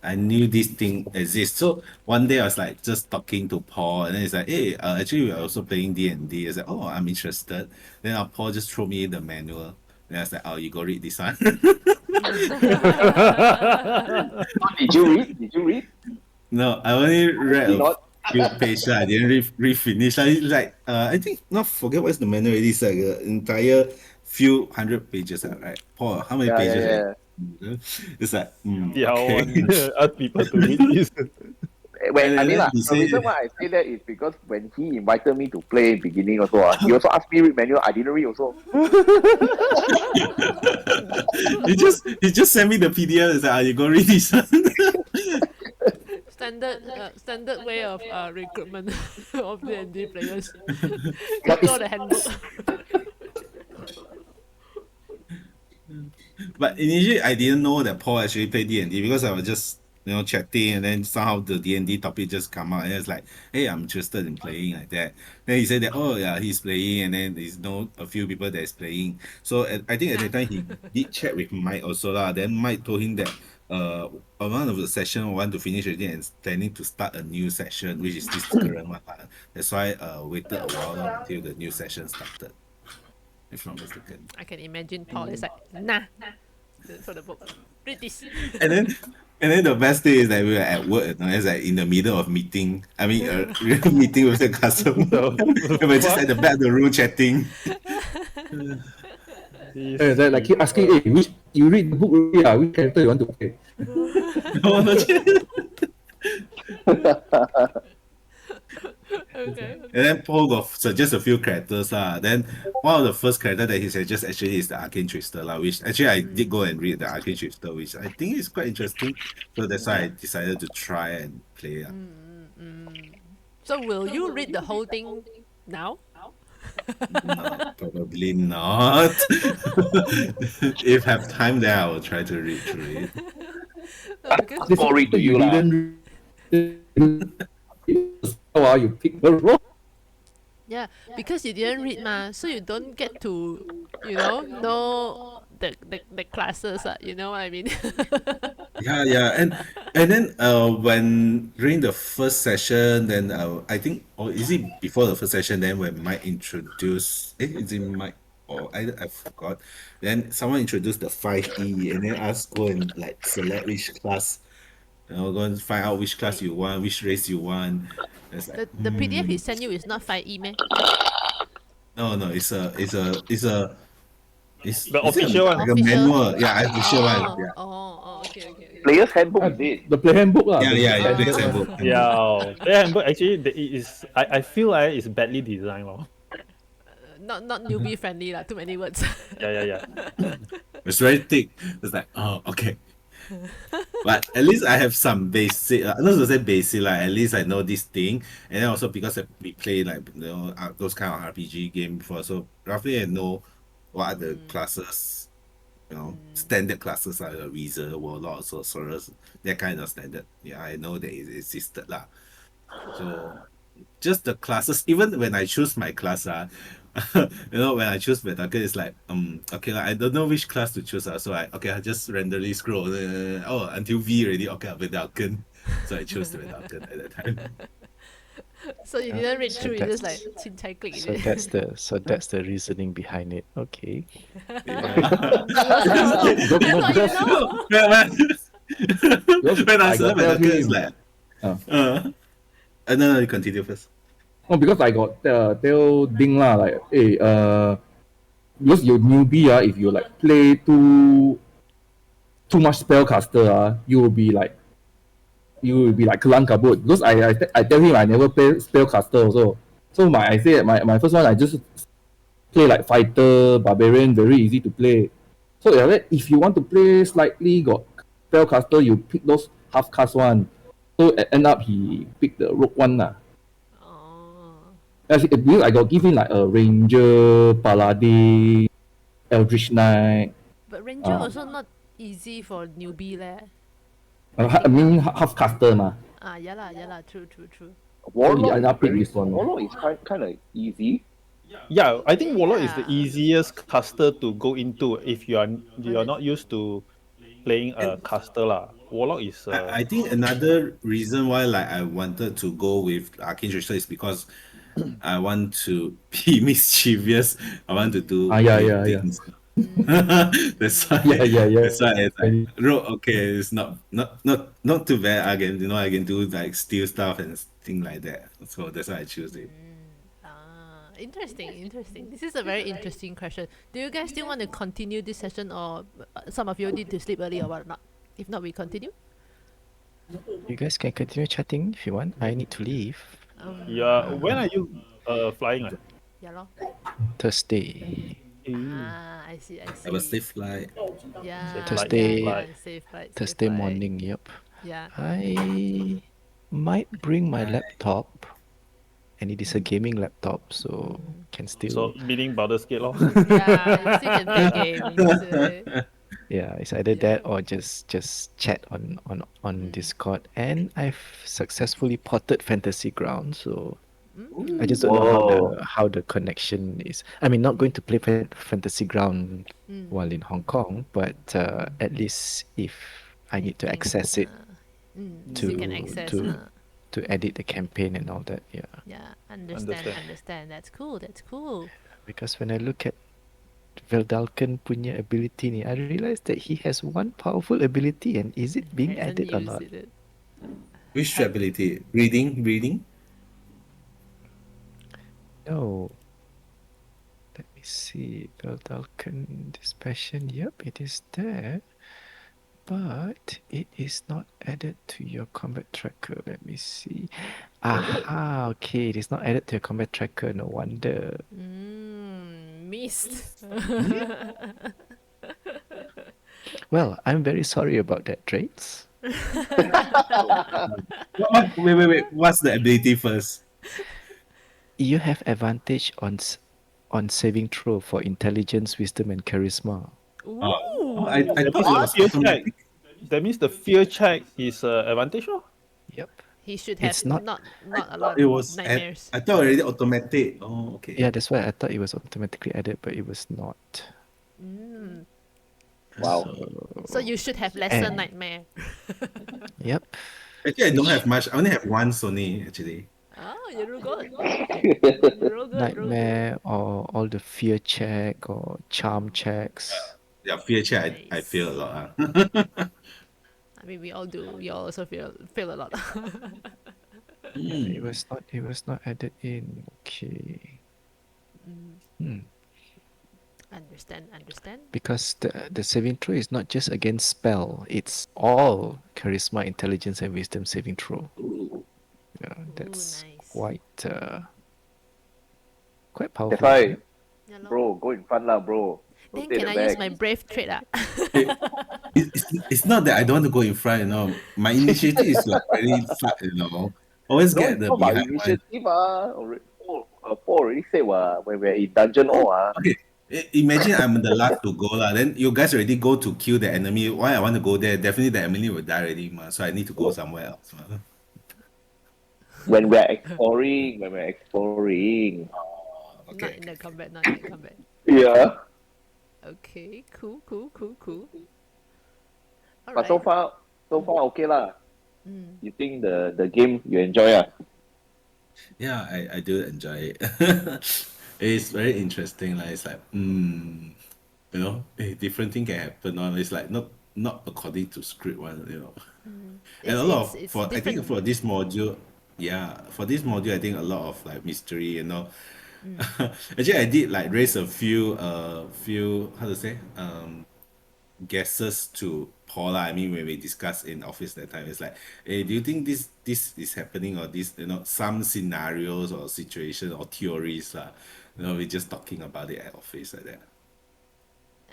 I knew this thing exists. So one day I was like just talking to Paul, and then he's like, "Hey, actually we're also playing D&D." I was like, "Oh, I'm interested." Then Paul just threw me the manual. Then I was like, "Oh, you go read this one." Did you read? Did you read? No, I only read Did a not. few pages. I didn't read finish. I think not forget what's the manual. It is like an entire few hundred pages. Right, Paul, how many Yeah, yeah, pages? Right? yeah. It's like, Yeah, okay. one ask people to read this. When And I mean then like, he the reason said, why I say that is because when he invited me to play beginning also, he also asked me read manual. I didn't read also. he just sent me the PDF and said, you go read this one. Standard way of recruitment of D&D players. But Give you all the handbook. But initially, I didn't know that Paul actually played D&D, because I was just chatting, and then somehow the D&D topic just come out, and it's like, hey, I'm interested in playing like that. Then he said that, oh yeah, he's playing, and then there's a few people that is playing. So I think at the time he did chat with Mike also lah. Then Mike told him that one of the session want to finish already and planning to start a new session, which is this current one lah. That's why waited a while lor until the new session started. If not mistaken. I can imagine Paul is like, nah, for the book. Read this. And then the best thing is that we were at work, it's like in the middle of meeting. I mean, real meeting with the customer. We were just at the back of the room chatting. And then like keep asking, hey, which you read the book already? Which character you want to play? Okay. And then Paul got suggest a few characters lah. Then one of the first character that he suggests actually is the Arcane Trickster lah, which actually I did go and read the Arcane Trickster, which I think is quite interesting. So that's why I decided to try and play. So will you read the whole thing now? No, probably not. If have time, then I will try to read through it. No, because I'll read to you lah. You pick the role. yeah, because you didn't read ma, so you don't get to, know the classes, you know what I mean? Yeah, and then when during the first session, then I think, or is it before the first session? Then when Mike introduced, is it Mike or I forgot. Then someone introduced the 5E, and then us go and like select which class. Go and find out which class you want, which race you want. It's like, the PDF he sent you is not 5E, man. no, it's the like official one. a manual. Yeah, official one. Yeah. Okay. Player's handbook is it? The play handbook lah. Yeah, player's handbook. Yeah, the handbook actually it is. I feel like it's badly designed, lor. Not newbie friendly lah. Too many words. Yeah. It's very thick. It's like, oh, okay. But at least I have some basic, not to say basic, like at least I know this thing, and then also because we play like those kind of RPG game before, so roughly I know what are the classes, standard classes like the Wizard, Warlock, Sorcerers, that kind of standard. Yeah, I know that it existed lah. So just the classes, even when I choose my class, when I choose Vedaka, it's like, okay, I don't know which class to choose. So I just randomly scroll. Until V already, okay, Vedakan. So I chose the Vedakan at that time. So you didn't read So through, you just like that's- chin chai click. So that's the reasoning behind it. Okay. When I saw got tell Vedakan, it's him. like, no, you continue first. No, because I got tell Ding lah, like, hey, because you're newbie, if you like play too much spellcaster, you will be like kelang kabut. Because I tell him I never play spellcaster also. So I say my first one I just play like fighter, barbarian, very easy to play. So if you want to play slightly got spellcaster, you pick those half cast one. So end up he picked the rogue one lah. Because I got give him like a ranger, paladin, eldritch knight. But ranger also not easy for newbie leh. I mean half caster ma. Yeah lah, true. Warlock I pick this one. Warlock is kind of easy. Yeah, I think Warlock is the Yeah. easiest caster to go into if you're not used to playing a caster lah. Warlock is. I think another reason why like I wanted to go with Arcane Trickster is because I want to be mischievous. I want to do Yeah. things. That's why. Yeah. That's why it's like, okay, it's not too bad. I can do like steal stuff and things like that. So that's why I choose it. Interesting. This is a very interesting question. Do you guys still want to continue this session, or some of you need to sleep early or whatnot? If not, we continue. You guys can continue chatting if you want. I need to leave. Yeah. When are you flying? Yeah lor. Thursday. I see. Have a safe flight. Yeah. Thursday- Safe flight. Thursday morning, yep. Yeah. I might bring my laptop. And it is a gaming laptop, so can still So meaning Baldur's Gate lor. Yeah, you still can play games. Yeah, it's either Yeah. that or just chat on Discord. And I've successfully potted Fantasy Ground, so I just don't know Whoa. how the connection is. I mean, not going to play Fantasy Ground while in Hong Kong, but at least if I I need to think. access it Still can to access. to to edit the campaign and all that, yeah. Yeah. Understand. Understand. Understand. That's cool. That's cool. Because when I look at Veldalken punya ability ni, I realized that he has one powerful ability, and is it being Hasn't added or used not? it. Which ability? Reading? No. Let me see. Veldalken Dispassion. Yep, it is there. But it is not added to your combat tracker. Let me see. Aha, okay. It is not added to your combat tracker. No wonder. Missed. Well, I'm very sorry about that, Drates. Wait. What's the ability first? You have advantage on saving throw for intelligence, wisdom, and charisma. I That Ooh. means thought it the was fear check. automatic. That means the fear check is advantage, oh? Yep. He should have It's not. not a Thought lot it was nightmares. I thought already automatic. Oh, okay. Yeah, that's why I thought it was automatically added, but it was not. Wow. So you should have lesser And nightmare. yep. Actually, I don't Which have much. I only have one Sony actually. Oh, you're real good. You're real good. Real good. nightmare or all the fear check or charm checks. Yeah, fear check. I feel a Nice. lot. I mean, we all do. We all also feel a lot. Yeah, it was not added in. Okay. Hmm. Understand. Because the saving throw is not just against spell, it's all charisma, intelligence, and wisdom saving throw. Yeah, that's Nice. quite That's powerful. why, Yep. Yeah, lor. bro, go in front lah, bro. Then Rotate can the I use back. my brave trait? It's not that I don't want to go in front. My initiative is like very flat. Always No, get it's the not about behind one. initiative. Paul already said when we're in dungeon Oh, all. okay. Imagine I'm the last to go lah. Then you guys already go to kill the enemy. Why I want to go there? Definitely the enemy will die already, ma. So I need to go somewhere else. Ma. When we're exploring. Not Okay. in the combat. Not in the combat. Yeah. Okay. Cool. All But so right. far okay lah. You think the game you enjoy Yeah, I do enjoy it. It's very interesting. Like it's like, different thing can happen. It's like not according to script one. And a lot of It's for I think different. for this module, yeah, for this module, I think a lot of like mystery. Actually, I did like raise a few how to say guesses to Paula. I mean, when we discussed in office that time, it's like, hey, do you think this is happening, or this, some scenarios or situation or theories, we're just talking about it at office like that.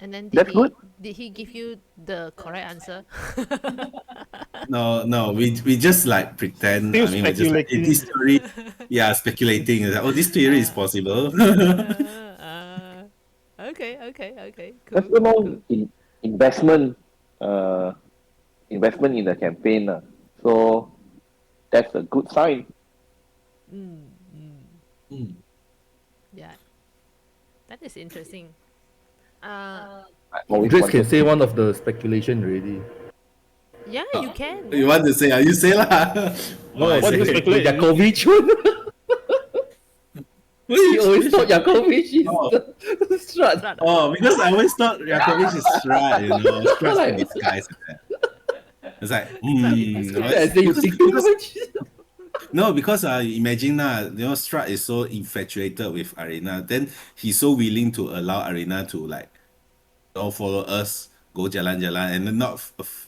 And then That's good. did he give you the correct answer? No, we just like pretend. Still I mean, we're just like, hey, speculating. this theory, yeah, speculating. It's like, oh, this theory is possible. Okay. That's Cool. investment investment in the campaign. So that's a good sign. Yeah, that is interesting. I always Grace wanted can say one of the speculation already. Yeah, you can. You Yeah. want to say? You say lah. No, I what do you say. speculate? Yakovic one. He always thought Yakovic is Oh. the Strahd. Strahd. Oh, because I always thought Yakovic is Strahd, Strahd's in disguise. It's like, disguise. I say you think too much. no, because imagine Strahd is so infatuated with Arena, then he's so willing to allow Arena to like, follow us, go jalan-jalan, and then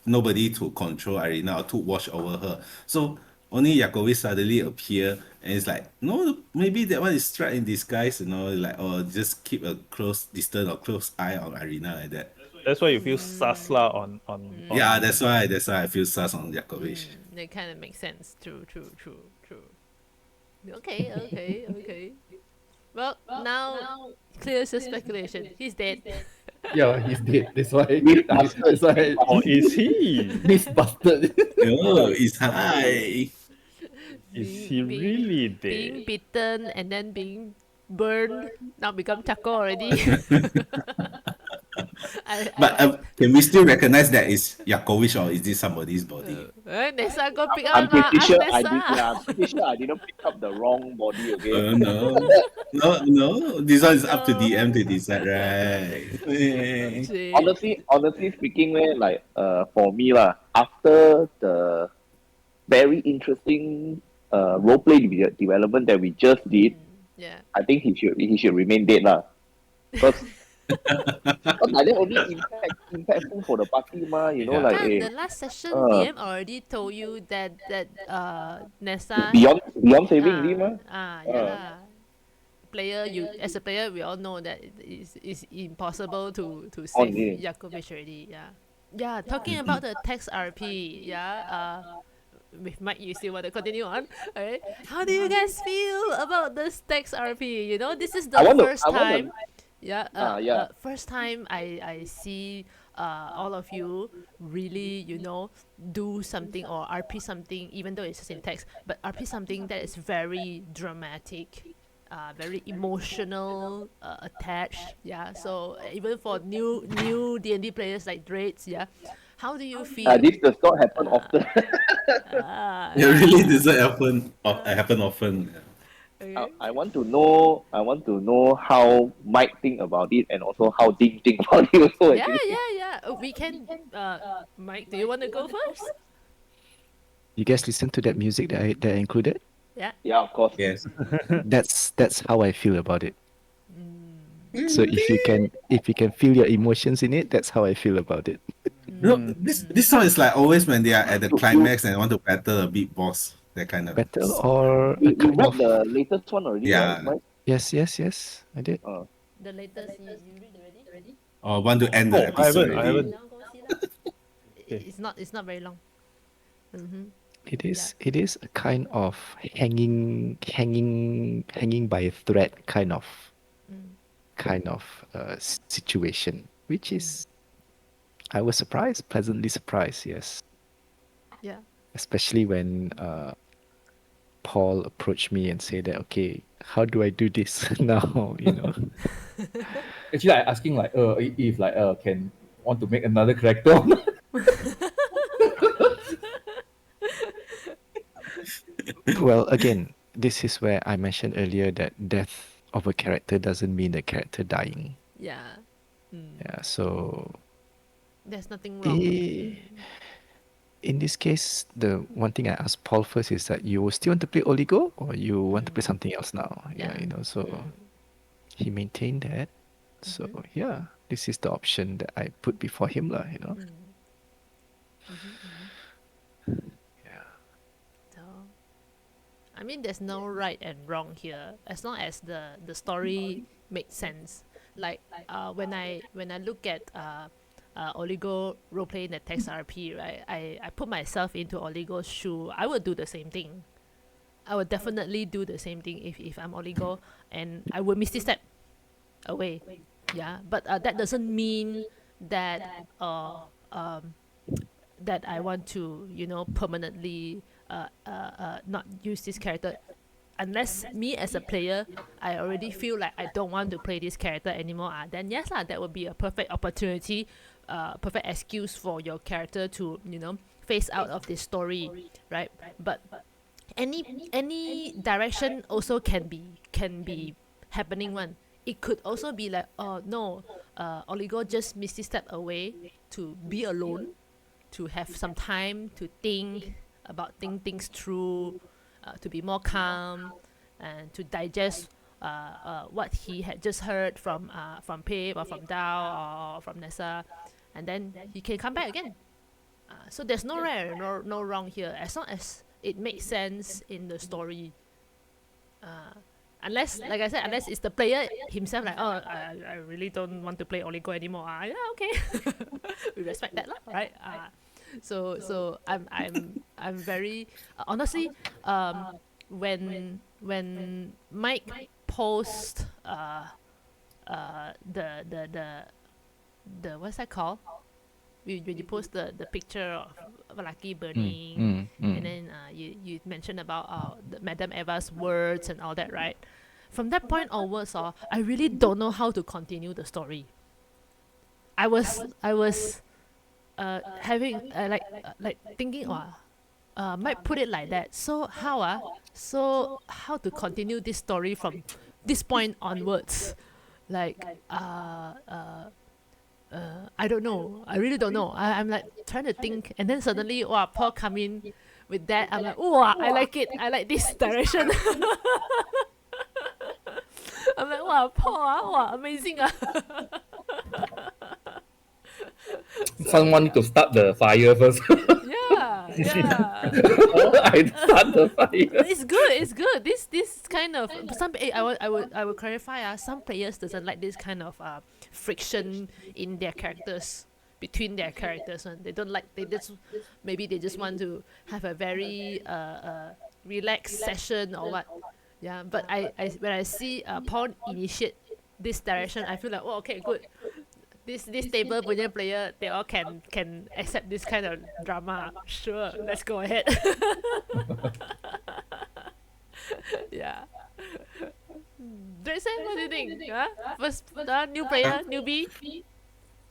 nobody to control Arena or to watch over her. So only Yakovic suddenly appear, and it's like, no, maybe that one is Strahd in disguise, like, or just keep a close distance or close eye on Arena like that. That's why you feel sus lah on Yeah, that's why I feel sus on Yakovic. That kind of makes sense. True. Okay. Well, now clears the speculation. He's dead. Yeah, he's dead. That's why. Myth busted. That's why. Or is he? Myth busted. Oh, it's high. Is being he being really being dead? bitten and then being burned. Now become charcoal already. But can we still recognize that is Yakovich or is this somebody's body? Nessa go pick I'm up lah. pretty Ask sure Nessa. I'm pretty sure I didn't pick up the wrong body. Okay. No, no. This one is up to DM to decide, right? Shit. Honestly speaking, man, like for me lah, after the very interesting roleplay development that we just did, Yeah. I think he should remain dead lah. Because like that only impactful for the party ma, you know, Yeah. like Kan, the last session DM already told you that Nessa beyond saving him ma. yeah lah. Player, you as a player, we all know that it is impossible to save yeah. Yakovich already. Yeah. Yeah. Talking about the text RP. Yeah. With Mike, you still want to continue on? Alright. How do you guys feel about this text RP? You know, this is the first time. Yeah. First time I see all of you really, you know, do something or RP something, even though it's just in text, but RP something that is very dramatic, very emotional, attached. Yeah. So even for new D&D players like Drades, yeah. How do you feel? This does not happen often. It really doesn't happen often. Okay. I want to know. I want to know how Mike think about it, and also how Ding think about it. Also, Yeah, actually. yeah. We can. Mike, do you want to go first? You guys listen to that music that I included? Yeah. Yeah, of course. Yes. That's how I feel about it. So if you can feel your emotions in it, that's how I feel about it. No, this song is like always when they are at the climax and want to battle a big boss. That kind of Battle or a You kind read of the latest one already, Yeah. right, Mike? yes, I did. The latest you read already? or want to end Oh, the episode I already. haven't. Now go see lah. It's not very long. Mm-hmm. It is a kind of hanging by a thread kind of situation, which is I was surprised, pleasantly surprised, yes. Yeah. Especially when Paul approached me and said that, okay, how do I do this now? You know, Actually, I asking like if like can want to make another character. well, again, this is where I mentioned earlier that death of a character doesn't mean the character dying. Yeah. Yeah, so There's nothing wrong. in this case, the one thing I asked Paul first is that you still want to play Oligo or you want to play something else now? Yeah, Yeah. you know, so he maintained that. So yeah, this is the option that I put before him, lah, you know. Yeah. So, I mean, there's no right and wrong here, as long as the story makes sense. Like when I look at Oligo roleplay in the text RP, right? I put myself into Oligo's shoe. I would do the same thing. I would definitely do the same thing if I'm Oligo, and I would misty step away. Yeah, but that doesn't mean that that I want to, you know, permanently not use this character. Unless me as a player, I already feel like I don't want to play this character anymore, then yes lah, that would be a perfect opportunity, perfect excuse for your character to, you know, phase out of this story, right? But any direction also can be happening one. It could also be like, oh no, Oligo just misty step away to be alone, to have some time to think things through, to be more calm, and to digest what he had just heard from Pip or from Dao or from Nessa, and then he can come back again. So there's no right or no wrong here, as long as it makes sense in the story. Unless, like I said, unless it's the player himself, like, oh, I really don't want to play Oligo anymore. Yeah, okay, we respect that, lah, right? So I'm very honestly, when Mike post the what's that called? When you post the picture of Lucky burning, and then you mentioned about the Madame Eva's words and all that, right? From that point onwards, I really don't know how to continue the story. I was having like thinking, might put it like that. So how to continue this story from this point onwards? Like I don't know. I really don't know. I'm like trying to think, and then suddenly, Paul come in with that. I'm like, I like it. I like this direction. I'm like, Paul, amazing. Someone need to start the fire first. Yeah. I start the fire. It's good. It's good. This kind of I would clarify. Some players doesn't like this kind of friction in their characters, between their characters. And they don't like. They just want to have a very relaxed session or what. Yeah. But I when I see Paul initiate this direction, I feel like, okay, good. This table punya player, they all can accept this kind of drama. Sure, let's go ahead. Yeah. Drake, what do you think? Huh? First new player, newbie.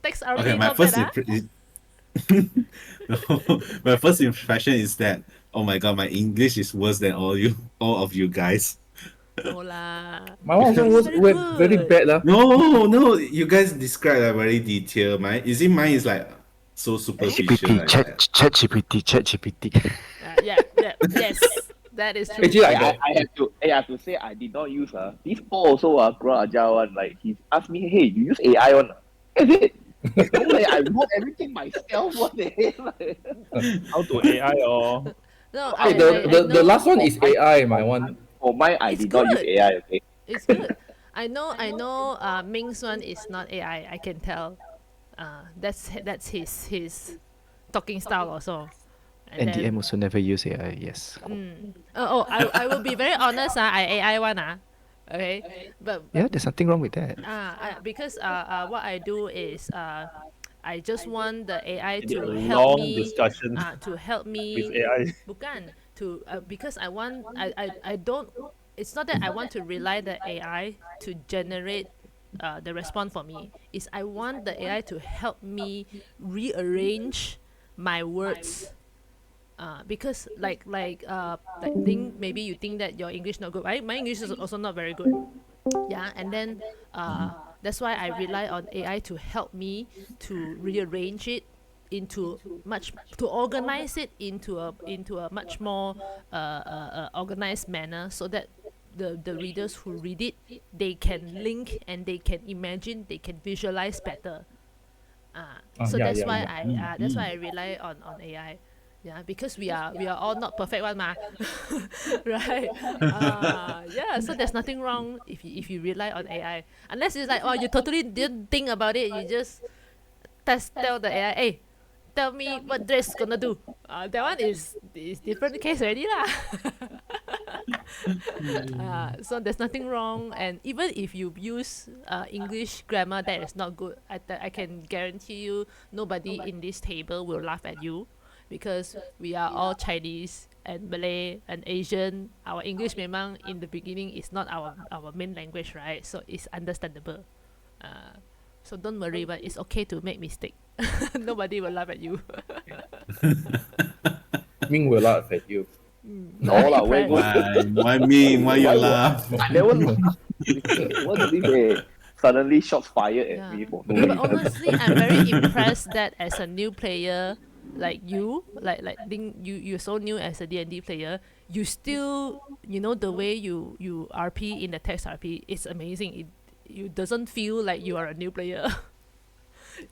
Text RP Okay, my not first bad, my first impression is that, oh my god, my English is worse than all of you guys. No lah. My one also was very bad. No, you guys describe like very detailed. Mine is like so superficial. GPT, Like that. ChatGPT. Yes. That is true. Actually, I have to say I did not use this Paul also grow agile one. Like he asked me, hey, you use AI one? Is it? No, like, I wrote everything myself. What the hell? How to AI or No, Hey, the last one is AI. My one. For mine, I It's did not use good. AI. Okay. It's good. I know. Ming's one is not AI. I can tell. That's his talking style also. And then, NDM also never use AI. Yes. I will be very honest. I AI one. Okay, but Yeah, there's nothing wrong with that. because what I do is I just want the AI Maybe to a help long me discussion to help me with AI? bukan to because I don't, it's not that I want to rely the AI to generate the response for me. Is I want the AI to help me rearrange my words. Because think maybe you think that your English not good, right? My English is also not very good. Yeah, and then that's why I rely on AI to help me to rearrange it into to organize it into a much more organized manner, so that the readers who read it, they can link and they can imagine, they can visualize better. So that's why I rely on AI. Yeah, because we are all not perfect one ma. Right? Yeah, so there's nothing wrong if you rely on AI. Unless it's like, you totally didn't think about it, you just tell the AI, hey, tell me what dress gonna do. That one is different case already lah. So there's nothing wrong, and even if you use English grammar that is not good, I can guarantee you nobody in this table will laugh at you, because we are all Chinese and Malay and Asian. Our English memang in the beginning is not our main language, right? So it's understandable. So don't worry, but it's okay to make mistake. Nobody will laugh at you. Ming will laugh at you. No lah, where go? Why me? Why you laugh? I never laugh. What did they? Suddenly shots fired at me for no But reason. honestly, I'm very impressed that as a new player, like you, think you're so new as a D&D player, you still, the way you RP in the text RP is amazing. You doesn't feel like you are a new player.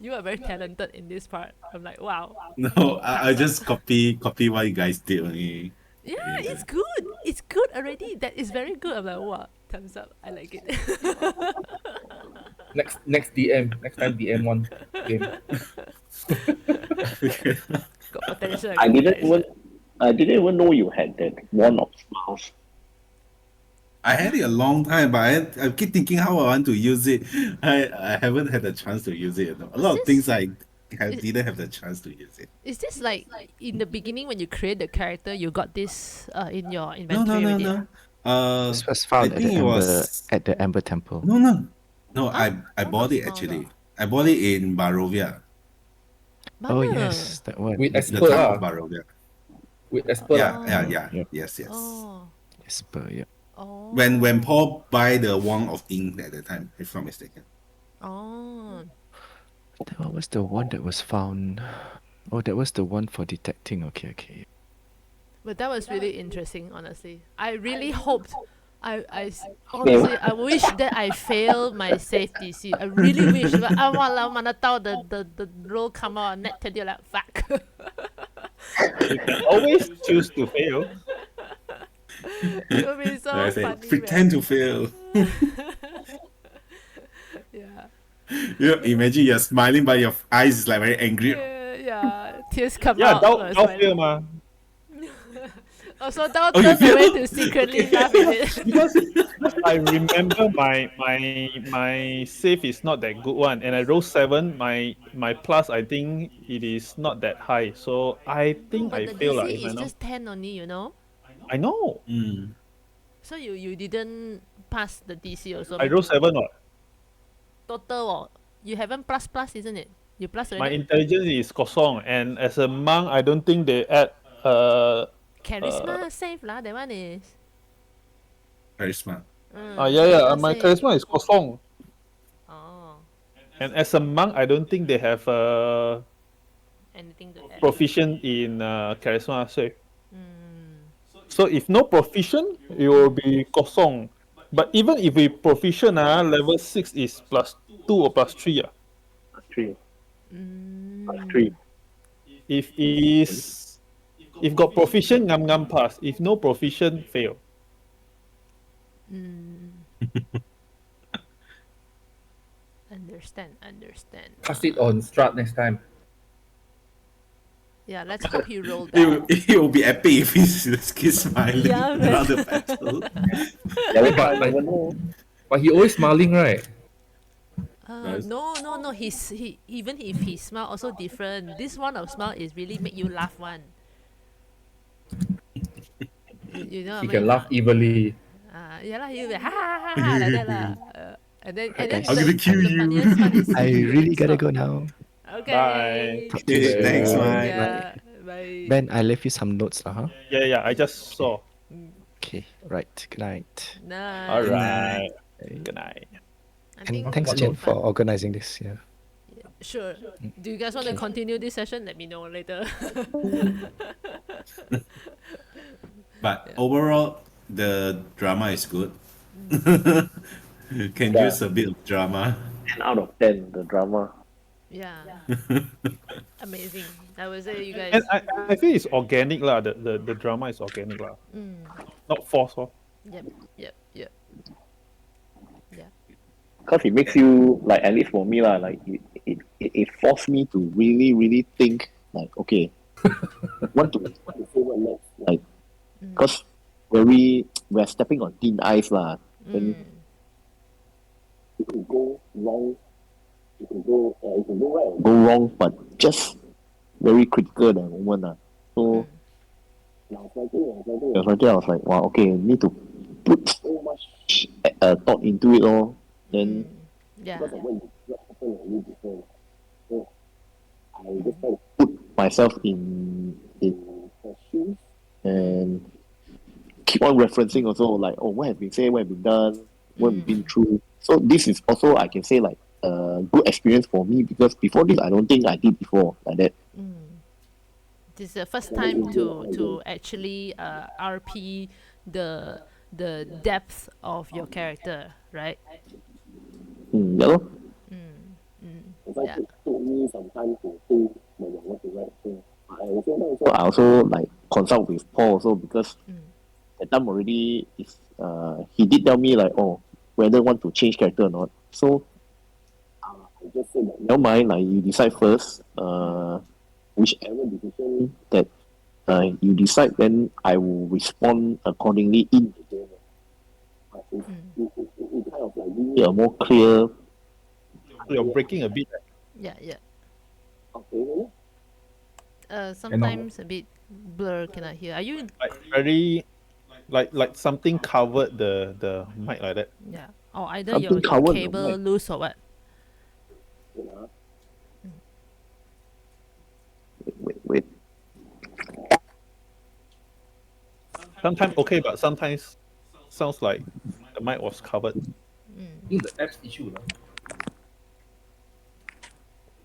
You are very talented in this part. I'm like, wow. No, I just copy what you guys did only. Yeah, it's good. It's good already. That is very good. I'm like, wow, thumbs up. I like it. Next time DM one game. Got potential. I didn't even know you had that one of smiles. I had it a long time, but I keep thinking how I want to use it. I haven't had the chance to use it. A Was lot of things this I is, didn't have the chance to use it. is this like in the beginning when you create the character, you got this in your No, no, inventory no, already? Ah? no. Uh, This was I found think it was at the Amber Temple. no. Huh? I Oh, not bought it found. actually. I bought it in Barovia, Oh Mana? yes, that one. With the Esper town lah. of Barovia. With Esper lah. Oh. Yep. Yes. Oh. Esper, yep. When Oh. Paul buy the Wang of Ink at the time, if I'm not mistaken. Oh. That was the one that was found. Oh, that was the one for detecting. Okay. But that was really interesting, honestly. I really hoped. Honestly, I wish that I failed my safe DC. I really wish. But I want mana tahu the roll come out net tell you like fuck. You can always choose to fail. It would be Like so I said, funny, pretend man. to fail. Yeah. Imagine you're smiling, but your eyes is like very angry. Yeah. Tears come Yeah, out. don't fail, ma. Also, don't Oh, you turn away fail? to secretly laugh at it. Because I remember my save is not that good one, and I roll 7. My plus, I think it is not that high, so I No, think but I the fail lah. DC If I is know, just 10 only, you know? I know. Mm. So you didn't pass the DC also? I meh? roll 7. What? Total, you haven't plus, isn't it? You plus My already? intelligence is kosong, and as a monk, I don't think they add uh Charisma save lah, that one is. Charisma. yeah, Charisma my save. charisma is kosong, Oh, and as a monk, I don't think they have anything to add. proficient in charisma save. Mm. So if no proficient, it will be kosong. But even if we proficient, level 6 is +2 or +3. 3. Mm. If got proficient, ngam pass. If no proficient, fail. Mm. Understand. Cast it on Strahd next time. Yeah, let's hope he rolled It that. will be epic if he's smiling Yeah, man. around the battle. But he always smiling, right? Nice. No. He even if he smile also different. This one of smile is really make you laugh one. You know He what I can mean? laugh evilly. Yeah lah, he'll be ha ha ha ha like that lah. And then guys. I'm gonna kill the you. funniest one is I he really gotta stop. go now. Okay. Bye. Okay, thanks, Bye. Mike. Yeah. Bye. Ben, I left you some notes, huh? Yeah, I just saw. Okay, right. Good night. Nice. All right. Okay. Good night. I And think thanks, it's Jen, been for fun. organizing this. Yeah. Sure. Do you guys want to continue this session? Let me know later. But overall, the drama is good. Can Yeah. use a bit of drama. 10 out of 10, the drama. Yeah. Amazing. I would say you guys. And I feel it's organic lah. The drama is organic lah. Not forced. Yep. Yeah. Because it makes you, like, at least for me, lah, like, it forced me to really, really think, like, okay, what to say what next. Like, because we're stepping on thin ice, lah. Then it could go wrong. It can go right or go wrong, but just very critical at that moment. So, I was like, wow, okay, need to put so much thought into it all. Then, Yeah. because of what happened a week before, so I just try to put myself in her shoes and keep on referencing also, like, oh, what has been said, what has been done, what we've been through. So this is also, I can say, like, a good experience for me, because before this, I don't think I did before like that. This is the first time to actually RP the depth of your character, right? Yeah, lor. Yeah. It took me some time to think when I want to write. So I also like consult with Paul also, because that time already is he did tell me like, oh, whether want to change character or not. So I just said that never mind, like you decide first. Whichever decision that you decide, then I will respond accordingly in the game. But it kind of like give me a more clear. You're breaking a bit. Yeah, yeah. Okay. Sometimes a bit blur, cannot hear. Are you? Like very like something covered the mic like that. Yeah. Or either Something your covered the cable mic. loose or what? Wait. Sometimes okay, but sometimes sounds like the mic was covered. I think the app's issue.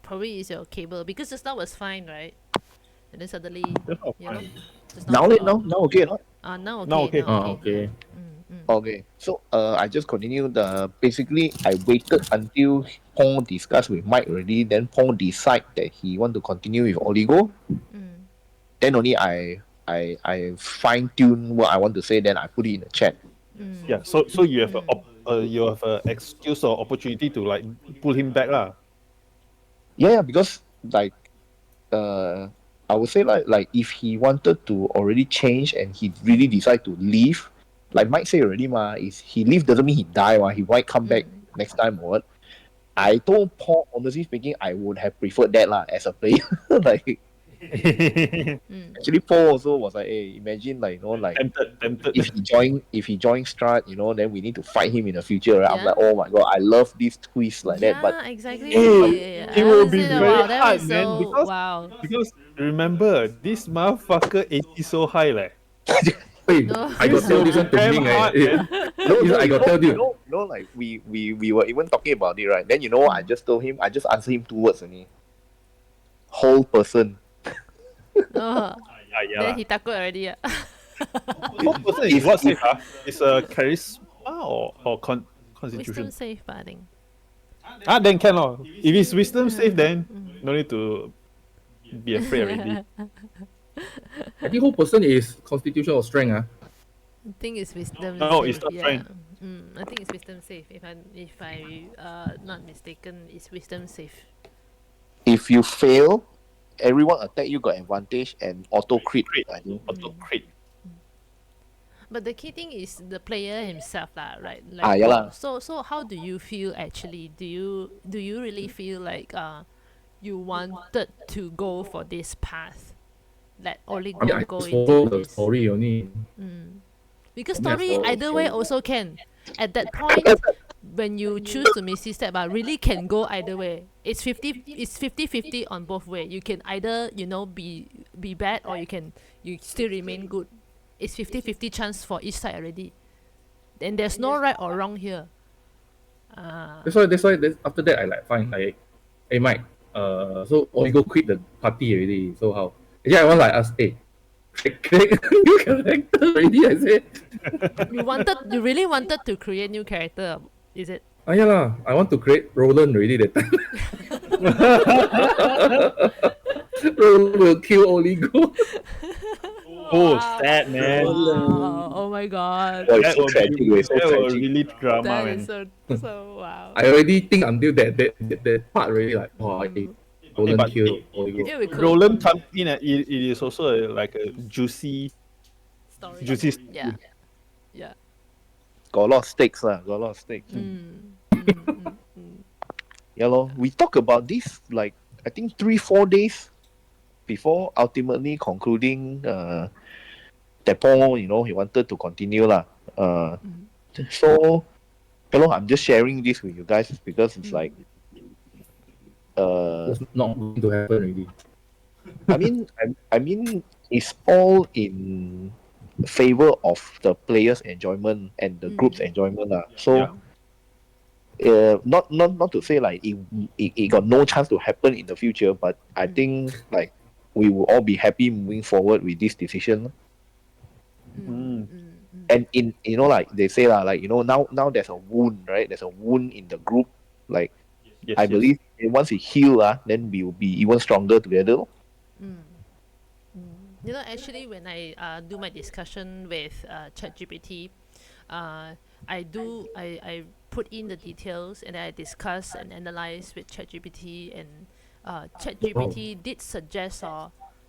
Probably is your cable because just now was fine, right? And then suddenly, That's not you know, fine. just Now, drop now, off. now okay, not? Now Now okay, okay. now okay. Okay. Okay. So I just continue the basically I waited until Paul discussed with Mike already, then Paul decide that he want to continue with Oligo. Mm. Then only I fine tune what I want to say, then I put it in the chat. Yeah. So you have you have a excuse or opportunity to like pull him back lah. Yeah, because like I would say like if he wanted to already change and he really decide to leave, like Mike said already is he leave doesn't mean he die, he might come back next time or what. I told Paul, honestly speaking, I would have preferred that as a player. Like actually Paul also was like, hey, imagine like like tempted. if he join Strahd, then we need to fight him in the future, right? I'm like, Yeah. oh my god, I love this twist like that. But Yeah, exactly. Hey, I it will was be saying that, very wow, that hard, was man, so wow. because remember this motherfucker 80 so high leh. Wait, No. I got This tell will this be one to damn Ming. hard, man. I got tell you. like we were even talking about it, right? Then you know what I just told him? I just answered him 2 words only. Whole person. Oh. Yeah Then lah. he takut already. What person is what safe? It's a charisma or Wisdom constitution. safe, but I think. Then can lor. If it's wisdom safe, then no need to be afraid already. I think whole person is constitution or strength. I think it's wisdom No, safe. it's not Yeah. strength. I think it's wisdom safe. If I not mistaken, it's wisdom safe. If you fail, everyone attack you got advantage and auto crit. I think. Auto crit. But the key thing is the player himself, lah, right? Like, Yeah lah. so how do you feel actually? Do you really feel like you wanted to go for this path? Let only I mean, I go just into follow the this. story only. Because I mean, I story follow the either way story. also can. At that point, when you choose to Misty Step, really can go either way. It's 50-50 on both way. You can either be bad or you still remain good. It's 50-50 chance for each side already. And there's no right or wrong here. That's why after that I like fine like, hey Mike, so we go quit the party already. So how? Actually I want like ask, hey, create new character already. I said, You really wanted to create new character, is it? yeah lah, I want to create Roland already that time. Roland will kill Oligo. Oh, sad man. Wow. Oh my god. Oh, it's That so will tragic. be It's so that will tragic. really drama, That man. is so wow. I already think until that part already like, wow, hey, Roland but kill Oligo. Here we go. Roland comes in and it is also like a juicy Story. juicy Yeah. Yeah. Got a lot of stakes lah. Got a lot of stakes. Yeah lor. We talk about this like I think 3-4 days before ultimately concluding that Paul, he wanted to continue lah. So hello, I'm just sharing this with you guys because it's like It's not going to happen already. I mean it's all in favor of the players' enjoyment and the group's enjoyment lah. So not to say like it got no chance to happen in the future, but I think like we will all be happy moving forward with this decision. And in like they say lah, like now there's a wound, right? There's a wound in the group. Like I believe once it heal then we will be even stronger together. Actually, when I do my discussion with ChatGPT, I put in the details and I discuss and analyze with ChatGPT, and ChatGPT did suggest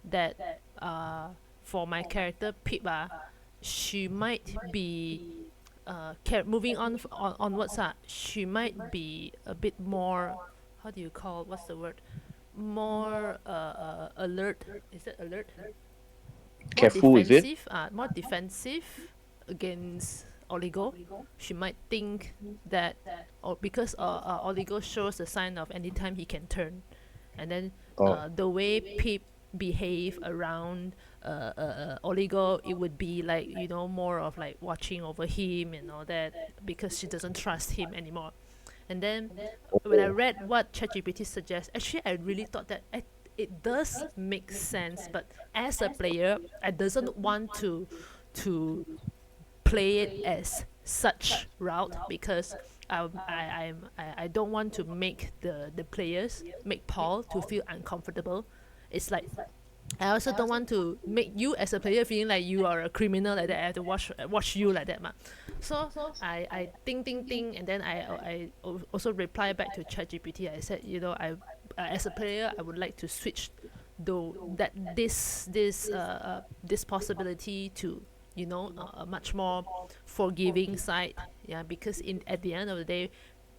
that for my character Pip, she might be moving on onwards, she might be a bit more, how do you call, what's the word, more alert, is it alert, Careful, is it? more defensive against Oligo. She might think that, or because Oligo shows the sign of anytime he can turn, and then Oh, the way Pip behave around Oligo, it would be like, you know, more of like watching over him and all that, because she doesn't trust him anymore. And then when I read what ChatGPT suggests, actually I really thought that it does make sense, but as a player, I doesn't want to play it as such route, because I don't want to make the players, make Paul to feel uncomfortable. It's like, I also don't want to make you as a player feeling like you are a criminal like that. I have to watch you like that, ma. So I think, and then also reply back to ChatGPT. I said, you know, as a player, I would like to switch though that this possibility to, you know, a much more forgiving side. Yeah, because in at the end of the day,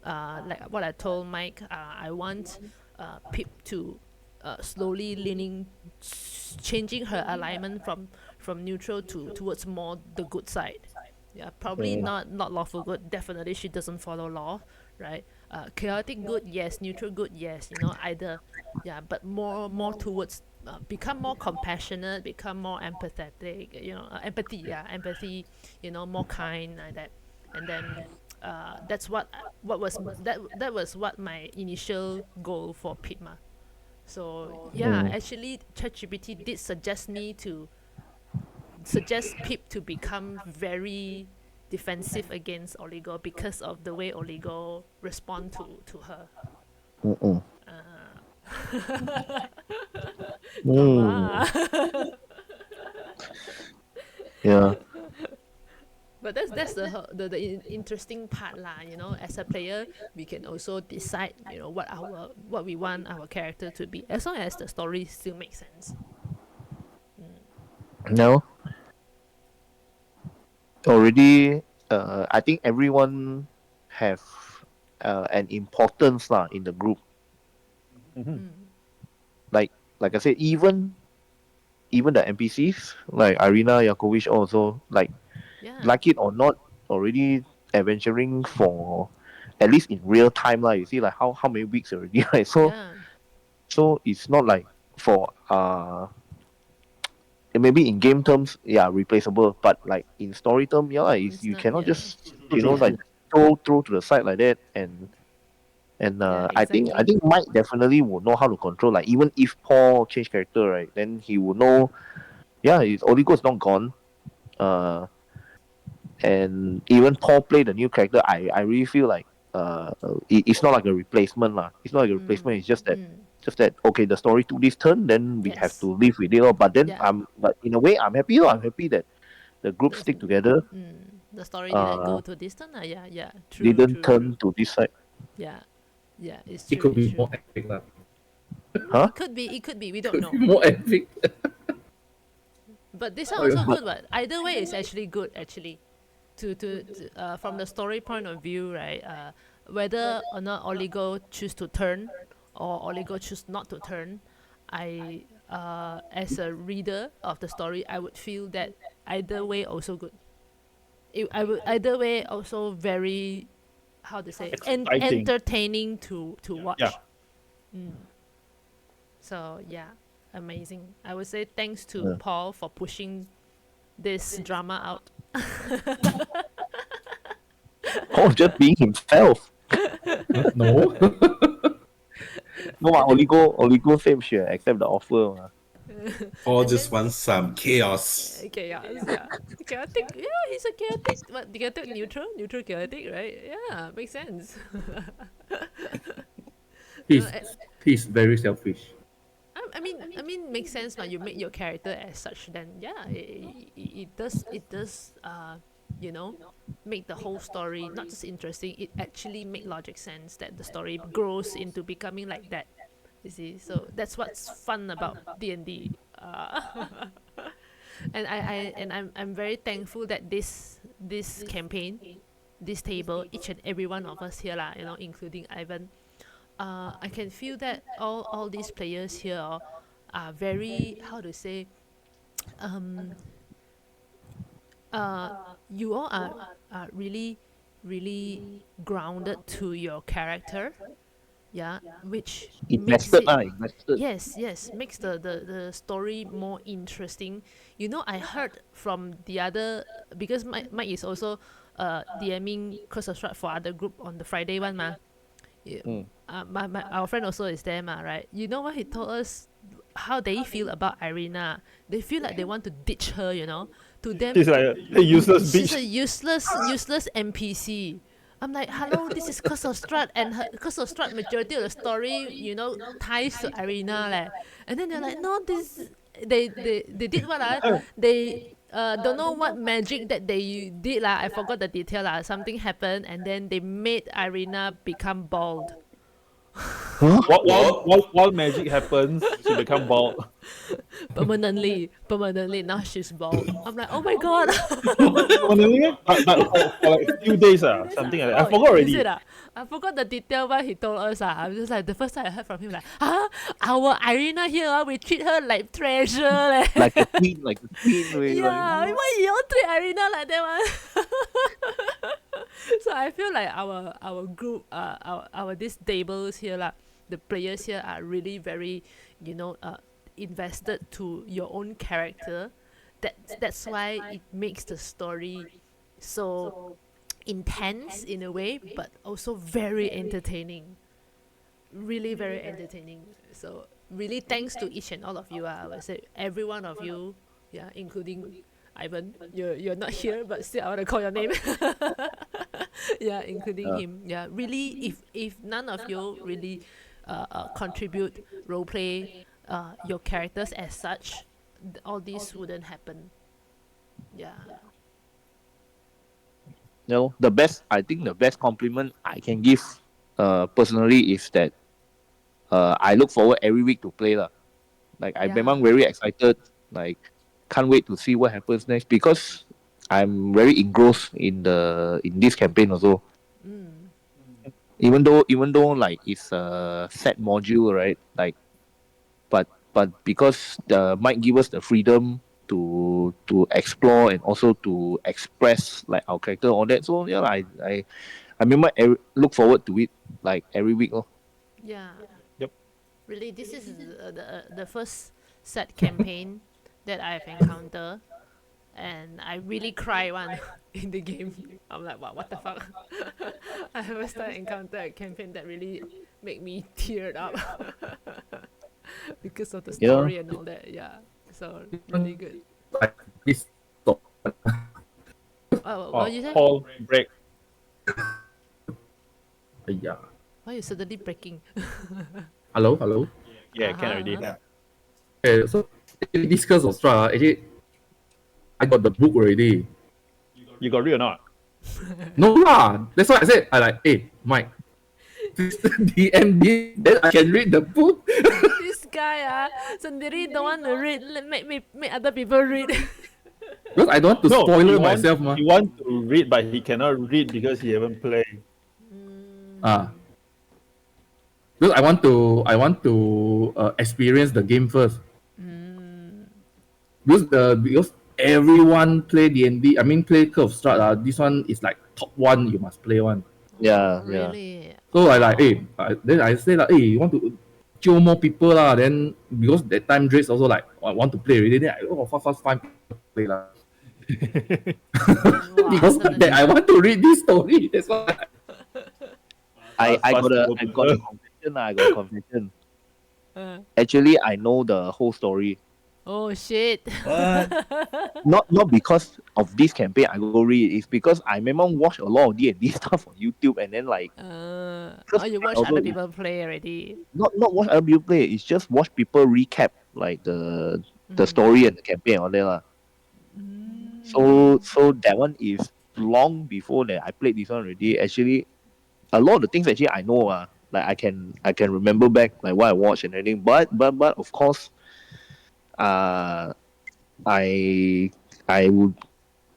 like what I told Mike, I want Pip to slowly changing her alignment from neutral to towards more the good side. Yeah, probably not lawful good. Definitely, she doesn't follow law, right? Chaotic good, yes. Neutral good, yes. You know, either, yeah. But more towards become more compassionate, become more empathetic. You know, empathy, yeah, empathy. You know, more kind like that. And then that's that was what my initial goal for Pitma. So yeah, actually, ChatGPT did suggest Pip to become very defensive against Oligo because of the way Oligo respond to her. mm-mm. Mm. Drama. Yeah. But that's the interesting part lah. You know, as a player, we can also decide, you know, what we want our character to be, as long as the story still makes sense. No. Already, I think everyone have an importance lah in the group. Mhm. Like I said, even the NPCs like Irina Yakovich also Yeah, like it or not, already adventuring for at least in real time lah. You see like how many weeks already, right? So yeah, it's not like for maybe in game terms, yeah, replaceable, but like in story term, yeah, is it's you not. cannot Yeah, just True, true. like throw to the side like that. And yeah, I think exactly. Mike definitely would know how to control. Like even if Paul change character, right, then he would know. Yeah, his Oligo is not gone. Uh, and even Paul play the new character. I really feel like it's not like a replacement lah. It's not like a replacement. It's just that okay, the story took this turn, then we have Yes. to live with it. Lor. But then Yeah. but in a way I'm happy. Lor. I'm happy that the group There's stick together. the story didn't Uh, go to distant. Yeah, yeah. True, didn't true, true. turn to this side. Yeah, yeah. It's It true. could It's be true. more epic lah. Huh? It could be. It could be. We don't Could be know. more epic. But this one Oh, also But good. But either way, it's actually good. Actually, from the story point of view, right? Whether or not Oligo choose to turn, or Oligo choose not to turn, I as a reader of the story, I would feel that either way also good. I would either way also very, how to say, Exciting. entertaining to Yeah. watch. So yeah, amazing. I would say thanks to yeah. Paul for pushing this drama out. Paul just being himself. No. No, Oligo same shit. Accept the offer. Or And just then want some chaos. chaos, yeah, chaotic. Yeah, he's a chaotic. What, chaotic neutral chaotic, right? Yeah, makes sense. No, he's he's very selfish. I mean, makes sense when you make your character as such. Then yeah, it does. You know, make the whole story not just interesting. It actually make logic sense that the story grows into becoming like that. You see, so that's what's fun about D&D. And I'm very thankful that this campaign, this table, each and every one of us here lah, including Ivan, I can feel that all these players here are very, how to say, um uh you all are really really grounded to your character, yeah, which makes Invested it, lah, invested. yes, makes the story more interesting. I heard from the other, because Mike is also DMing Curse of Strahd for other group on the Friday one ma. Yeah, Mm. our friend also is there ma, right? You know what he told us, how they feel about Irina. They feel like they want to ditch her, to them She's like a useless she's a bitch. useless NPC. I'm like, hello, this is Curse of Strahd, and Curse of Strahd majority of the story, ties to Irina leh. And then they're like, no, this they did what they don't know what magic that they did lah. I forgot the detail lah. Something happened, and then they made Irina become bald. Huh? While magic happens, she become bald. Permanently. Now she's bald. I'm like, oh my god. But for like a few days, something like that. I forgot Is it already. I forgot the detail what he told us. I'm just like, the first time I heard from him, like, our Irina here, we treat her like treasure. Leh. Like a queen, really. Yeah, Like, why you all treat Irina like that one? So I feel like our group, our these tables here, lah, the players here are really very, invested to your own character. That's why it makes the story so intense in a way, but also very entertaining. Really very entertaining. So really thanks to each and all of you. I would say every one of you, yeah, including Ivan. You're not here, but still I want to call your name. Yeah, including him. Yeah, really, if none of you really contribute role play your characters as such, all this wouldn't happen. Yeah. I think the best compliment I can give personally is that I look forward every week to play lah. Like I Yeah. memang very excited, like can't wait to see what happens next because I'm very engrossed in this campaign also. Mm. Even though like it's a set module, right? Like but because the might give us the freedom to explore and also to express like our character all that. So yeah, I remember look forward to it like every week. Oh. Yeah. Yep. Really, this is the first set campaign that I've encountered, and I really cry one in the game. I'm like, what the fuck? I first time encounter a campaign that really make me teared up because of the Yeah. story and all that. Yeah, so really good. Like this stop. What you say? Paul break. Yeah. Why you suddenly breaking? Hello. Yeah, can already. Uh-huh. Okay, so actually, Discourse of Strahd, actually, I got the book already. You got read or not? No lah. That's why I said, hey, Mike, DM me, then I can read the book. This guy sendiri don't want to read, make other people read. Because I don't want to spoiler myself, ma. He want to read, but he cannot read because he haven't played. Because I want to experience the game first. Because everyone play D&D, I mean play Curse of Strahd. This one is like top one. You must play one. Yeah. Really? So I like, then I say like, you want to kill more people lah. Then because that time Drake's also like, I want to play already. Then fast find people to play lah. Wow, Because of that, I want to read this story. That's why. I Fast got a people. confession. I got a confession. Uh, Actually, I know the whole story. oh shit. Not because of this campaign I go read. It's because I remember watch a lot of D&D stuff on YouTube and then like You watch although other people play already. not watch other people play. It's just watch people recap like the story and the campaign and all that lah. So that one is long before that I played this one already. Actually, a lot of the things actually I know like I can remember back like what I watched and everything. But of course, I I would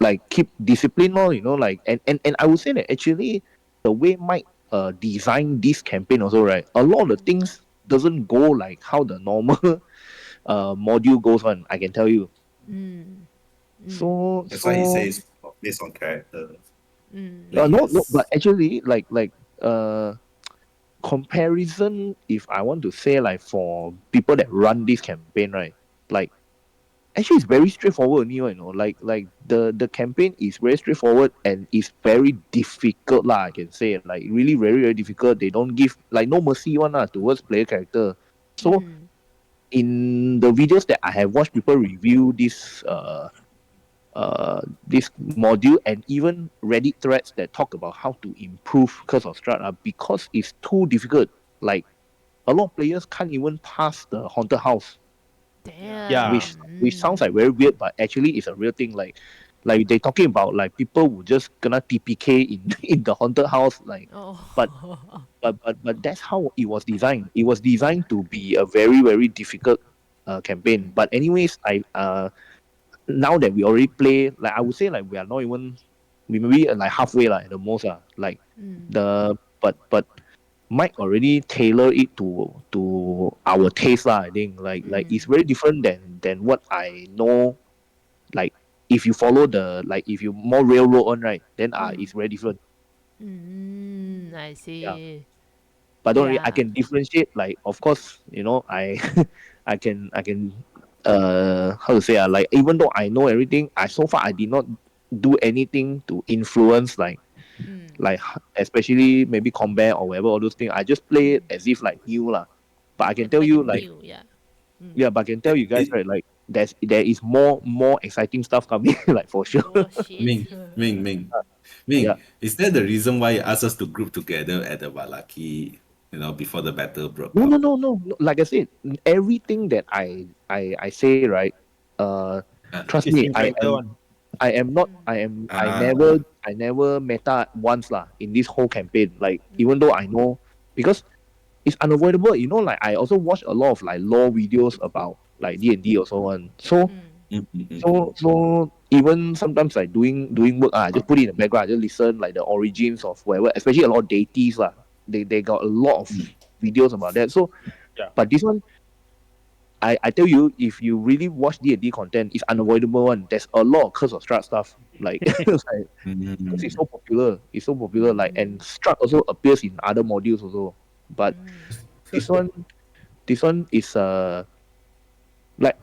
like keep discipline or like and I would say that actually the way Mike design this campaign also, right, a lot of the things doesn't go like how the normal module goes on, I can tell you. Mm. Mm. So That's why he so says based on character Mm. that he no, but has. actually uh comparison, if I want to say like for people that run this campaign, right, like actually it's very straightforward only, like the campaign is very straightforward and it's very difficult lah, I can say, like really very very difficult. They don't give like no mercy one lah towards player character. So Mm. in the videos that I have watched people review this module, and even Reddit threads that talk about how to improve Curse of Strahd, because it's too difficult. Like a lot of players can't even pass the haunted house, Yeah. which sounds like very weird, but actually it's a real thing. Like they talking about like people who just gonna TPK in in the haunted house, like, but Oh. but that's how it was designed. It was designed to be a very very difficult campaign. But anyways, I now that we already play, like I would say like we are not even, we maybe like halfway like at the most like Mm. the but Mike already tailor it to our taste lah. I think like it's Mm. very different than what I know. Like if you follow the, like if you more railroad on, right, then Mm. it's very different. Mm. I Yeah. see. But don't worry, I Yeah. can differentiate. Like of course, I I can how to say, like even though I know everything, I so far I did not do anything to influence Mm. like especially maybe combat or whatever all those things. I just play Mm. it as if like new lah. But I can tell Make it you like, new. Yeah. Mm. yeah, but I can tell you guys, It, right, like there is more exciting stuff coming like for sure. Oh shit. Ming, Yeah. is that the reason why you asked us to group together at the Valaki, before the battle broke No, no, out? no, no, no. Like I said, everything that I say, right, uh Uh, trust It's me, in I character am one. I am not. Mm. I ah, never meta once lah in this whole campaign. Like even though I know, because it's unavoidable. Like I also watch a lot of like lore videos about like D&D or so on. So Mm. mm, mm, mm, so so even sometimes like doing work, I just put it in the background. I just listen like the origins of whatever, especially a lot of deities lah. They got a lot of mm. videos about that. So Yeah. but this one, I tell you, if you really watch D&D content, it's unavoidable one. There's a lot of Curse of Strahd stuff. Like, like because it's Mm. so popular. It's so popular. Like, and Mm. Strahd also appears in other modules also. But Mm. this one, this one is like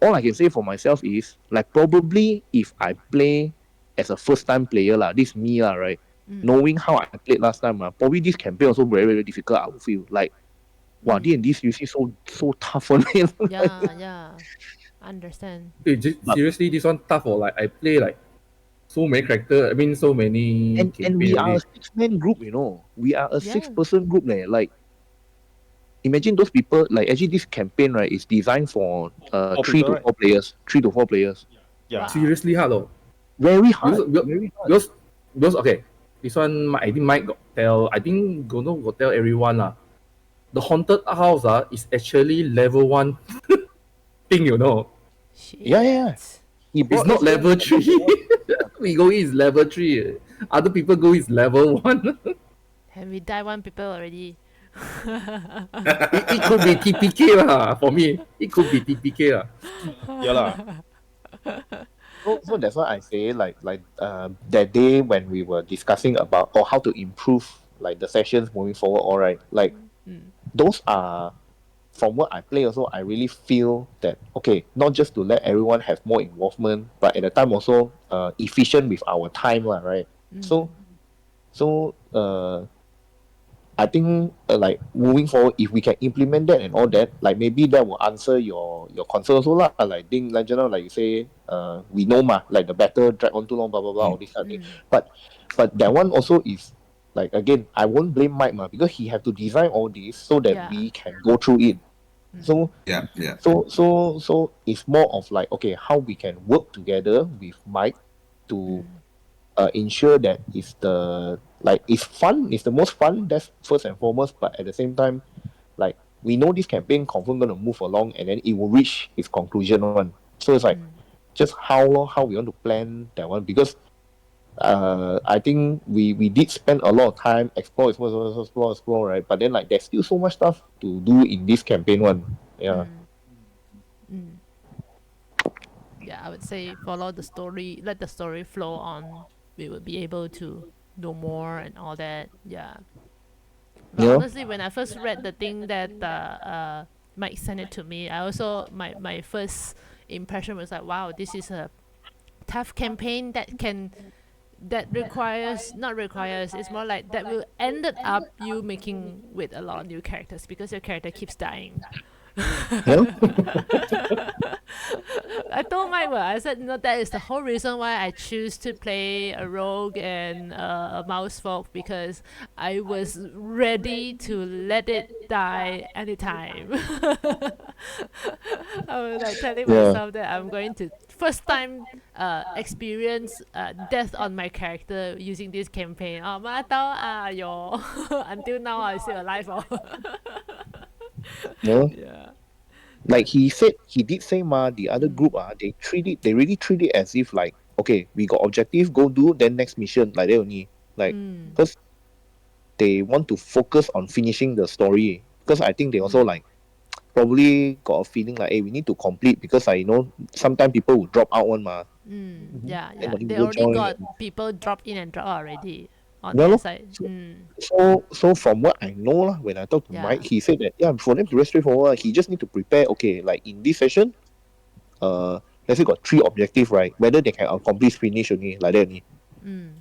all I can say for myself is like probably if I play as a first time player lah, this me lah, right? Mm. Knowing how I played last time, probably this campaign also very very difficult. I would feel like wow, Mm. D&D seriously so tough on me. Yeah. Yeah. Understand. But Seriously, this one tough or like I play like so many character. I mean, so many and we campaign are a already. 6-man group. We are a six Yeah. person group. Like imagine those people. Like actually, this campaign, right, is designed for Four three people, to right? four players. 3 to 4 players. Yeah. Wow. Seriously hard though. Very Because hard. because Very hard. because, because okay, this one I think Mike got tell. I think Gono got tell everyone lah. The haunted house is actually level 1 thing. Yeah, yeah, yeah. Shit. He It's brought not us here. level 3. We go in is level 3. Other people go is level 1. And we die one people already. It could be TPK lah for me. It could be TPK lah. Yeah lah. So that's why I say that day when we were discussing about or how to improve like the sessions moving forward. All right, like Mm. those are from what I play also. I really feel that okay, not just to let everyone have more involvement, but at the time also efficient with our time lah, right? Mm. So I think like moving forward, if we can implement that and all that, like maybe that will answer your concern also lah. Like think like like you say, we know like the battle drag on too long, blah blah blah, all Mm. this kind of thing. Mm. But that one also is like again, I won't blame Mike because he have to design all this so that Yeah. we can go through it. So Yeah, yeah. so it's more of like okay, how we can work together with Mike to Mm. ensure that it's fun, it's the most fun, that's first and foremost, but at the same time, like we know this campaign confirm gonna move along and then it will reach its conclusion one. So it's like Mm. just how we want to plan that one because I think we did spend a lot of time explore, right? But then like there's still so much stuff to do in this campaign one. Yeah. Mm. Yeah, I would say follow the story, let the story flow on. We will be able to know more and all that. Yeah. But You know? honestly, when I first read the thing that Mike sent it to me, I also my first impression was like, wow, this is a tough campaign that requires not requires it's more like that will ended up you making with a lot of new characters because your character keeps dying. You know? I told Mike, well, I said, no, that is the whole reason why I choose to play a rogue and a mouse folk because I was ready to let it die anytime. I was like telling Yeah. myself that I'm going to first time experience death on my character using this campaign. Oh, yo. Until now, I'm still alive. Oh. You know? Yeah. Like he did say the other group they really treat it as if like okay, we got objective, go do, then next mission, like that only. Like Mm. because they want to focus on finishing the story. Because I think they also like probably got a feeling like, hey, we need to complete because I know sometimes people will drop out one Yeah, and yeah. not They even already join. got people drop in and drop out already on Yeah, their lor. side. So from what I know lah, when I talked to Yeah. Mike, he said that yeah, for them to very straightforward, he just need to prepare. Okay, like in this session, let's say got three objective, right? Whether they can accomplish finish only like that only. Mm.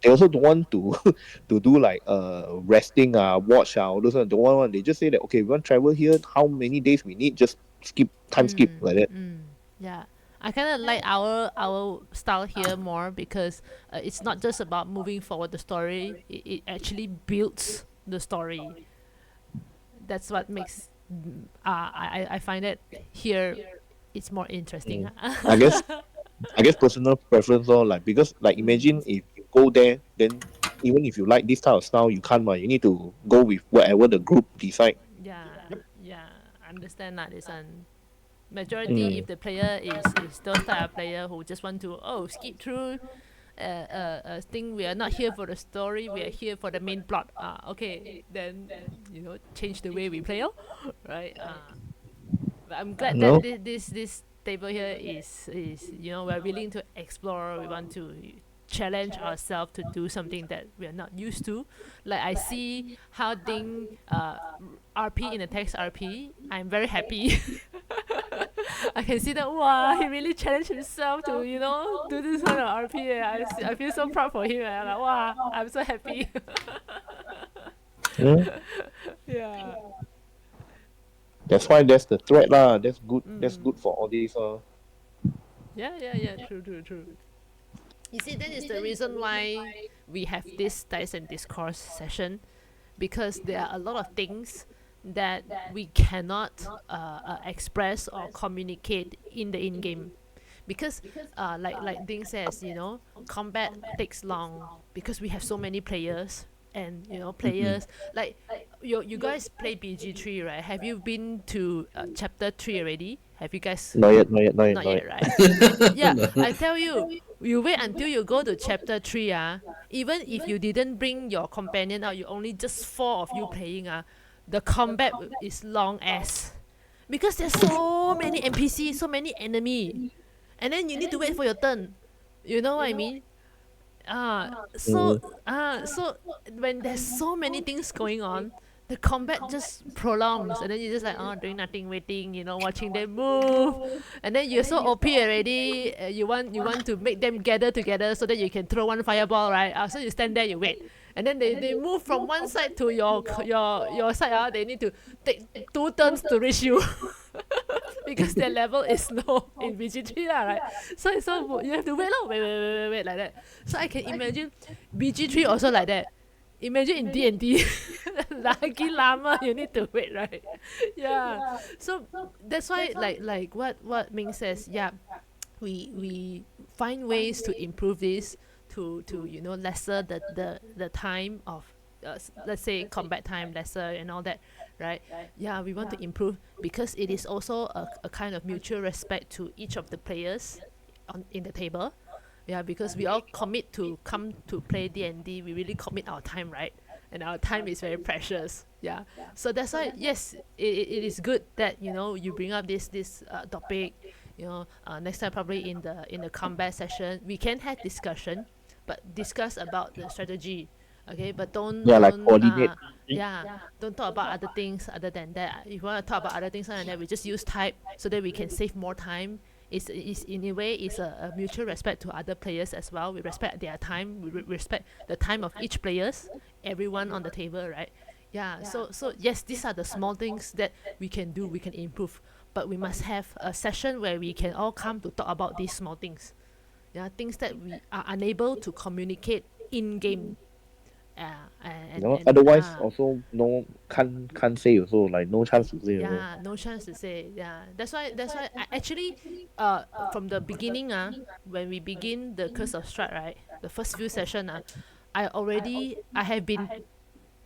They also don't want to to do like resting watch all those one. Don't want one. They just say that okay, we want to travel here. How many days we need? Just skip time skip like that. Yeah. I kind of like our style here more because it's not just about moving forward the story. It actually builds the story. That's what makes I find it here it's more interesting. I guess I guess personal preference or like because like imagine if you go there, then even if you like this type of style, you can't. You need to go with whatever the group decide. Yeah, yeah, I understand that is an majority if Mm. the player is those type of player who just want to skip through thing we are not here for the story we are here for the main plot okay then change the way we play right but I'm glad that No. this table here is we're willing to explore we want to challenge ourselves to do something that we are not used to like I see how Ding RP in the text RP I'm very happy. I can see that wow he really challenged himself to do this kind of RP I feel so proud for him I'm like wow I'm so happy. Mm. Yeah. That's why that's the threat lah. That's good. That's good for all these. Yeah, true. You see that is the reason why we have this Dice and Discourse session because there are a lot of things that we cannot express or communicate in the in-game because like Ding says combat takes long because we have so many players and players like you guys play BG3 right have you been to chapter 3 already have you guys Not yet. Not yet. Not yet. not Not yet yet. right yeah I tell you you wait until you go to chapter 3 even if you didn't bring your companion out you only just 4 of you playing the combat is long as because there's so many NPC so many enemy and then you need to wait for your turn you know what I mean so when there's so many things going on the combat just prolongs and then you're just like doing nothing waiting watching them move and then you're so OP already you want to make them gather together so that you can throw one fireball right so you stand there you wait and then they move from one side to your side they need to take 2 turns to reach you because their level is low in BG3 right so you have to wait wait like that so I can imagine BG3 also like that imagine in D&D lagi lama you need to wait right yeah so that's why like what Ming says yeah we find ways to improve this to lesser the time of let's say combat time lesser and all that right yeah we want to improve because it is also a kind of mutual respect to each of the players in the table. Yeah, because we all commit to come to play D&D. We really commit our time, right? And our time is very precious. Yeah. So that's why, yes, it is good that, you know, you bring up this topic. You know, next time probably in the combat session we can have discussion, but discuss about the strategy. Okay, but don't Yeah, like don't coordinate. yeah, don't talk about other things other than that. If you want to talk about other things other than that, we just use type so that we can save more time. It's in a way is a mutual respect to other players as well. We respect their time. We respect the time of each players, everyone on the table, right? Yeah. So yes, these are the small things that we can do. We can improve, but we must have a session where we can all come to talk about these small things. Yeah, things that we are unable to communicate in game. You know, And otherwise also no can't say also, like no chance to say also. yeah, no chance to say. Yeah, that's why I actually from the beginning when we begin the Curse of Strahd, right, the first few session I have been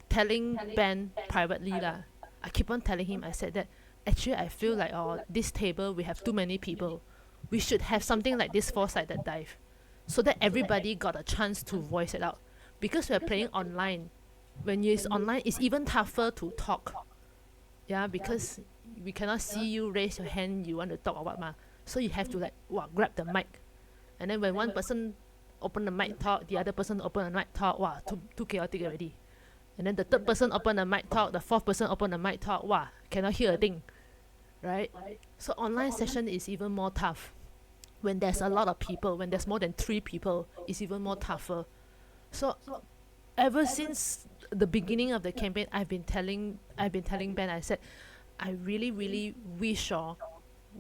telling Ben privately lah. I keep on telling him. I said that actually I feel like this table we have too many people. We should have something like this four-sided dive, so that everybody got a chance to voice it out. Because we're playing online, when it's online, it's even tougher to talk. Yeah, because we cannot see you raise your hand. You want to talk or what ma? So you have to like grab the mic, and then when one person open the mic talk, the other person open the mic talk. Wow, too chaotic already. And then the third person open the mic talk, the fourth person open the mic talk. Wow, cannot hear a thing, right? So online session is even more tough. When there's a lot of people, when there's more than 3 people, it's even more tougher. So ever since the beginning of the campaign, I've been telling Ben. I said, I really really wish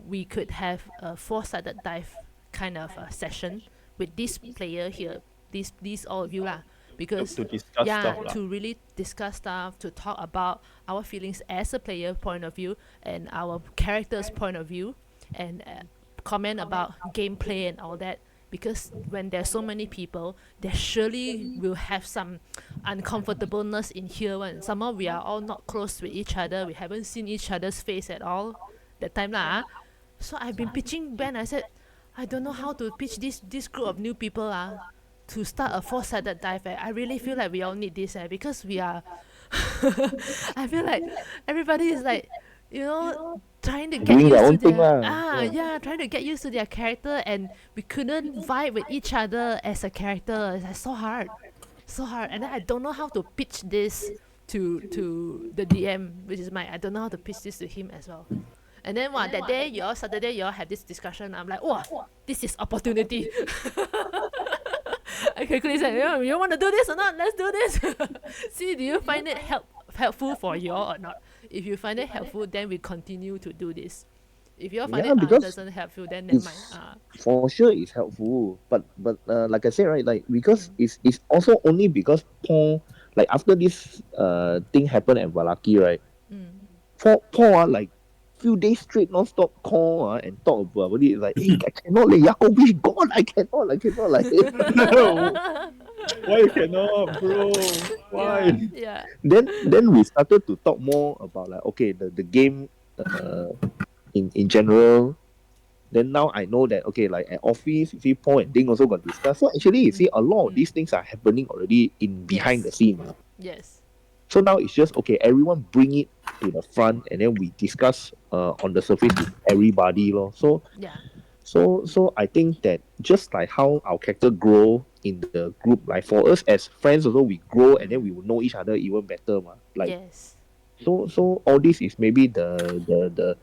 we could have a four-sided dive kind of session with this player here, these all of you lah, because To discuss yeah, stuff lah. to really discuss stuff, to talk about our feelings as a player point of view and our character's point of view, and comment about gameplay and all that. Because when there's so many people, there surely will have some uncomfortableness in here. One, somehow we are all not close with each other. We haven't seen each other's face at all that time lah. So I've been pitching Ben. I said, I don't know how to pitch this group of new people to start a four-sided dive. I really feel like we all need this because we are. I feel like everybody is like, you know, trying to get Doing their used to own thing their lah. Yeah. yeah, trying to get used to their character, and we couldn't vibe with each other as a character. It's like so hard, so hard. And then I don't know how to pitch this to the DM, which is Mike. I don't know how to pitch this to him as well. And then that day, Saturday, you all have this discussion. I'm like, wow, this is opportunity. I quickly said, you want to do this or not? Let's do this. See, do you find it helpful for you all or not? If you find it helpful, then we continue to do this. If you all find Yeah, it because doesn't help you, then never mind. it's for sure it's helpful. But like I said, right, like because it's also only because Paul, like after this thing happened at Valaki, right? Paul like few days straight non-stop call and talk about it. Like, hey, I cannot like Jacobi gone. I cannot like. Why you cannot, bro? Why? Yeah. Then we started to talk more about like, okay, the game in general. Then now I know that, okay, like at office, you see Paul and Ding also got discussed. So actually you see a lot of these things are happening already in behind the scene. Yes. So now it's just, okay, everyone bring it to the front and then we discuss on the surface with everybody lor. So Yeah. so I think that just like how our character grow in the group, like for us as friends also, we grow and then we will know each other even better ma. Like Yes. so all this is maybe the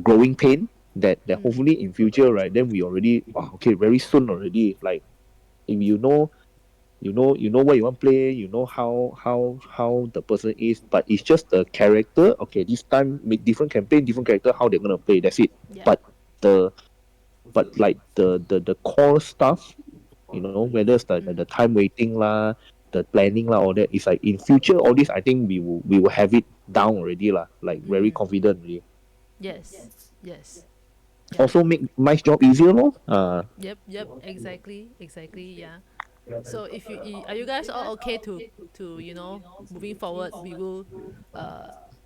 growing pain that hopefully in future, right, then we already okay, very soon already, like if you know what you want to play, you know how the person is, but it's just the character. Okay, this time make different campaign, different character, how they're gonna play. That's it. Yeah. But like the core stuff, whether it's the time waiting lah, the planning lah, all that. It's like in future, all this I think we will have it down already lah, like very confident already. Yes. Yes. Also make my job easier lor. Yep. Exactly. Yeah. So if are you guys all okay to moving forward, we will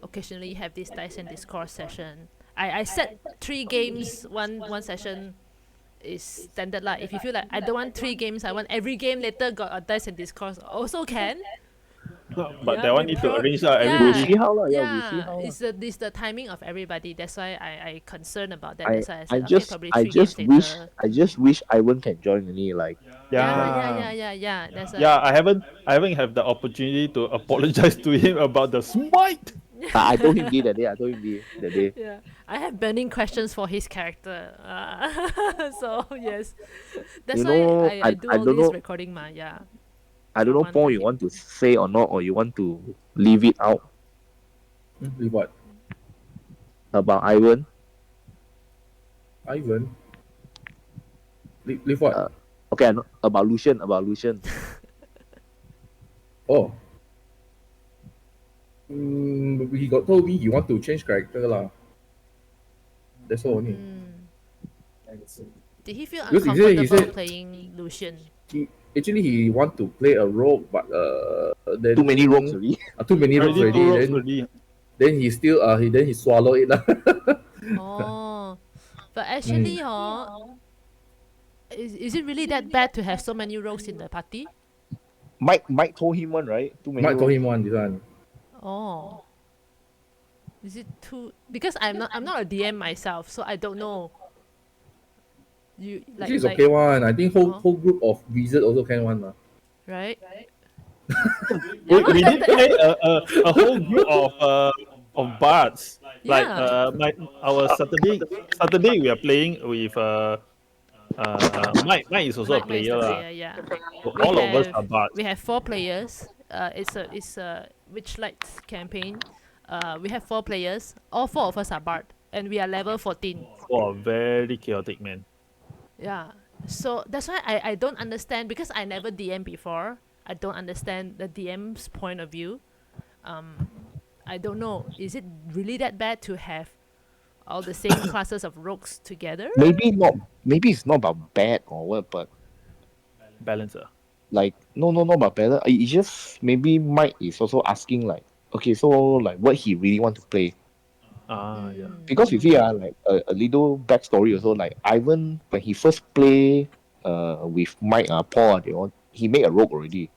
occasionally have this dice and discourse session. I set 3 games one session is standard lah. If you feel like I don't want 3 games, I want every game later got a dice and discourse, also can. But Yeah, that one we need to pro. arrange lah. We'll Yeah, Everybody. see how lah. Yeah, we'll see yeah. how lah. It's the timing of everybody. That's why I concerned about that. I That's why I I said okay, just probably I 3 games just wish later. I just wish Ivan can join only. Like Yeah. Yeah. That's Yeah, why. I haven't have the opportunity to apologize to him about the smite. I told him that day. I told him that day. Yeah, I have burning questions for his character. So yes, that's You why know, I do I all don't this know. recording, ma. Yeah, I don't for know, one to Paul, you hit. want to say or not, or you want to leave it out With what? about Ivan. Ivan? Leave what? Okay, I know, about Lucian. About Lucian. Oh. He got told me he want to change character lah. That's all only. Did he feel Because uncomfortable he said playing Lucian? he want to play a rogue, but then Too many rogues already. too many rogues Already two already. ropes Then already. then he still he swallow it lah. Oh, but actually, is it really that bad to have so many rogues in the party? Mike told him one, right? Too many Mike told rogues. him one this one. Oh, is it too? Because I'm not a DM myself, so I don't know. You like Actually, it's like okay one. I think Oh. whole group of wizard also can one lah. right? We did play a whole group of bards. Like Yeah. our Saturday we are playing with Mike. Mike is also a Mike is player the lah. player, yeah. So We all of us have are bards. we have 4 players. It's a Witchlight campaign. We have 4 players. All 4 of us are bard, and we are level 14. Oh, very chaotic, man. Yeah. So that's why I don't understand, because I never DM before. I don't understand the DM's point of view. I don't know. Is it really that bad to have all the same classes of rogues together? Maybe not. Maybe it's not about bad or what, but Balancer. like no, not about better. It's just maybe Mike is also asking like, okay, so like what he really want to play. Yeah. Because you see, like a little backstory also, like Ivan when he first play with Mike Paul, he made a rogue already.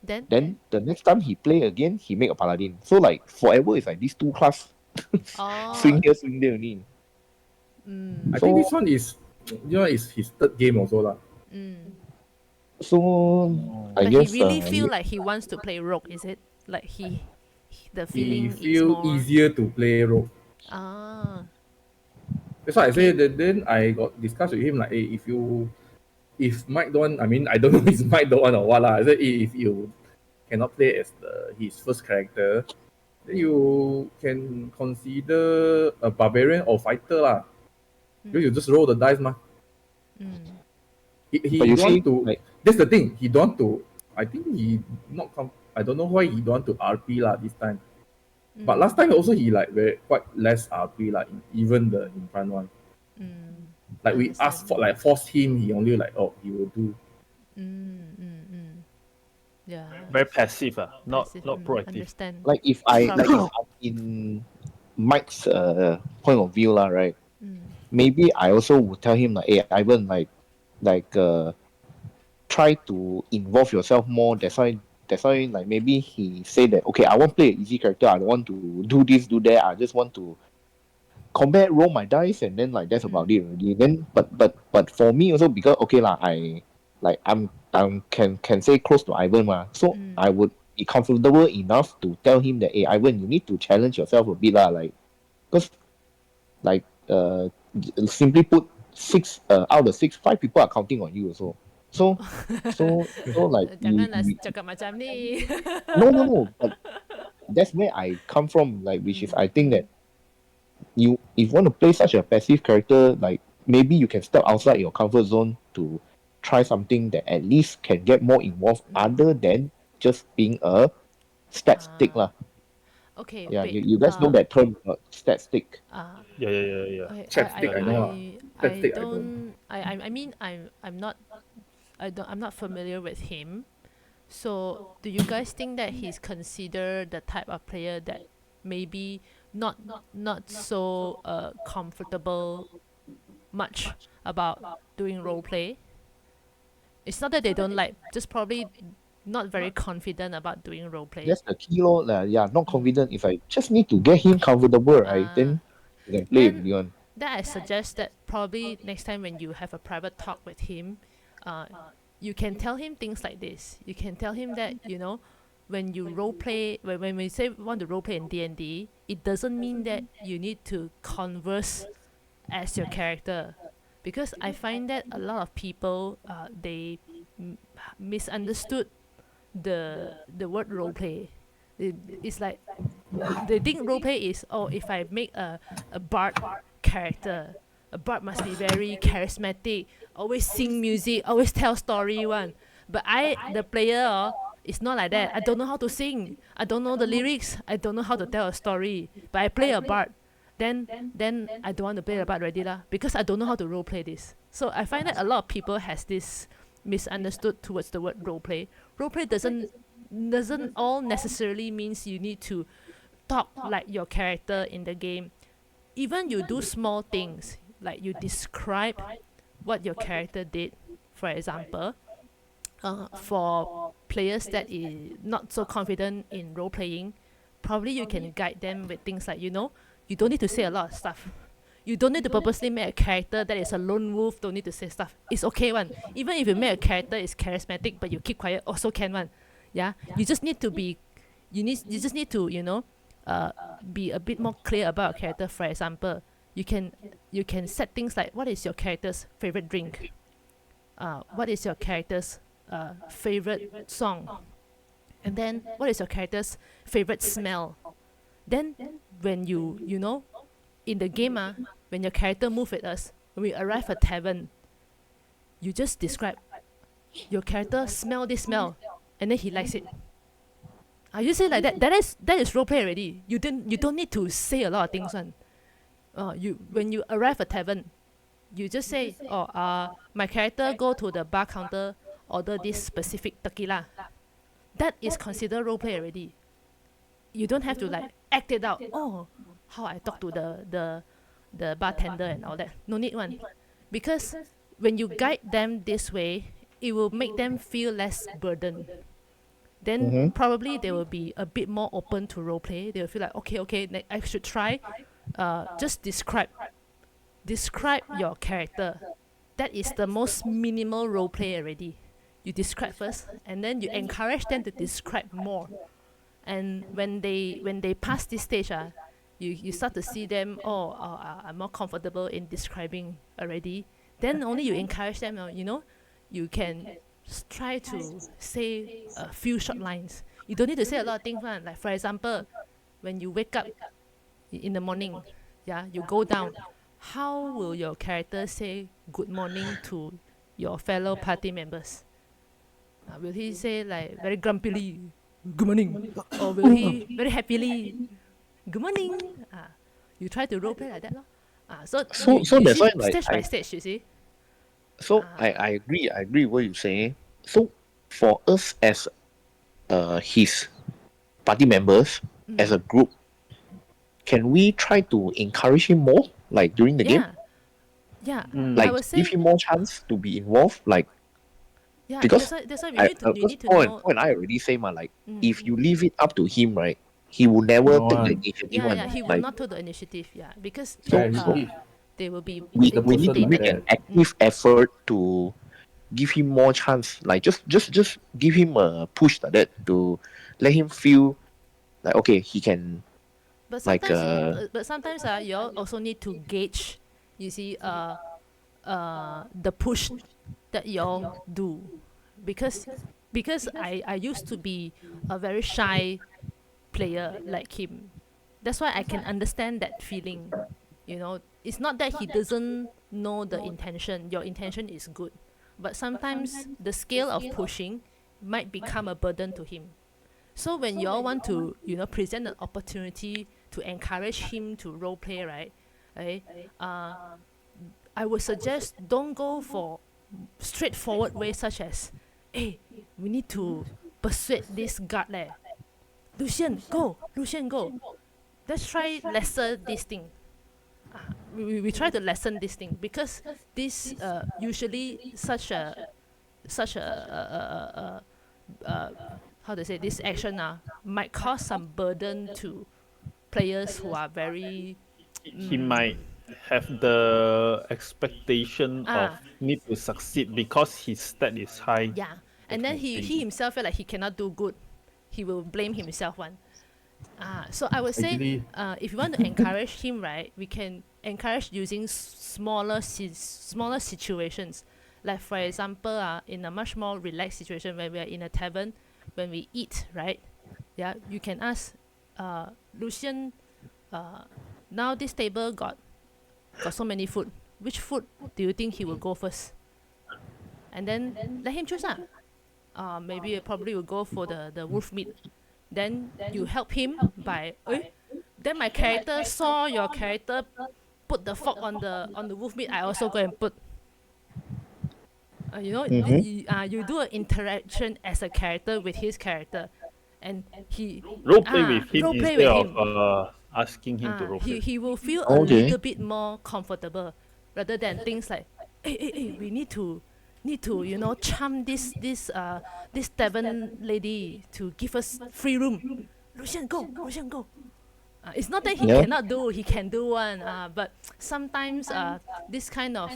Then Then the next time he play again, he make a paladin. So like forever it's like these 2 class swing here, swing there only. I So- think this one is is his third game also lah. So I but guess he really feel like he wants to play rogue, is it? Like the He feeling is feel more easier to play rogue. ah That's why I say that then I got discussed with him like, hey, if Mike don't want, I mean I don't know if Mike don't want or what lah. I said, hey, if you cannot play as his first character, then you can consider a barbarian or fighter lah. Because you just roll the dice mah. He But you don't see, want to. like- That's the thing. He don't want to. I think he not. I don't know why he don't want to RP lah this time. But last time also he like very quite less RP like even the in front one. Like we asked for like force him, he only like he will do. yeah. Very passive, not Passive, proactive. Understand. like if I From- like if I'm in Mike's point of view lah, right? Maybe I also would tell him like, hey Ivan, try to involve yourself more. That's why like maybe he say that okay, I won't play an easy character. I don't want to do this, do that. I just want to combat, roll my dice, and then like that's about it already. Then but for me also because okay lah, I'm can say close to Ivan ma. So I would be comfortable enough to tell him that hey Ivan, you need to challenge yourself a bit lah, like because like simply put 6 out of 6, 5 people are counting on you also. So like Janganlah cakap macam ni. no, but that's where I come from, like which is I think that you if you want to play such a passive character, like maybe you can step outside your comfort zone to try something that at least can get more involved other than just being a stat stick lah. Okay, Yeah, wait. you guys know that term stat stick. Yeah. Okay, Chapstick, I know. Chapstick, I don't. I mean, I'm not. I'm not familiar with him. So, do you guys think that he's considered the type of player that maybe not so comfortable much about doing role play. It's not that they don't like, just probably not very confident about doing role play. That's the key lor. Yeah, not confident. If I just need to get him comfortable, right? Then you can play with Then Leon. I suggest that probably next time when you have a private talk with him, uh, you can tell him things like this. You can tell him that, you know, when you role play, when we say we want to role play in D&D, it doesn't mean that you need to converse as your character, because I find that a lot of people they misunderstood the word role play. It's like they think role play is, oh, if I make a bard character, a bard must be very charismatic, always sing music, always tell story one. But the player, it's not like that. I don't know how to sing. I don't know the lyrics. I don't know how to tell a story. But I play a bard. Then I don't want to play the bard already lah, because I don't know how to role play this. So I find that a lot of people has this misunderstood towards the word role play. Role play doesn't all necessarily means you need to talk like your character in the game. Even you do small things, like you describe what your character did, for example. For players that is not so confident in role playing, probably you can guide them with things like, you know, you don't need to say a lot of stuff. You don't need to purposely make a character that is a lone wolf, don't need to say stuff. It's okay one. Even if you make a character is charismatic but you keep quiet, also can one. Yeah. You just need to be you just need to, you know, be a bit more clear about a character. For example, you can set things like, what is your character's favorite drink? What is your character's favorite song? And then what is your character's favorite smell? Then when you know, in the game, when your character move with us, when we arrive at tavern, you just describe your character smell this smell, and then he likes it. You say like that. That is roleplay already. You don't need to say a lot of things one. When you arrive at tavern, you just say, my character go to the bar counter, order this specific tequila. That is considered roleplay already. You don't have to like act it out. Oh, how I talk to the bartender and all that. No need one, because when you guide them this way, it will make them feel less burdened. Then probably they will be a bit more open to roleplay. They will feel like, okay, I should try. Just describe your character. That is the most minimal roleplay already. You describe first, and then you encourage them to describe more. And when they pass this stage, you start to see them, I'm more comfortable in describing already. Then only you encourage them, you know, you can try to say a few short lines. You don't need to say a lot of things, man. Like for example, when you wake up in the morning, you go down. How will your character say good morning to your fellow party members? Will he say like very grumpily, good morning? Or will he very happily, good morning? You try to roleplay like that, no? So that's why, like, stage by stage, you see. So I agree what you say. So for us as his party members, as a group, can we try to encourage him more, like during the game? Yeah, Like I would say, give him more chance to be involved, like, because that's why you need to know. Paul and I already say, like, if you leave it up to him, right, he will never take the initiative. He will like, not take the initiative. Because So they will be we need to intimidated. make an active effort to give him more chance. Like just give him a push like that to let him feel like, okay, he can. But Like, sometimes you all also need to gauge, you see, the push that you all do, because I used to be a very shy player like him. That's why I can understand that feeling. You know, it's not that he doesn't know the intention. Your intention is good, but sometimes the scale of pushing might become a burden to him. So when you all want to, you know, present an opportunity to encourage him to role play, right? I would suggest don't go for straightforward ways such as, hey, we need to persuade this guard leh. Lucian, go. Let's try lesser this thing. we try to lessen this thing because this usually such how to say this action might cause some burden to players who are very He might have the expectation of ah need to succeed because his stat is high. yeah, that and then kind of he thing. himself feel like he cannot do good. He will blame himself one. So I would say, Actually, if you want to encourage him, right, we can encourage using smaller situations. Like for example, in a much more relaxed situation when we are in a tavern, when we eat, right? Yeah, you can ask, Lucian, now this table got so many food. Which food do you think he will go first? And then let him choose. Maybe probably will go for the wolf meat. Then you help him by, then my character saw your character put the fork on the wolf meat. I also go and put. You do an interaction as a character with his character, and he Role play with him role play instead with of him. asking him to role play. He will feel a Okay. little bit more comfortable rather than things like, hey, we need to charm this tavern lady to give us free room. Lucian go. It's not that he Yeah. cannot do, he can do one. But sometimes this kind of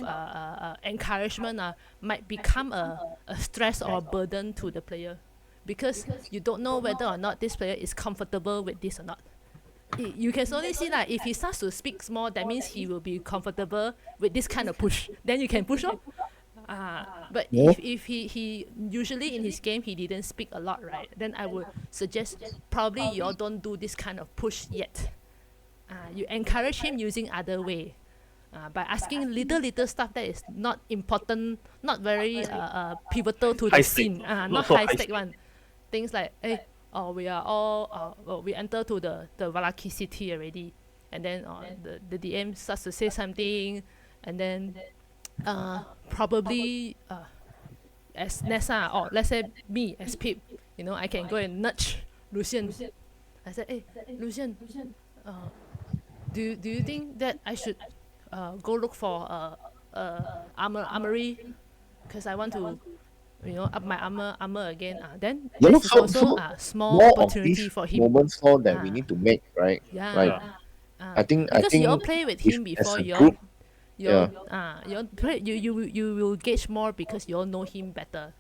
encouragement might become a stress or a burden to the player because you don't know whether or not this player is comfortable with this or not. You can only see that if he starts to speak more, that means he will be comfortable with this kind of push. Then you can push on. But Yeah. if he usually in his game he didn't speak a lot, right? Then I would suggest probably you all don't do this kind of push yet. You encourage him using other way. By asking little stuff that is not important, not very pivotal to High the stake. scene. Not Not so high high stake one. Things like, we are all we enter to the Valaki city already, and then the DM starts to say something, and then probably as Nessa or let's say me as Pip, I can go and nudge Lucian. I said, hey, Lucian, do you think that I should go look for armory because I want to up my armor again. Then Yeah, this look, is so also so a small more of opportunity these for him. moments all that we Ah. need to make, right? Yeah. Like I think Because you all play with if him as before a you group, all play you will gauge more because you all know him better.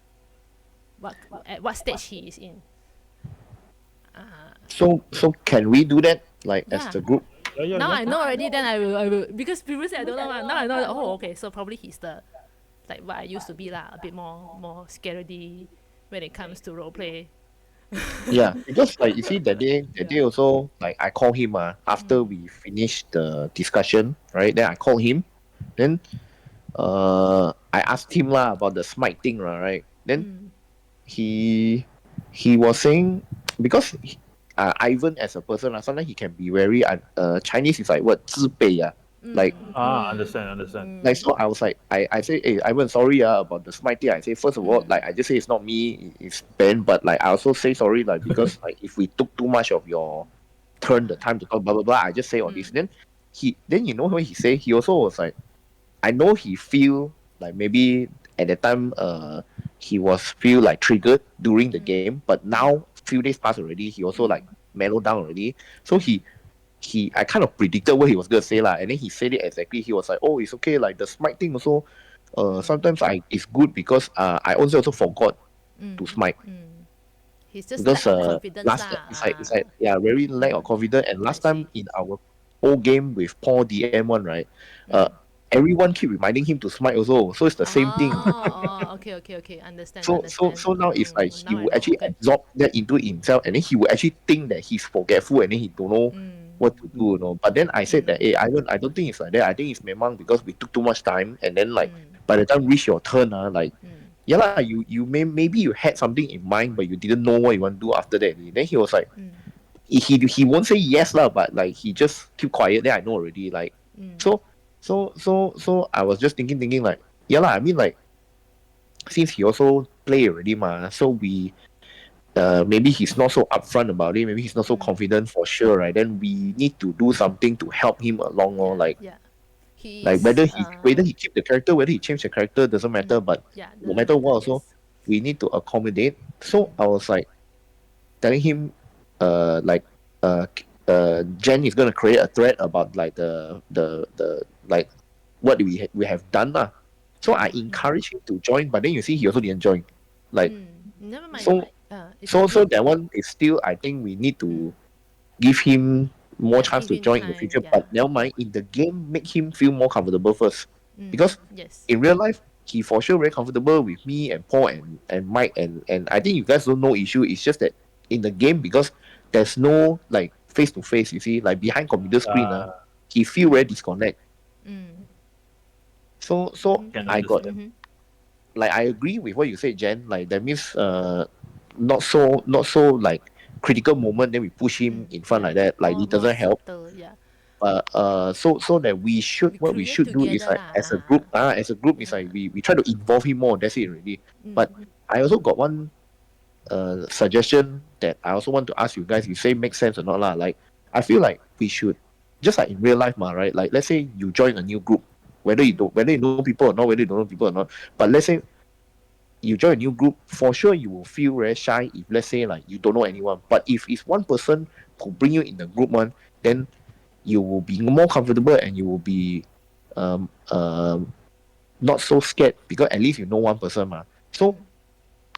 At what stage he is in. so can we do that like as Yeah. the group? Yeah. Now I know already. Then I will because previously I don't know. Now I know. That, okay. So probably he's the like what I used to be lah. A bit more scaredy when it comes to role play. Yeah, because like you see that day also like I call him after we finished the discussion, right? Then I called him, then I asked him lah about the smite thing, right? Then he was saying because Ivan as a person sometimes he can be very Chinese is like what 自卑 like Understand. like so I was like I say hey Ivan sorry about the smite thing. I say first of all like I just say it's not me, it's Ben, but like I also say sorry like because like if we took too much of your turn the time to talk blah blah blah I just say all this then you know what he say he also was like I know he feel like maybe at that time he was feel like triggered during the game but now few days passed already he also like mellowed down already so he I kind of predicted what he was gonna say lah, and then he said it exactly. He was like, "Oh, it's okay. Like the smite thing also, sometimes it's good because I also forgot to smite He's just because lack of confidence last lah. it's like yeah very lack of confidence. And last time in our old game with Paul DM one right, everyone keep reminding him to smite also, so it's the same thing. Okay. Understand. So now it's like he Now I will know. actually Okay. absorb that into himself, and then he will actually think that he's forgetful, and then he don't know what to do, But then I said that, hey, I don't think it's like that. I think it's memang because we took too much time, and then like by the time reach your turn, like yeah lah, you maybe you had something in mind, but you didn't know what you want to do after that. Then he was like, he won't say yes lah, but like he just keep quiet. Then I know already, like so I was just thinking like yeah lah. I mean like since he also play already so we maybe he's not so upfront about it, maybe he's not so confident for sure, right? Then we need to do something to help him along or like Yeah. Like He's whether he keep the character, whether he change the character doesn't matter. But yeah, no doesn't matter matter. what, also Yes. we need to accommodate. So I was like telling him, like Jen is gonna create a thread about like the like what we have done lah. So I encouraged him to join, but then you see he also didn't join. Like Never mind. so It's a so group. that one is still, I think we need to give him more Yeah, chance give to him join in the time. future. Yeah. But never mind, in the game, make him feel more comfortable first. Because Yes. in real life, he for sure very comfortable with me and Paul and Mike, and I think you guys don't know issue. It's just that in the game, because there's no like face to face, you see, like behind computer screen, he feel very disconnect. So Can I got, understand. like, I agree with what you said, Jen. Like that means not so like critical moment, then we push him in front Yeah. like that. Like it More doesn't help. subtle. Yeah. But so that we should, We what we create should do is together like lah. as a group is like we try to involve him more. That's it already. But I also got one suggestion that I also want to ask you guys. You say makes sense or not lah? Like I feel like we should, just like in real life, ma, right? Like let's say you join a new group, whether you know people or not, whether you don't know people or not. But let's say you join a new group, for sure you will feel very shy if let's say like you don't know anyone. But if it's one person who bring you in the group one, then you will be more comfortable and you will be um, um, not so scared because at least you know one person. Ma. So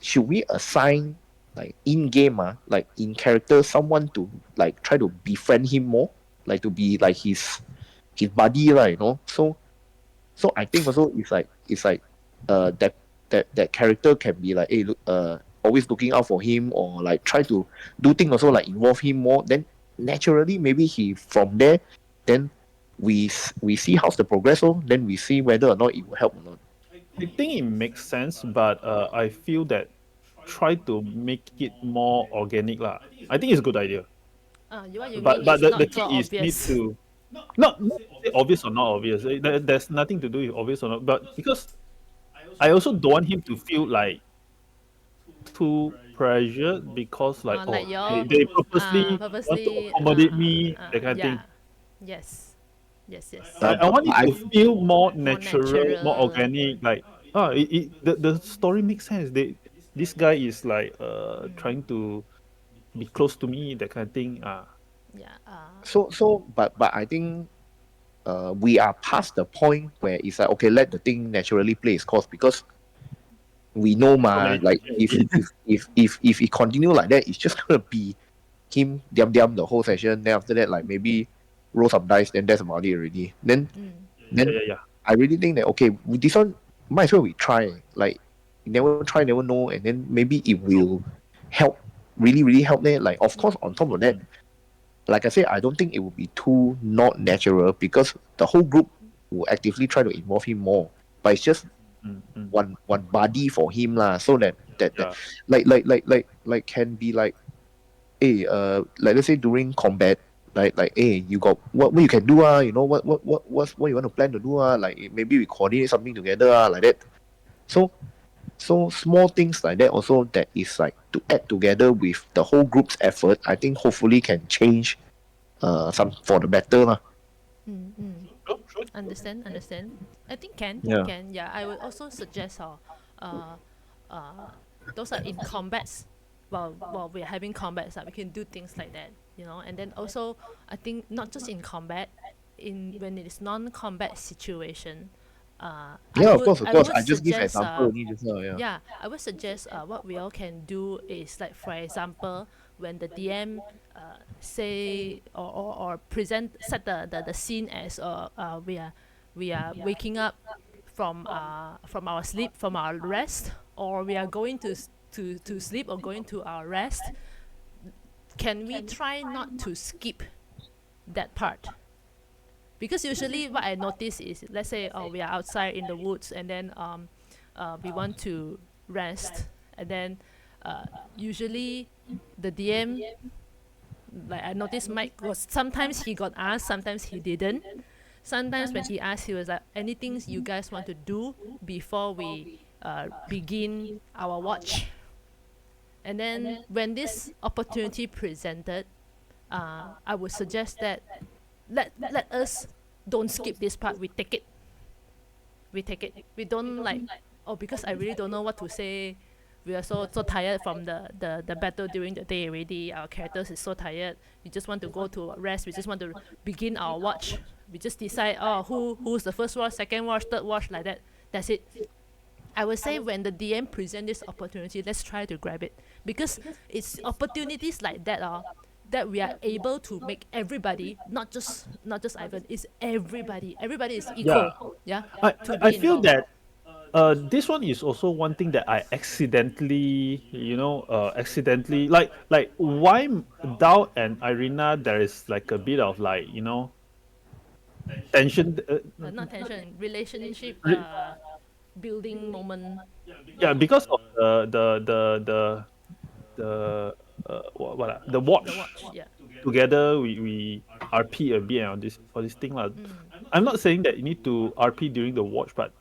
should we assign like in game, like in character, someone to like try to befriend him more, like to be like his buddy, right? So I think also it's like that character can be like, hey, look, always looking out for him, or like try to do things also like involve him more. Then naturally maybe he from there, then we see how's the progress. So then we see whether or not it will help or not. I think it makes sense, but I feel that try to make it more organic lah. I think it's a good idea. What you mean But is the not so key is need obvious. to not say obvious or not obvious. There's nothing to do with obvious or not. But because I also don't want him to feel like too pressured because like Like they purposely want to purposely. accommodate me, that kind of thing. Yeah. Yes. Yes. Yes. Uh, I want it I to feel more More natural, more natural. organic. Like the story makes sense. This guy is like trying to be close to me, that kind of thing. Yeah. but I think we are past the point where it's like, okay, let the thing naturally play its course, because we know So ma, many like things if already. if it continue like that, it's just gonna be him diam diam the whole session. Then after that, like maybe roll some dice, then that's about it already. Then Yeah. I really think that okay, with this one might as well we try. Like never try, never know, and then maybe it will help, really help there. Like of course on top of that, Mm, like I said, I don't think it would be too not natural, because the whole group will actively try to involve him more. But it's just mm. one body for him lah, so that Yeah. like can be like, hey, like let's say during combat, like hey, you got what you can do, what you want to plan to do, like maybe we coordinate something together, like that. So small things like that also, that is like to add together with the whole group's effort, I think hopefully can change some for the better lah. True. Understand. I think Yeah. can. Yeah. I would also suggest uh, those are in combats. While we're having combats, we can do things like that. And then also I think not just in combat, in when it is non-combat situation, Yeah, of course, of I course. would I just give suggest example only just now, yeah. yeah, I would suggest what we all can do is, like, for example, when the DM say or present set the scene as we are waking up from our sleep, from our rest, or we are going to sleep or going to our rest. Can we try not to skip that part? Because usually what I notice is, let's say, we are outside in the woods, and then we want to rest, and then usually the DM, like, I noticed Mike was, sometimes he got asked, sometimes he didn't. Sometimes when he asked, he was like, anything you guys want to do before we begin our watch? And then when this opportunity presented, I would suggest that let us don't skip this part. We take it. We take it. We don't like, oh, because I really don't know what to say. We are so tired from the battle during the day already. Our characters is so tired. We just want to go to rest. We just want to begin our watch. We just decide, oh, who's the first watch, second watch, third watch, like that. That's it. I would say when the DM present this opportunity, let's try to grab it, because it's opportunities like that that we are able to make everybody, not just Ivan, it's everybody. Everybody is equal. Yeah. To I be feel involved. that this one is also one thing that I accidentally, accidentally like why Dao and Irina there is like a bit of like tension. Not tension, relationship Re- building moment. yeah, because of the the The watch watch, yeah. together we RP a bit on this for this thing lah. I'm not saying that you need to RP during the watch, but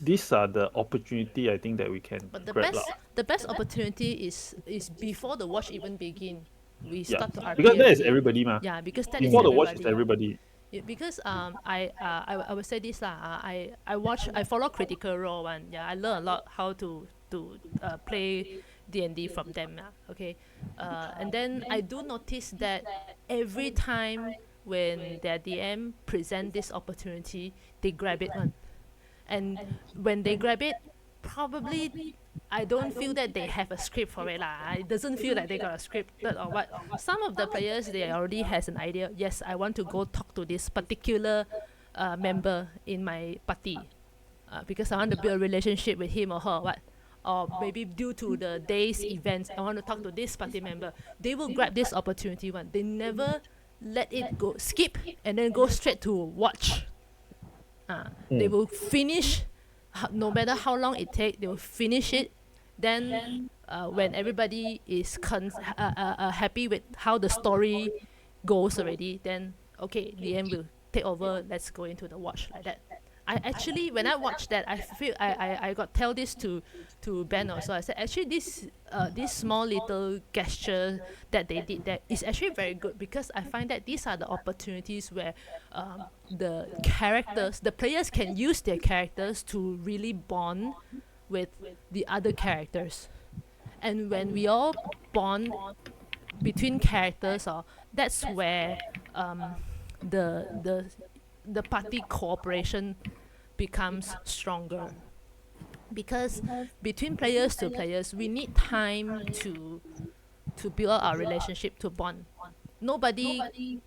these are the opportunity I think that we can But grab lah. the best opportunity is before the watch even begin. We Yeah, start to RP because that is already. everybody ma. Yeah, because that is Before the watch is everybody. everybody. Yeah, because I would say this lah. I follow Critical Role one. Yeah, I learn a lot how to play D&D from them. Okay, and then I do notice that every time when their DM present this opportunity, they grab it one. And when they grab it, probably I don't feel that they have a script for it lah. It doesn't feel like they got a script or what. Some of the players, they already has an idea. Yes, I want to go talk to this particular member in my party because I want to build a relationship with him or her. What? Or maybe due to the day's events, I want to talk to this party member. They will grab this opportunity one. They never let it go skip and then go straight to watch. They will finish, no matter how long it takes, they will finish it. Then, when everybody is happy with how the story goes already, then okay, the end will take over. Let's go into the watch like that. I actually, when I watched that, I feel I got tell this to Ben also. I said actually this small little gesture that they did that is actually very good, because I find that these are the opportunities where the players can use their characters to really bond with the other characters, and when we all bond between characters, that's where the party cooperation becomes stronger, because between players to players we need time to build up our relationship, to bond. Nobody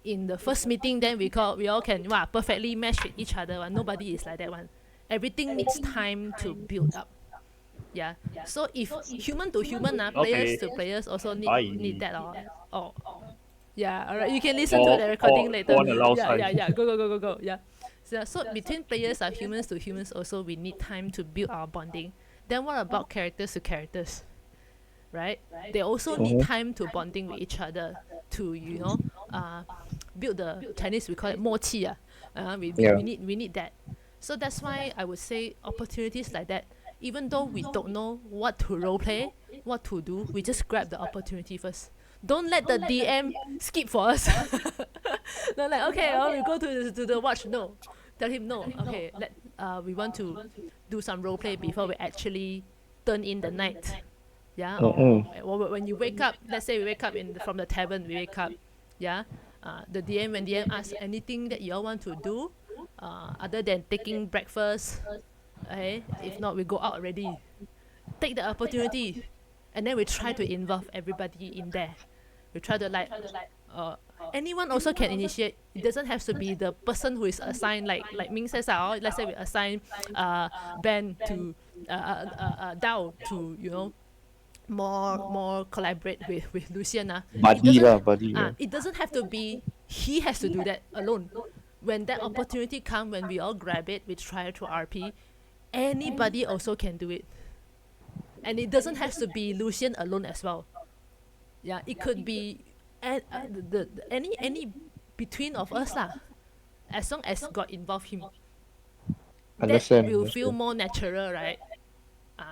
in the first meeting then we all can perfectly mesh with each other one. Nobody is like that one. Everything needs time to build up. Yeah. So if human to human, players Okay. to players also Bye. need that. Oh, yeah. All right. You can listen to the recording later. on allow Yeah, side. yeah. Go. Yeah. So between players, humans to humans, also we need time to build our bonding. Then what about characters to characters? Right? They also need time to bonding with each other to build the Chinese, we call it 默契. Yeah. We need that. So that's why I would say opportunities like that, even though we don't know what to role play, what to do, we just grab the opportunity first. Don't let the DM skip for us. Not like, okay, we go to the watch. No, tell him no. Okay, we want to do some role play before we actually turn in the night. Yeah. Or when you wake up, let's say we wake up from the tavern, we wake up. Yeah. When DM asks anything that you all want to do, other than taking breakfast, okay. If not, we go out already. Take the opportunity, and then we try to involve everybody in there. We try to anyone also can initiate. It doesn't have to be the person who is assigned, like Ming says. Let's say we assign Ben to Dao to more collaborate with Lucian. Buddy. It doesn't have to be he has to do that alone. When that opportunity comes, when we all grab it, we try to RP. Anybody also can do it, and it doesn't have to be Lucian alone as well. Yeah, it could be any between of us lah, as long as God involve him. Understand. That will feel more natural, right?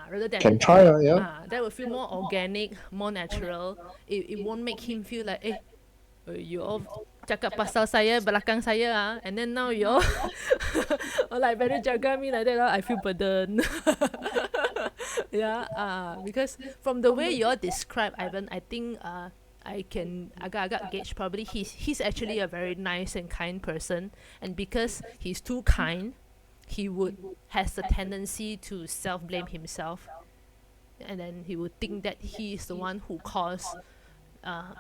Rather than Can try, yeah. that will feel more organic, more natural. It won't make him feel like, You all cakap pasal saya belakang saya and then now you all like very jaga me like that I feel burdened. Yeah, because from the way you all describe Ivan, I think I can agak-agak gauge probably he's actually a very nice and kind person, and because he's too kind, he would has the tendency to self-blame himself, and then he would think that he is the one who caused uh,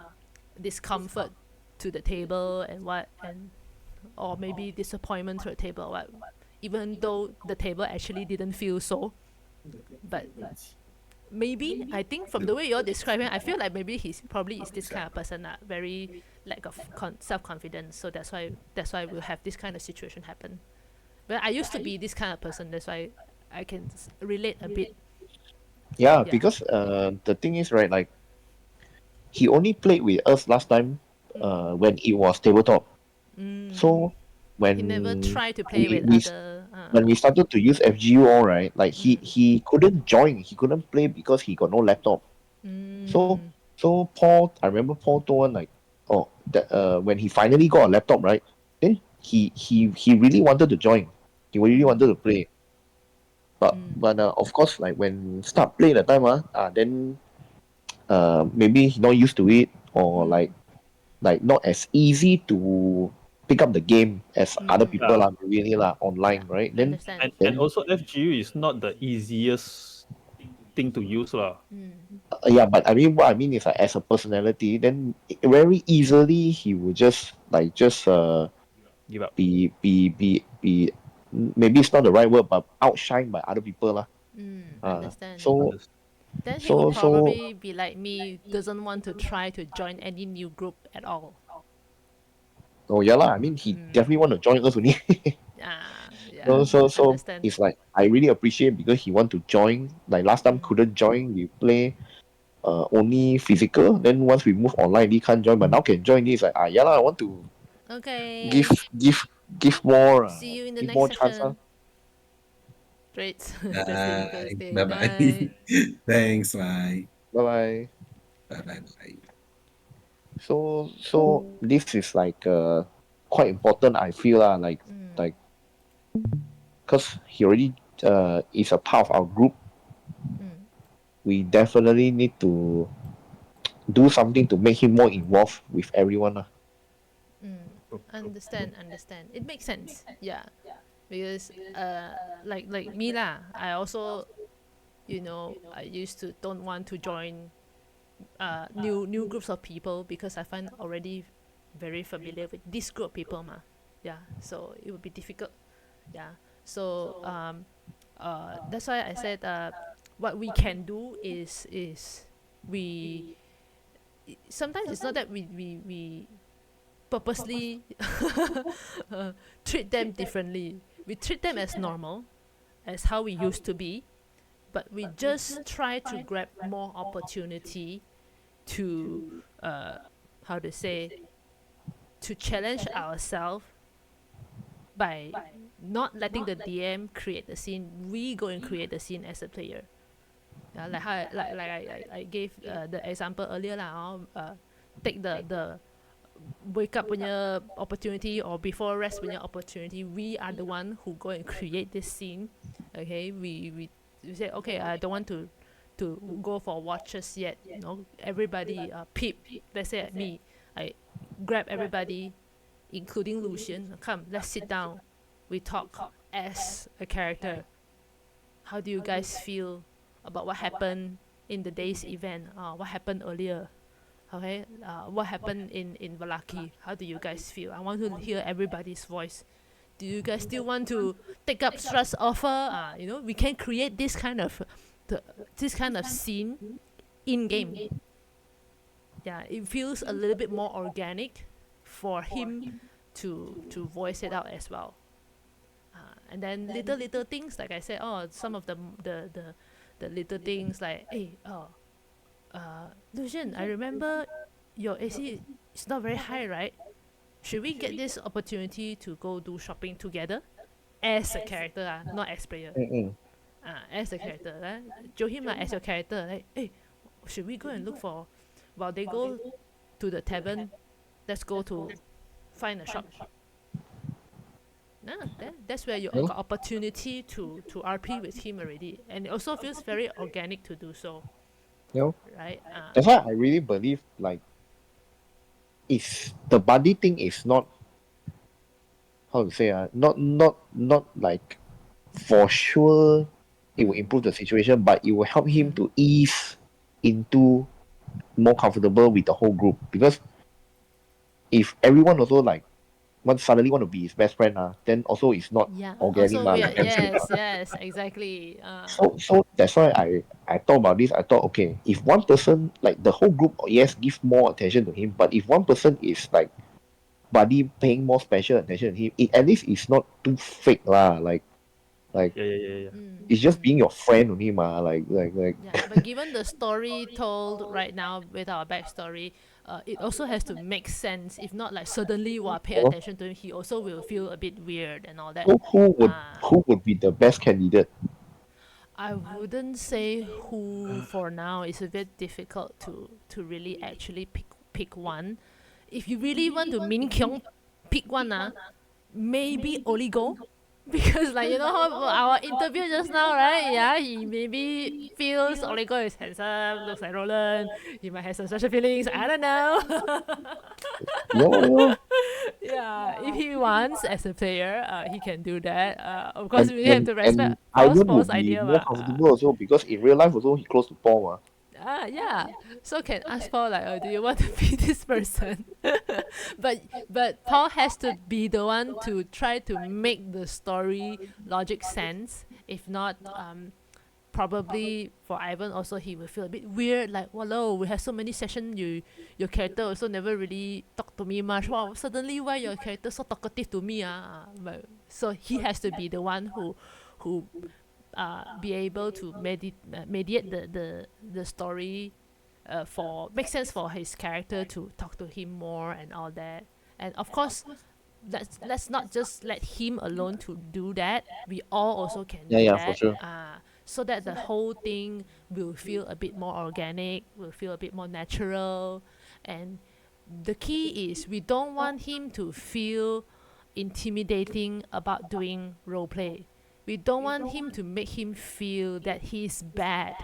discomfort to the table and what, and or maybe disappointment to the table or what, even though the table actually didn't feel so. But maybe I think from the way you're describing, I feel like maybe he's probably is this kind of person, very lack of self confidence. So that's why we'll have this kind of situation happen. But I used to be this kind of person. That's why I can relate a bit. Yeah, Yeah. because the thing is right, like he only played with us last time when it was tabletop. So He never when tried to play we with we other. when we started to use FGU all right, like he couldn't join, he couldn't play because he got no laptop. So so Paul, I remember Paul told one like, oh that when he finally got a laptop, right? Then he really wanted to join. He really wanted to play. But of course like when start play the time then maybe he not used to it, or like not as easy to pick up the game as other people Yeah. are really Yeah. online, right? Then Understand. And then also FGU is not the easiest thing to use lah. yeah, but I mean what I mean is like as a personality, then very easily he will just like just Give up. be maybe it's not the right word, but outshine by other people lah. Understand. So Understand. Then he would so probably be like me, doesn't want to try to join any new group at all. oh yeah lah. I mean he definitely want to join us only. Yeah, So understand. it's like I really appreciate because he want to join. Like last time couldn't join, we play only physical. Then once we move online, he can't join, but now can join. This like yeah lah. I want to give Okay. give See you in the give next more chance session. Great. Justin Bye. goes there. Bye bye. Bye. Thanks. Bye. Bye bye. Bye bye bye. So this is like quite important. I feel like because he already is a part of our group. We definitely need to do something to make him more involved with everyone lah. Understand. It makes sense. Yeah. Because like me lah, I also, I used to don't want to join new groups of people because I find already very familiar with this group of people ma. Yeah. So it would be difficult. Yeah. So that's why I said what we can do is we sometimes it's not that we purposely treat them differently. We treat them as normal, as how we used to be, but we just try to grab more opportunity to how to say, to challenge ourselves by not letting the DM create the scene. We go and create the scene as a player. Like how I gave the example earlier lah. Take the wake up punya opportunity or before rest punya opportunity. We are the one who go and create this scene. Okay, we say okay. I don't want to go for watches yet. Everybody peep. Let's say me, I grab everybody, including Lucian. Come, let's sit down. We talk as a character. How do you guys feel about what happened in the day's event? What happened earlier? Okay, what happened in Valaki? How do you guys feel? I want to hear everybody's voice. Do you guys still want to take up Strahd's offer? We can create this kind of scene in game. Yeah, it feels a little bit more organic for him to voice it out as well. And then little things like I said. Some of the little things like, hey, Lucian, I remember your AC is not very high, right? Should we get this opportunity to go do shopping together as a character, not as player? As a character, show him as your character. Like, hey, should we go and look for, while they go to the tavern, let's go to find a shop. No, that's where you Yeah. got opportunity to RP with him already, and it also feels very organic to do so, You know, right? that's why I really believe like it's the buddy thing is not how to say not like for sure it will improve the situation, but it will help him to ease into more comfortable with the whole group. Because if everyone also like suddenly want to be his best friend, then also it's not Yeah. organic Also like weird. chemistry. Yes, exactly. So that's why I thought about this. I thought, okay, if one person like the whole group, yes, give more attention to him, but if one person is like buddy paying more special attention to him, it at least it's not too fake lah. Like Yeah. it's just being your friend only ma. Like Yeah, but given the story told right now with our backstory, it also has to make sense. If not, like suddenly, while pay you know? attention to him, he also will feel a bit weird and all that. So Uh, who would be the best candidate? I wouldn't say who for now. It's a bit difficult to really actually pick one. If you really want to Min Kyung pick one, maybe Oligo. Because like you know how our interview just now, right? Yeah, he maybe feels Oligo is handsome, looks like Roland. He might have some special feelings. I don't know. Yeah. Yeah, if he wants as a player, he can do that. Of course, we have to And respect Ivan Paul's would be idea, more but comfortable also because in real life also he close to Paul ma. yeah. So can ask Paul like, do you want to be this person? but Paul has to be the one to try to make the story logic sense. If not, probably for Ivan also he will feel a bit weird. Like, hello, we have so many sessions. Your character also never really talk to me much. Wow, suddenly why your character so talkative to me? But, so he has to be the one who be able to mediate the story, for make sense for his character to talk to him more and all that. And of course, let's not just let him alone to do that. We all also can do Yeah, for that. sure. So that the whole thing will feel a bit more organic, will feel a bit more natural, and the key is we don't want him to feel intimidating about doing role play. We don't want him to make him feel that he's bad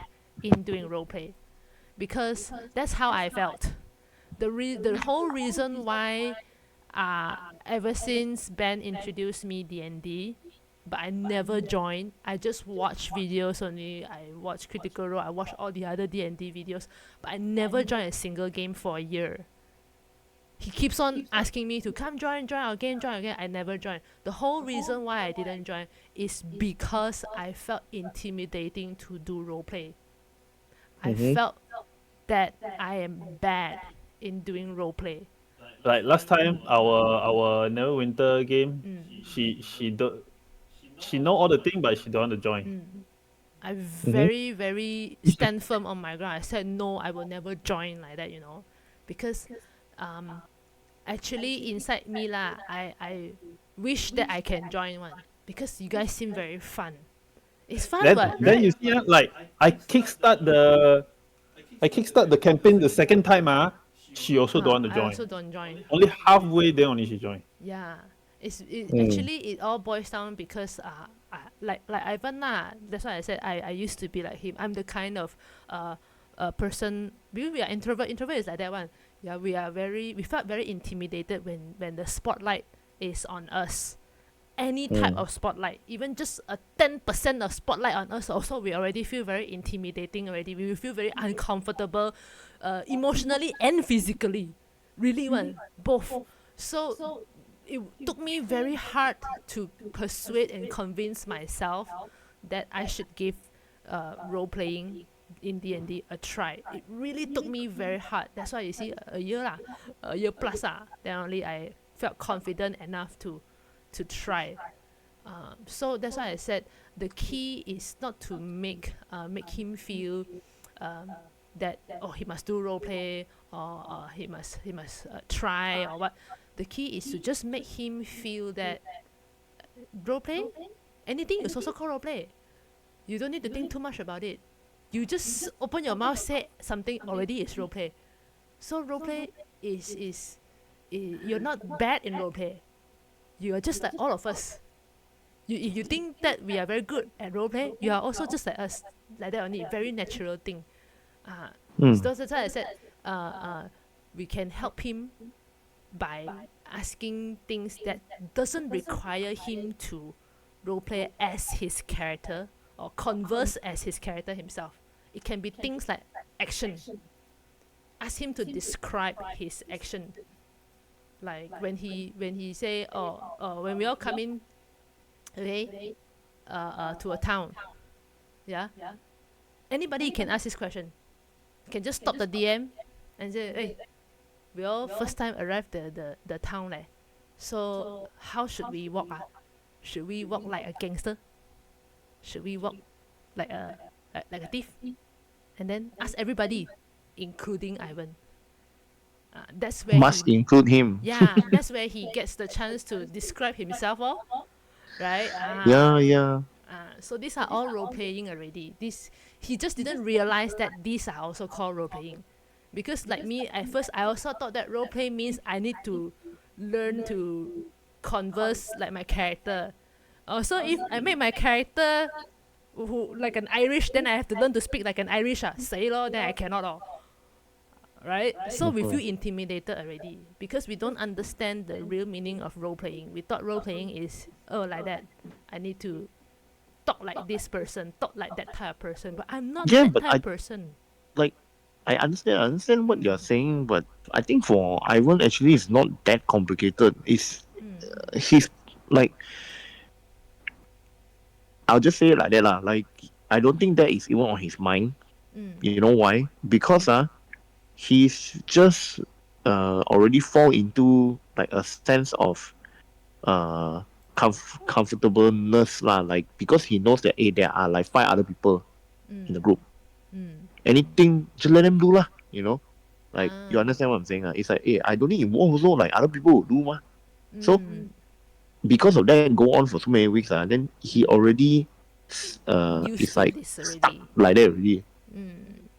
in doing role play, because that's how I felt. The whole reason why, ever since Ben introduced me D&D, but I never joined. I just watch videos only. I watch Critical Role. I watch all the other D&D videos, but I never joined a single game for a year. He keeps on asking me to come join our game, join our game. I never joined. The whole reason why I didn't join is because I felt intimidating to do roleplay. I felt that I am bad in doing roleplay. Like last time, our Neverwinter game, she know all the thing, but she don't want to join. I very, very stand firm on my ground. I said no, I will never join like that, because actually inside me lah, I wish that I can join one, because you guys seem very fun. It's fun, Then you right? see, like I kickstart the campaign the second time. She also don't want to I join. also don't join. Only halfway then only she join. Yeah, actually it all boils down because like Ivan lah. That's why I said I used to be like him. I'm the kind of person. We are introvert. Introvert is like that one. Yeah, we felt very intimidated when the spotlight is on us. Any type of spotlight, even just a 10% of spotlight on us, also we already feel very intimidating already. We will feel very uncomfortable, emotionally and physically. Really one, both. So it took me very hard to persuade and convince myself that I should give role playing in D&D a try. It really took me very hard. That's why you see a year lah, a year plus then only I felt confident enough to try. So that's why I said the key is not to make him feel that he must do role play, or he must try or what. The key is to just make him feel that role play, anything is also called role play. You don't need to think too much about it. You just open your mouth, say something, already is role play. So role play is you're not bad in roleplay. You are just like all of us. You think that we are very good at roleplay, you are also just like us, like that only, very natural thing. Uh, Hmm. so that's why I said we can help him by asking things that doesn't require him to roleplay as his character or converse as his character himself. It can be things like action. Ask him to describe his action. Like when he say, when we all come in, okay, to a town, yeah. Anybody can ask this question. Can just stop the DM and say, hey, we all first time arrived the town leh. So how should we walk? Should we walk like a gangster? Should we walk like a thief? And then ask everybody, including Ivan. That's where Must he, include him. that's where he gets the chance to describe himself, right? Yeah. So these are all role playing already. This he just didn't realize that these are also called role playing, because like me at first I also thought that role play means I need to learn to converse like my character. So if I make my character who like an Irish, then I have to learn to speak like an Irish. Say lor, then I cannot right? So we feel intimidated already because we don't understand the real meaning of role playing. We thought role playing is like that. I need to talk like this person, talk like that type of person, but I'm not Yeah, that but type of person. like I understand what you're saying, but I think for Ivan actually it's not that complicated. It's he's like I'll just say it like that lah. Like I don't think that is even on his mind. You know why? Because he's just already fall into like a sense of uh comfortableness lah. Like because he knows that there are like 5 other people in the group. Anything just let them do lah. You know, like you understand what I'm saying? It's like I don't need involve also. Like other people will do mah. So because of that, go on for so many weeks. Then he already Used it's to like this stuck already. like that already.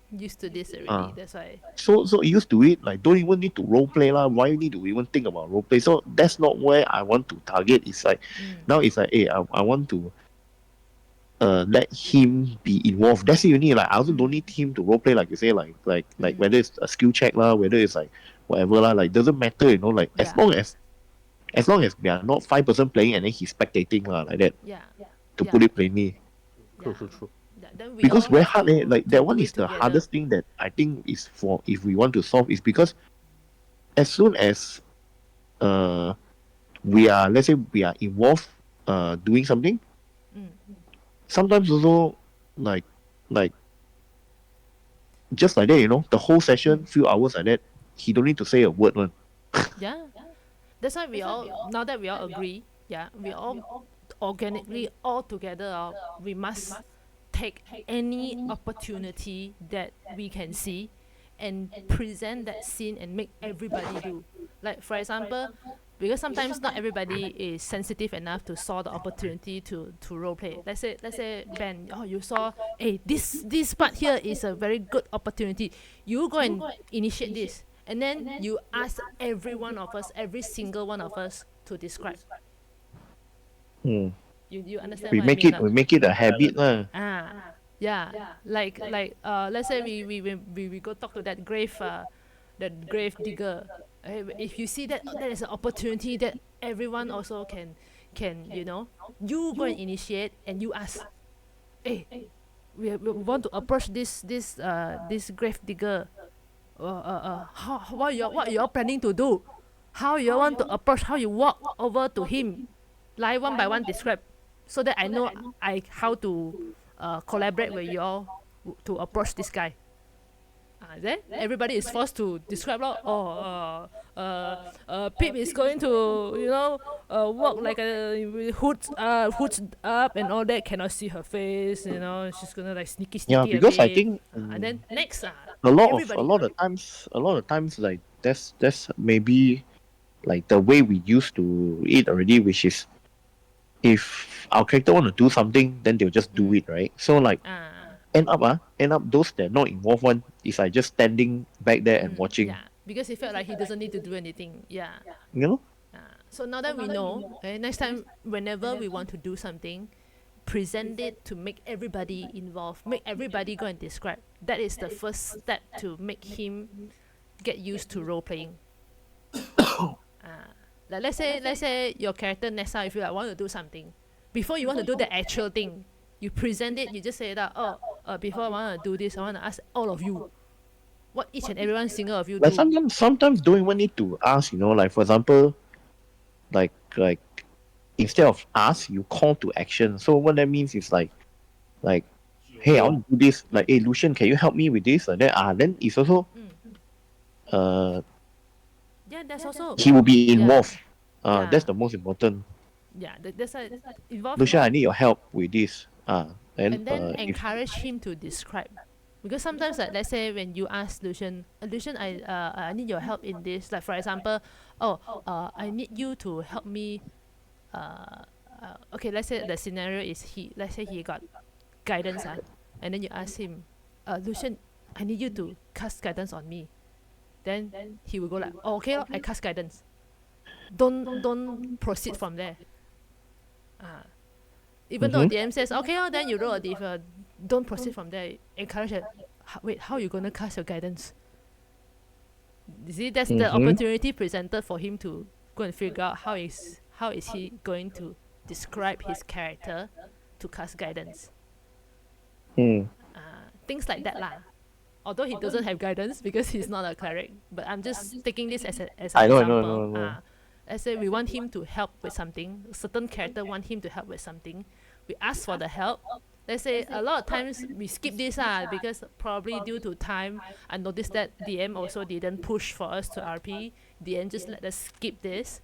Used to this already. Uh, That's why. so used to it, like don't even need to role play lah. Why you need to even think about role play? So that's not where I want to target. It's like now it's like I want to let him be involved. That's it. Only like I also don't need him to role play like you say like whether it's a skill check lah, whether it's like whatever lah. Like doesn't matter. You know, like Yeah. as long as we are not 5 person playing and then he's spectating lah like that. Yeah. To put it plainly. Yeah. True. Then we Because all very have hard to, like to that do one it is the together. hardest thing that I think is for if we want to solve is because as soon as we are let's say we are involved doing something, sometimes also like just like that, you know, the whole session, few hours like that, he don't need to say a word one. Yeah. That's why we all, now that we all agree, yeah, we all organically all together, we must take any opportunity that we can see and present that scene and make everybody do. Like for example, because sometimes not everybody is sensitive enough to saw the opportunity to role play. Let's say Ben, you saw, hey, this part here is a very good opportunity. You go and initiate this, and then you ask every one of us, every single one of us, to describe. Hmm. You understand We what make I mean? it we make it a habit lah. Yeah. Like let's say we go talk to that grave digger. If you see that that is an opportunity that everyone also can you go and initiate and you ask, hey, we want to approach this grave digger. What you all planning to do? How you all want to approach? How you walk over to him? Like one by one describe, so that I know how to collaborate with you all to approach this guy. Then everybody is forced to describe lor. Pip is going to walk like a with hoods up and all that. Cannot see her face. She's gonna like sneaky Yeah, a because I bit. think And then next a lot everybody. of times like that's maybe like the way we used to it already, which is if our character want to do something, then they'll just do it, right? So like end up those that not involved one is like just standing back there and watching. Yeah. because he felt like he doesn't need to do anything. Yeah. You know? So now that we know, okay, next time whenever we want to do something, present it to make everybody involved, make everybody go and describe. That is the first step to make him get used to role playing. Like let's say your character Nessa, if you like, want to do something, before you want to do the actual thing, you present it. You just say that, before I want to do this, I want to ask all of you what each and every one single of you Like do. sometimes don't even need to ask, you know, like for example, like instead of ask, you call to action. So what that means is like hey, I want to do this. Like, hey, Lucian, can you help me with this? And then it's also uh Yeah, that's also he will be yeah involved. yeah That's the most important. yeah. That's a involve, Lucian, I need your help with this. Then and then if encourage him to describe. Because sometimes, like let's say when you ask Lucian, Lucian, I need your help in this. Like for example, I need you to help me. Okay, let's say the scenario is let's say he got guidance, and then you ask him, Lucian, I need you to cast guidance on me. Then he will go like, oh, okay, I cast guidance. Don't proceed from there. Even though DM says, okay, then you roll a diff. Don't proceed from there. Encourage it. Wait, how are you gonna cast your guidance? You see, that's the opportunity presented for him to go and figure out how is he going to describe his character to cast guidance. Things like that lah. Although he doesn't have guidance because he's not a cleric, but I'm just taking this as an I example. know. Let's say we want him to help with something. A certain character want him to help with something. We ask for the help. Let's say a lot of times we skip this because probably due to time. I noticed that DM also didn't push for us to RP. DM just let us skip this.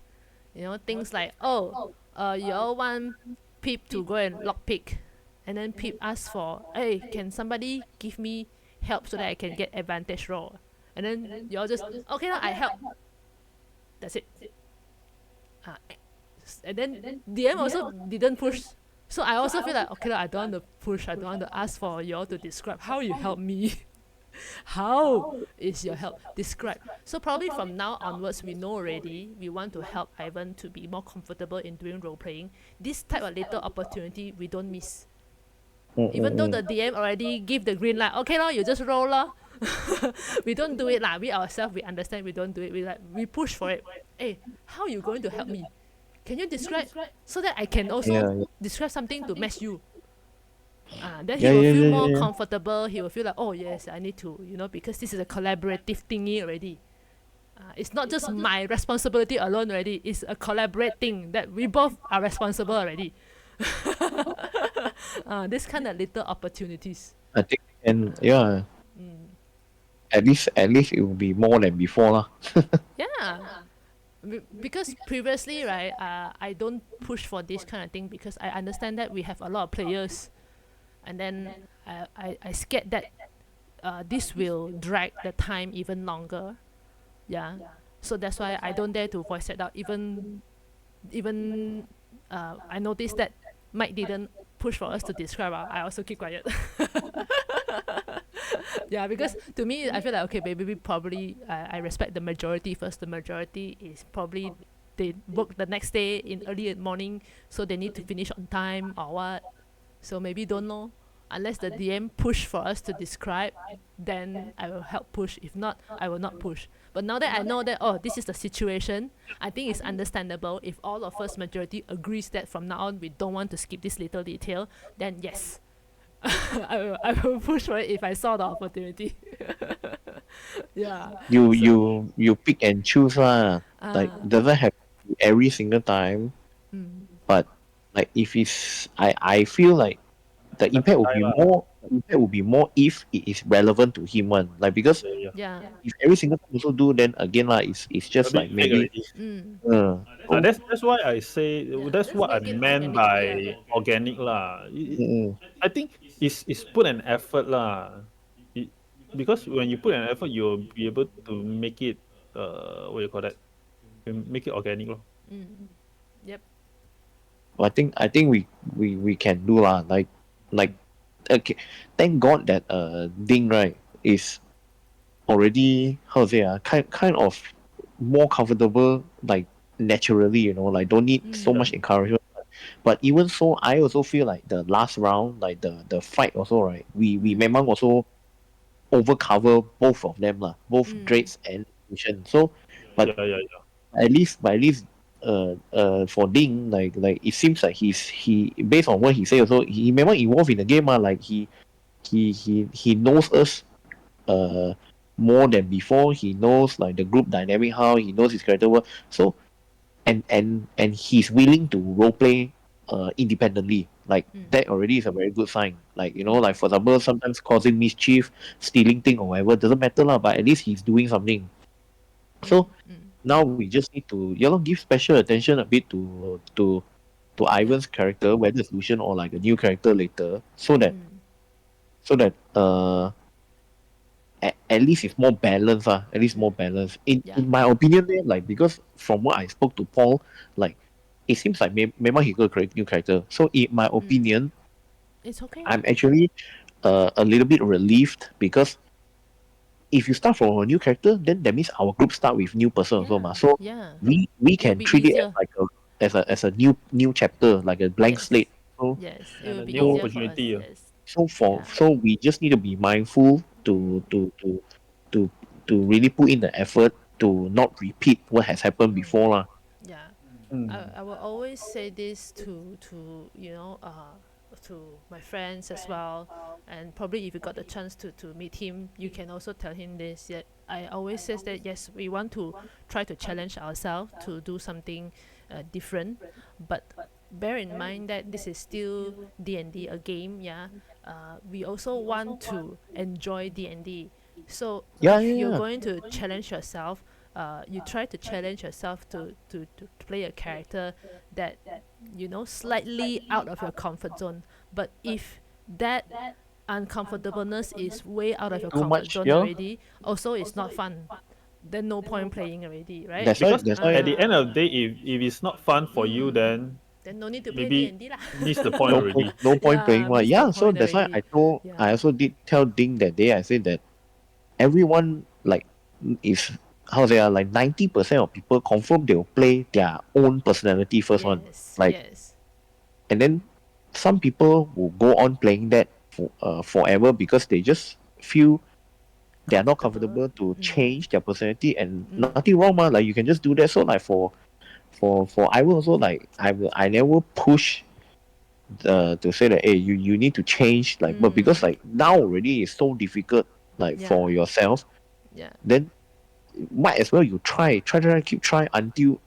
You know, things like, you all want Pip to go and lockpick, and then Pip asks for, hey, can somebody give me help so that I can get advantage roll? And then you all just, okay, I help. That's it. And then DM also didn't push. So I also feel like, okay, I don't want to push. I don't want to ask for you all to describe how you help me. How is your help? Describe. So probably from now onwards, we know already we want to help Ivan to be more comfortable in doing role playing. This type of little opportunity we don't miss. Even though the DM already give the green light, okay, you just roll lah. We don't do it lah. We ourselves, we understand we don't do it. We push for it. Hey, how you going to help me? Can you describe so that I can also describe something to match you? Then he will feel more comfortable. He will feel like, oh yes, I need to, because this is a collaborative thingy already. It's not just my responsibility alone already. It's a collaborating that we both are responsible already. This kind of little opportunities. I think, and at least it will be more than before lah. Yeah. Because previously, right, I don't push for this kind of thing because I understand that we have a lot of players, and then I scared that this will drag the time even longer. Yeah. So that's why I don't dare to voice it out. Even I noticed that Mike didn't push for us to describe. I also keep quiet. Yeah, because to me, I feel like, okay, maybe probably I respect the majority first. The majority is probably they work the next day in early morning, so they need to finish on time or what. So maybe don't know. Unless the DM push for us to describe, then I will help push. If not, I will not push. But now that I know that, this is the situation, I think it's understandable. If all of us majority agrees that from now on we don't want to skip this little detail, then yes, I will push for it if I saw the opportunity. Yeah. You pick and choose lah. Like doesn't have to be every single time. But like if it's I feel like the impact will be more if it is relevant to him one. Like because Yeah. if every single time also do, then again lah, it's just A like bit fake maybe already. That's why I say that's let's what I make it meant organic, by yeah. organic lah. I think it's put an effort lah. Because when you put an effort, you'll be able to make it what do you call that? Make it organic lor. Yep. I think we can do lah. Like okay, thank God that Ding right is already, how to say, kind of more comfortable, like naturally, like don't need so Yeah. much encouragement. But even so, I also feel like the last round, like the fight also, right? We memang also overcover both of them lah, both Drake's and Lucian. So, but Yeah. at least for Ding, like it seems like he based on what he say also, he memang involved in the game like he knows us uh more than before. He knows like the group dynamic, how he knows his character work. So and he's willing to role play independently. Like that already is a very good sign. Like like for example, sometimes causing mischief, stealing thing or whatever doesn't matter lah. But at least he's doing something. So now we just need to give special attention a bit to Yeah. Ivan's character, whether it's Lucian or like a new character later, so that at least it's more balanced at least Yeah. more balanced Yeah. in my opinion like because from what I spoke to Paul, like it seems like maybe he could create new character. So in my opinion, It's okay. I'm actually a little bit relieved because if you start from a new character, then that means our group start with new person also Yeah. ma. So Yeah. we It will can be treat it as easier. like a new chapter, like a blank slate. Yes. So Yes. It And will a be new so easier for us. opportunity. Yes. Yeah. so we just need to be mindful to to really put in the effort to not repeat what has happened before lah. Yeah. Mm. I will always say this to to my friends as well, and probably if you got the chance to meet him, you can also tell him this. Yeah, I always says that yes, we want to try to challenge ourselves to do something different, but bear in mind that this is still D&D, a game. Yeah, we also want to enjoy D&D. So Yeah, if yeah, you're yeah. going to challenge yourself, you try to challenge yourself to play a character that slightly out of your comfort zone. But if that uncomfortableness is way out of your Too comfort much, zone yeah. already, also it's not fun. Then no point playing already, right? That's why. Because That's at why. the end of the day, if it's not fun for you, then Then no need to play maybe D&D lah. miss the point already. No point playing Yeah, one. miss the Yeah, so point that's why already. I Yeah. also did tell Ding that day. I said that everyone like is how to say like 90% of people confirm they'll play their own personality first one. Yes, Like yes. and then some people will go on playing that forever because they just feel they are not Comfortable. comfortable to Mm, change their personality, and mm, nothing wrong man. Like you can just do that. So like for I will also like I never push to say that hey you need to change, like but because mm. like now already it's so difficult like Yeah, for yourself, yeah. then might as well you try keep try until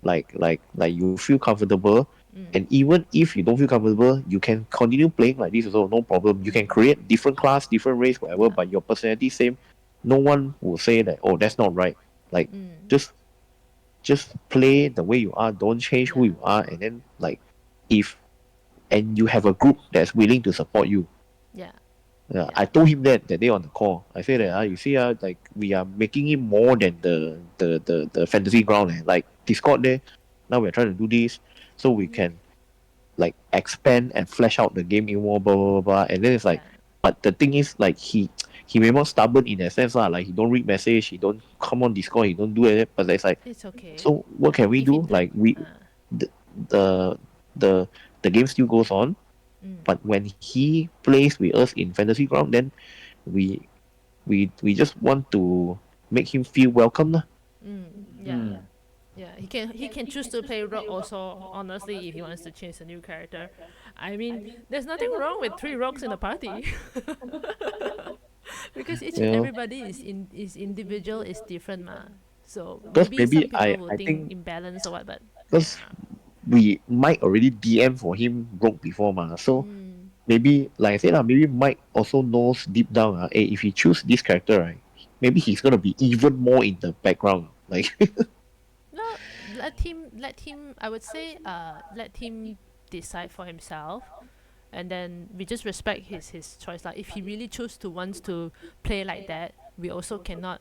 like you feel comfortable. And even if you don't feel comfortable, you can continue playing like this also, no problem. You can create different class, different race, whatever, Yeah. but your personality same. No one will say that oh that's not right. Like just just play the way you are, don't change who Yeah. you are. And then like if and you have a group that's willing to support you. Yeah. Yeah, Yeah. I told him that day on the call. I said that Yeah. you see like we are making it more than the fantasy ground. Like Discord there, now we're trying to do this so we can like expand and flesh out the game in more blah blah blah, blah. And then it's like, Yeah. but the thing is like he may not stubborn in that sense lah. Like he don't read message, he don't come on Discord, he don't do it. But it's like, It's okay. so what can we Give him do? time. Like we the the the, the game still goes on, but when he plays with us in fantasy ground, then we we just want to make him feel welcome lah. Yeah. Yeah, he can choose to play rogue also, honestly, if he wants to change a new character. I mean, there's nothing wrong with three rogues in a party. Because each You and know, everybody is individual, is different ma. So because maybe maybe some people will I think think imbalance or what, but because we might already DM for him broke before ma, so maybe like I said lah, maybe Mike also knows deep down if he choose this character right, maybe he's gonna be even more in the background like. no, let him. I would say, let him decide for himself, and then we just respect his choice. Like if he really choose to wants to play like that, we also cannot,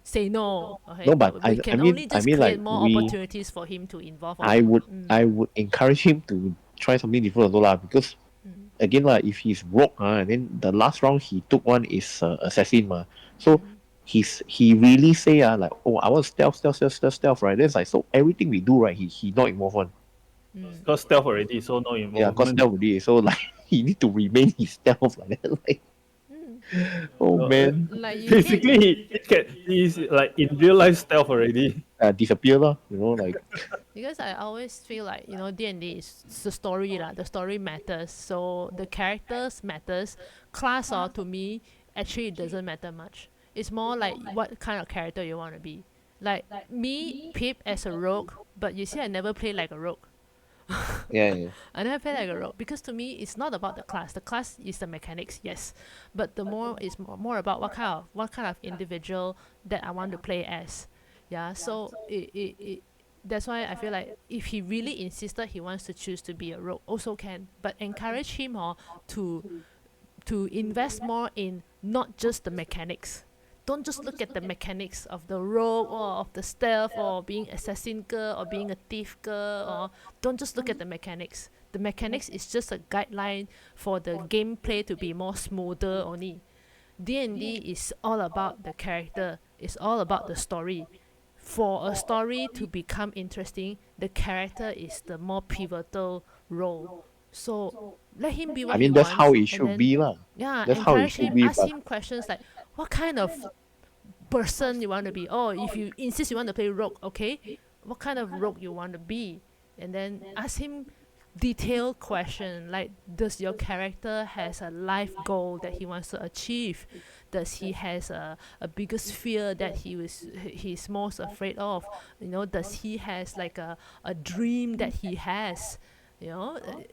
say no. Okay, No, but but we can only I just mean like create more we opportunities for him to involve or I what. would I would encourage him to try something different also lah, because again lah, if he's rogue, and then the last round he took one is assassin, so he really say like, oh, I want stealth, right? Then it's like, so everything we do, right, he not involved one. Because stealth already, so no Yeah, cause involvement. stealth already, so like he need to remain his stealth like that. Like, oh Uh, man, Like you hate basically, he's like in real life stealth already. disappear lah, like because I always feel like D&D is the story lah. The story matters, so the characters matters. Class or to me actually it doesn't matter much. It's more like what kind of character you want to be. Like me, Pip as a rogue, but you see I never play like a rogue. yeah. I never play like a rogue because to me it's not about the class. The class is the mechanics, yes, but the more is more about what kind of individual that I want to play as. Yeah, so that's why I feel like if he really insisted he wants to choose to be a rogue, also can, but encourage him to invest more in not just the mechanics. Don't just look at the mechanics of the rogue or of the stealth or being assassin girl or being a thief girl, or don't just look at the mechanics. The mechanics is just a guideline for the gameplay to be more smoother only. D&D is all about the character. It's all about the story. For a story to become interesting, the character is the more pivotal role. So let him be I what he mean, that's how wants, it and should then be lah. yeah, That's how it encourage should him, be. ask But him questions like, what kind of person you want to be? Oh, if you insist you want to play rogue, okay, what kind of rogue you want to be? And then ask him detailed question like, does your character has a life goal that he wants to achieve? Does he has a biggest fear that he's most afraid of? Does he has like a dream that he has?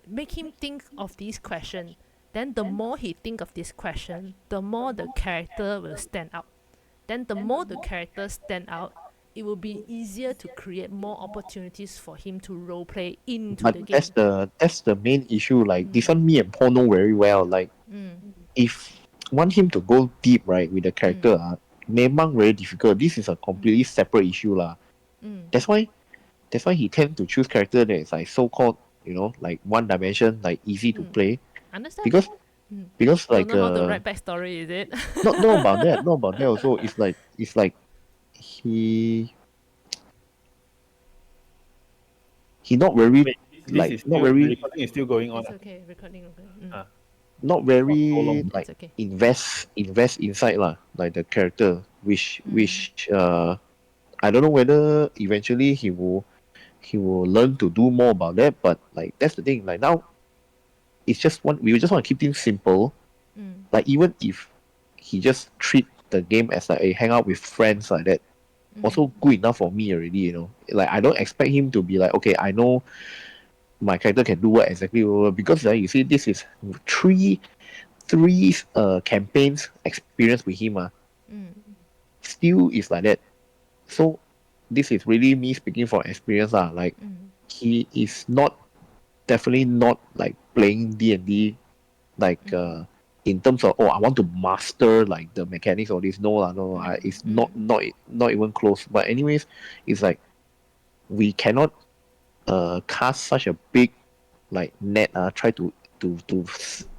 Make him think of these questions. Then the more he think of this question, the more the character will stand out. Then the more the characters stand out, it will be easier to create more opportunities for him to role play into but the that's game. the main issue. Like this one, me and Paul know very well. Like if want him to go deep, right, with the character, memang very difficult. This is a completely separate issue lah. That's why he tend to choose character that is like so called, like one dimension, like easy to play. Understand? Because Don't like know how to write backstory, is it? not about that, not about that also. It's like he not very Wait, this like is not still the very recording is still going on. It's okay. Recording. Okay. Ah, not for so very long. like It's okay. invest inside lah, like the character, which I don't know whether eventually he will learn to do more about that. But like that's the thing. Like now, it's just we just want to keep things simple. Like even if he just treat the game as like a hangout with friends like that, also good enough for me already. Like I don't expect him to be like, okay, I know my character can do what exactly, because you see this is three campaigns experience with him. Still is like that. So this is really me speaking from experience lah. Like he is not definitely not like playing D&D like in terms of, oh, I want to master like the mechanics of this. No lah, no. It's not even close. But anyways, it's like we cannot cast such a big like net, try to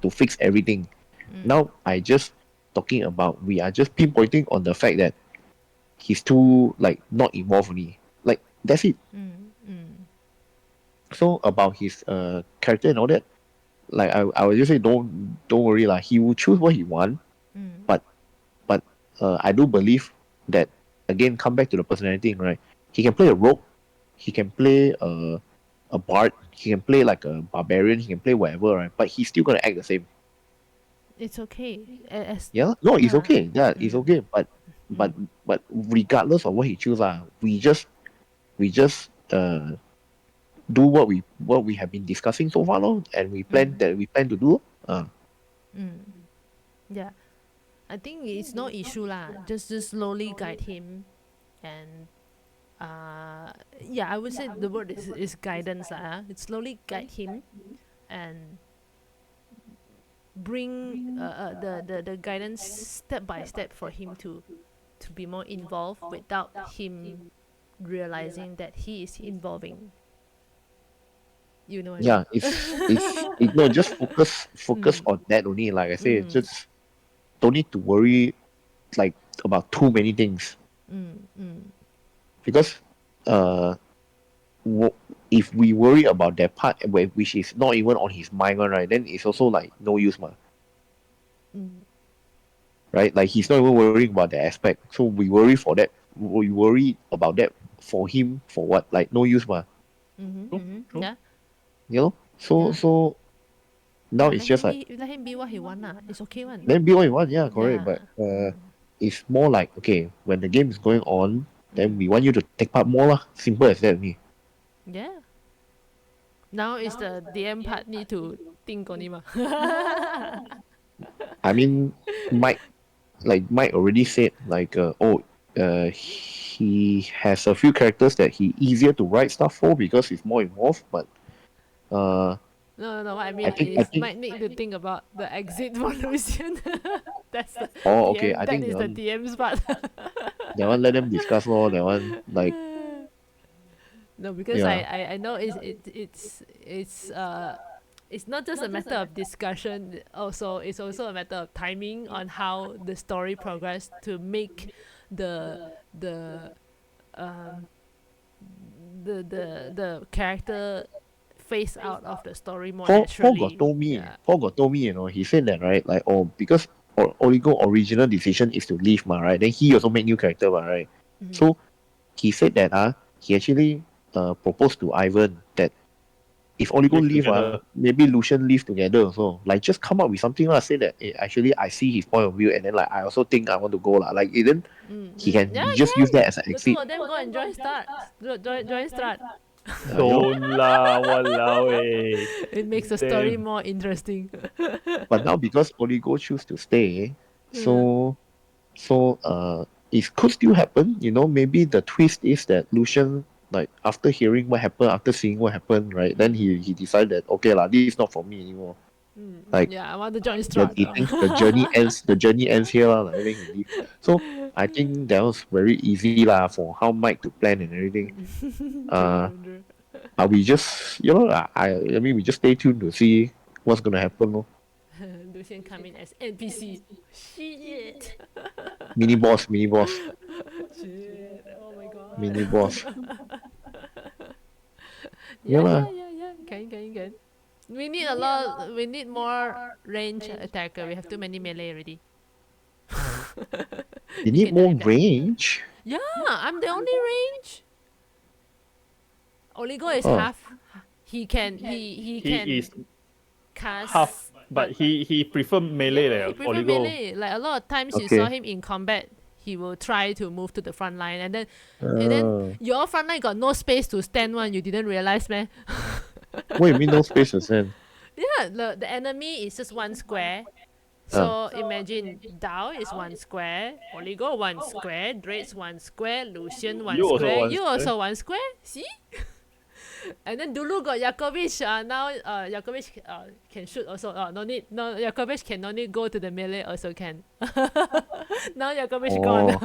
fix everything. Now I just talking about, we are just pinpointing on the fact that he's too like not involved only. Like that's it. So about his character and all that, like I would just say, don't worry lah. He will choose what he want, but I do believe that, again, come back to the personality thing, right? He can play a rogue, he can play a bard, he can play like a barbarian, he can play whatever, right? But he's still gonna act the same. It's okay. As Yeah, no, it's yeah. okay. Yeah, it's okay. But regardless of what he choose, we just do what we have been discussing so far, lor, and we plan to do. Yeah. I think it's no issue lah. Just slowly guide him, and yeah, I would say the word is guidance lah. It's slowly guide him, and bring the guidance step by step for him to be more involved without him realizing that he is involving. You know what I Yeah, mean? no, just focus on that only. Like I say, just don't need to worry like about too many things because uh if we worry about that part which is not even on his mind one, right, then it's also like no use ma, right? Like he's not even worrying about that aspect. So we worry for that. We worry about that for him for what? Like no use ma. True, true. Yeah, You know. So yeah. so now Yeah, it's just like let him be what he want. It's okay one. then be what you want. Yeah, correct. Yeah. But it's more like okay when the game is going on, then we want you to take part more lah. Simple as that. Me. Yeah. Now is the DM part need to think on him. I mean, Mike Mike already said like he has a few characters that he easier to write stuff for because he's more involved. But uh, No. What I I mean think I is, think might need to think about the exit for Lucian. That's the oh okay DM. I That think is the DM's part. that one let them discuss lor. That one like No, because yeah. I know it's not just a matter of discussion. Also, it's also a matter of timing on how the story progress to make the the um the character phase out of the story more Paul got naturally. told me. Yeah. Paul got told me. He said that right. Like because Oligo original decision is to leave ma right. Then he also made new character ma right. So he said that he actually proposed to Ivan that if Oligo Live leave together. maybe Lucian leave together also. Like just come up with something lah. Say that actually I see his point of view and then like I also think I want to go lah. Like then he Yeah, can just use that can. as an The two exit. of them go and join Start. Join Start. You know. Don't lah, walao eh. It makes the story Damn. more interesting. But now because Oligo choose to stay, so it could still happen. Maybe the twist is that Lucian, like after hearing what happened, after seeing what happened, right, then he decided that okay lah, this is not for me anymore. Like Yeah, I want to join that Strahd. he thinks the journey ends. The journey ends here lah. Like, then he leave. So I think that was very easy lah for how Mike to plan and everything. True. We just I mean we just stay tuned to see what's gonna happen. Lor. Lucian come in as NPC. Shit. Mini boss. Shit. Oh my god. Mini boss. Yeah, lah. Can. We need a lot. We need more range attacker. We have too many melee already. You need can more have that. range. Yeah, I'm the only range. Oligo is Oh. half. He can He is cast half, but he prefer melee he leh, prefer Oligo. melee. Like a lot of times you Okay. saw him in combat, he will try to move to the front line, and then your front line got no space to stand one. You didn't realize, man. What you mean no space to send? Yeah, the enemy is just one square. So imagine Dao is one square, Oligo one square, Drake's one square, Lucian one You also square, one you square. also one square. See? And then dulu got Jakovic. Now Jakovic can shoot also. No need. No, Jakovic can only go to the melee also can. Now Jakovic gone.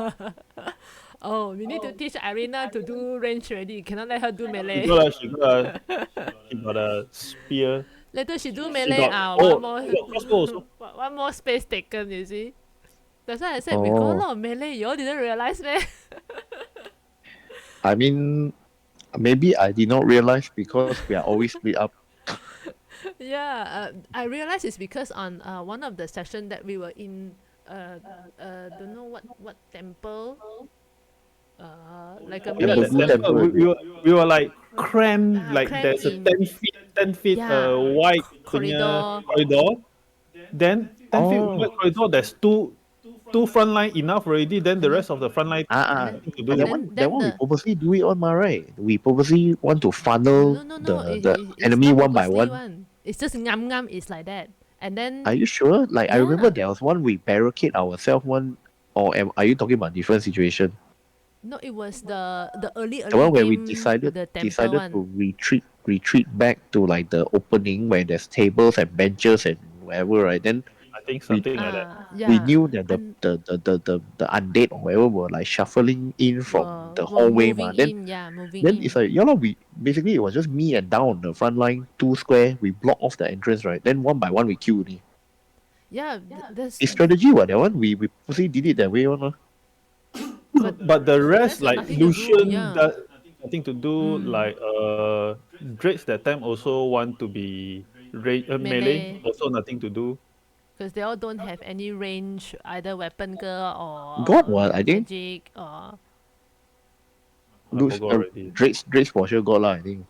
Oh, we need to teach Irina to do range already. Cannot let her do melee. She got a spear. Later she do She melee. got One more. she got crossbow also. One more space taken. You see. That's why I said we got a lot of melee. You all didn't realize, man. I mean, maybe I did not realize because we are always split up. Yeah, I realized it's because on one of the session that we were in, don't know what temple, like a Yeah, mini the blue that zone. temple. we were like crammed, like crammed there's a in- 10 feet Yeah, wide corridor. corridor. Then 10 feet wide corridor, there's two front line enough already. Then the rest of the front line nothing to do. That then one we the- purposely do it on my right. We purposely want to funnel No. the It's enemy not one by purposely one. It's just ngam is like that. And then Are you sure? Like I remember Yeah. there was one we barricade ourselves one, or are you talking about different situation? no, it was the early The one where we game, decided the temple one. to retreat back to like the opening where there's tables and benches and whatever, right? Then I think we something like that. we Yeah, knew that and the undead or whatever were like shuffling in from the were hallway, moving ma. Then in. Yeah, moving then it's in. like, yeah, lah, we basically it was just me and down on the front line, two square, we block off the entrance, right? Then one by one we kill only. Yeah, there's It's strategy, what that one? We purposely did it that way, one, ma. but But the the rest, rest got like nothing to do. Lucian, Yeah. does nothing to do. Like Drakes that time also want to be melee, Melee, also nothing to do. because they all don't have any range, either weapon girl God, or what I think magic or I Luke, forgot already. Drake's for sure got lah, I think.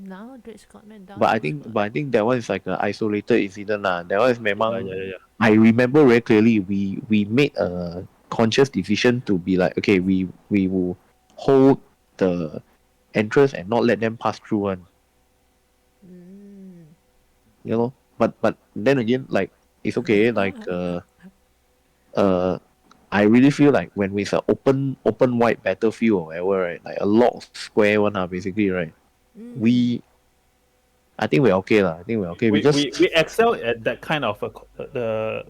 now Drake Scotland down. But I think that one is like an isolated incident lah. That one is Yeah, memang. yeah, yeah, yeah. I remember very clearly. We made a conscious decision to be like, okay, we will hold the entrance and not let them pass through one. Mm. You know. But then again, like it's okay. Like uh I really feel like when it's an open wide battlefield or whatever, right? Like a lot of square one basically, right? Mm. We I think we're okay lah. I think we're okay. We just We excel at that kind of the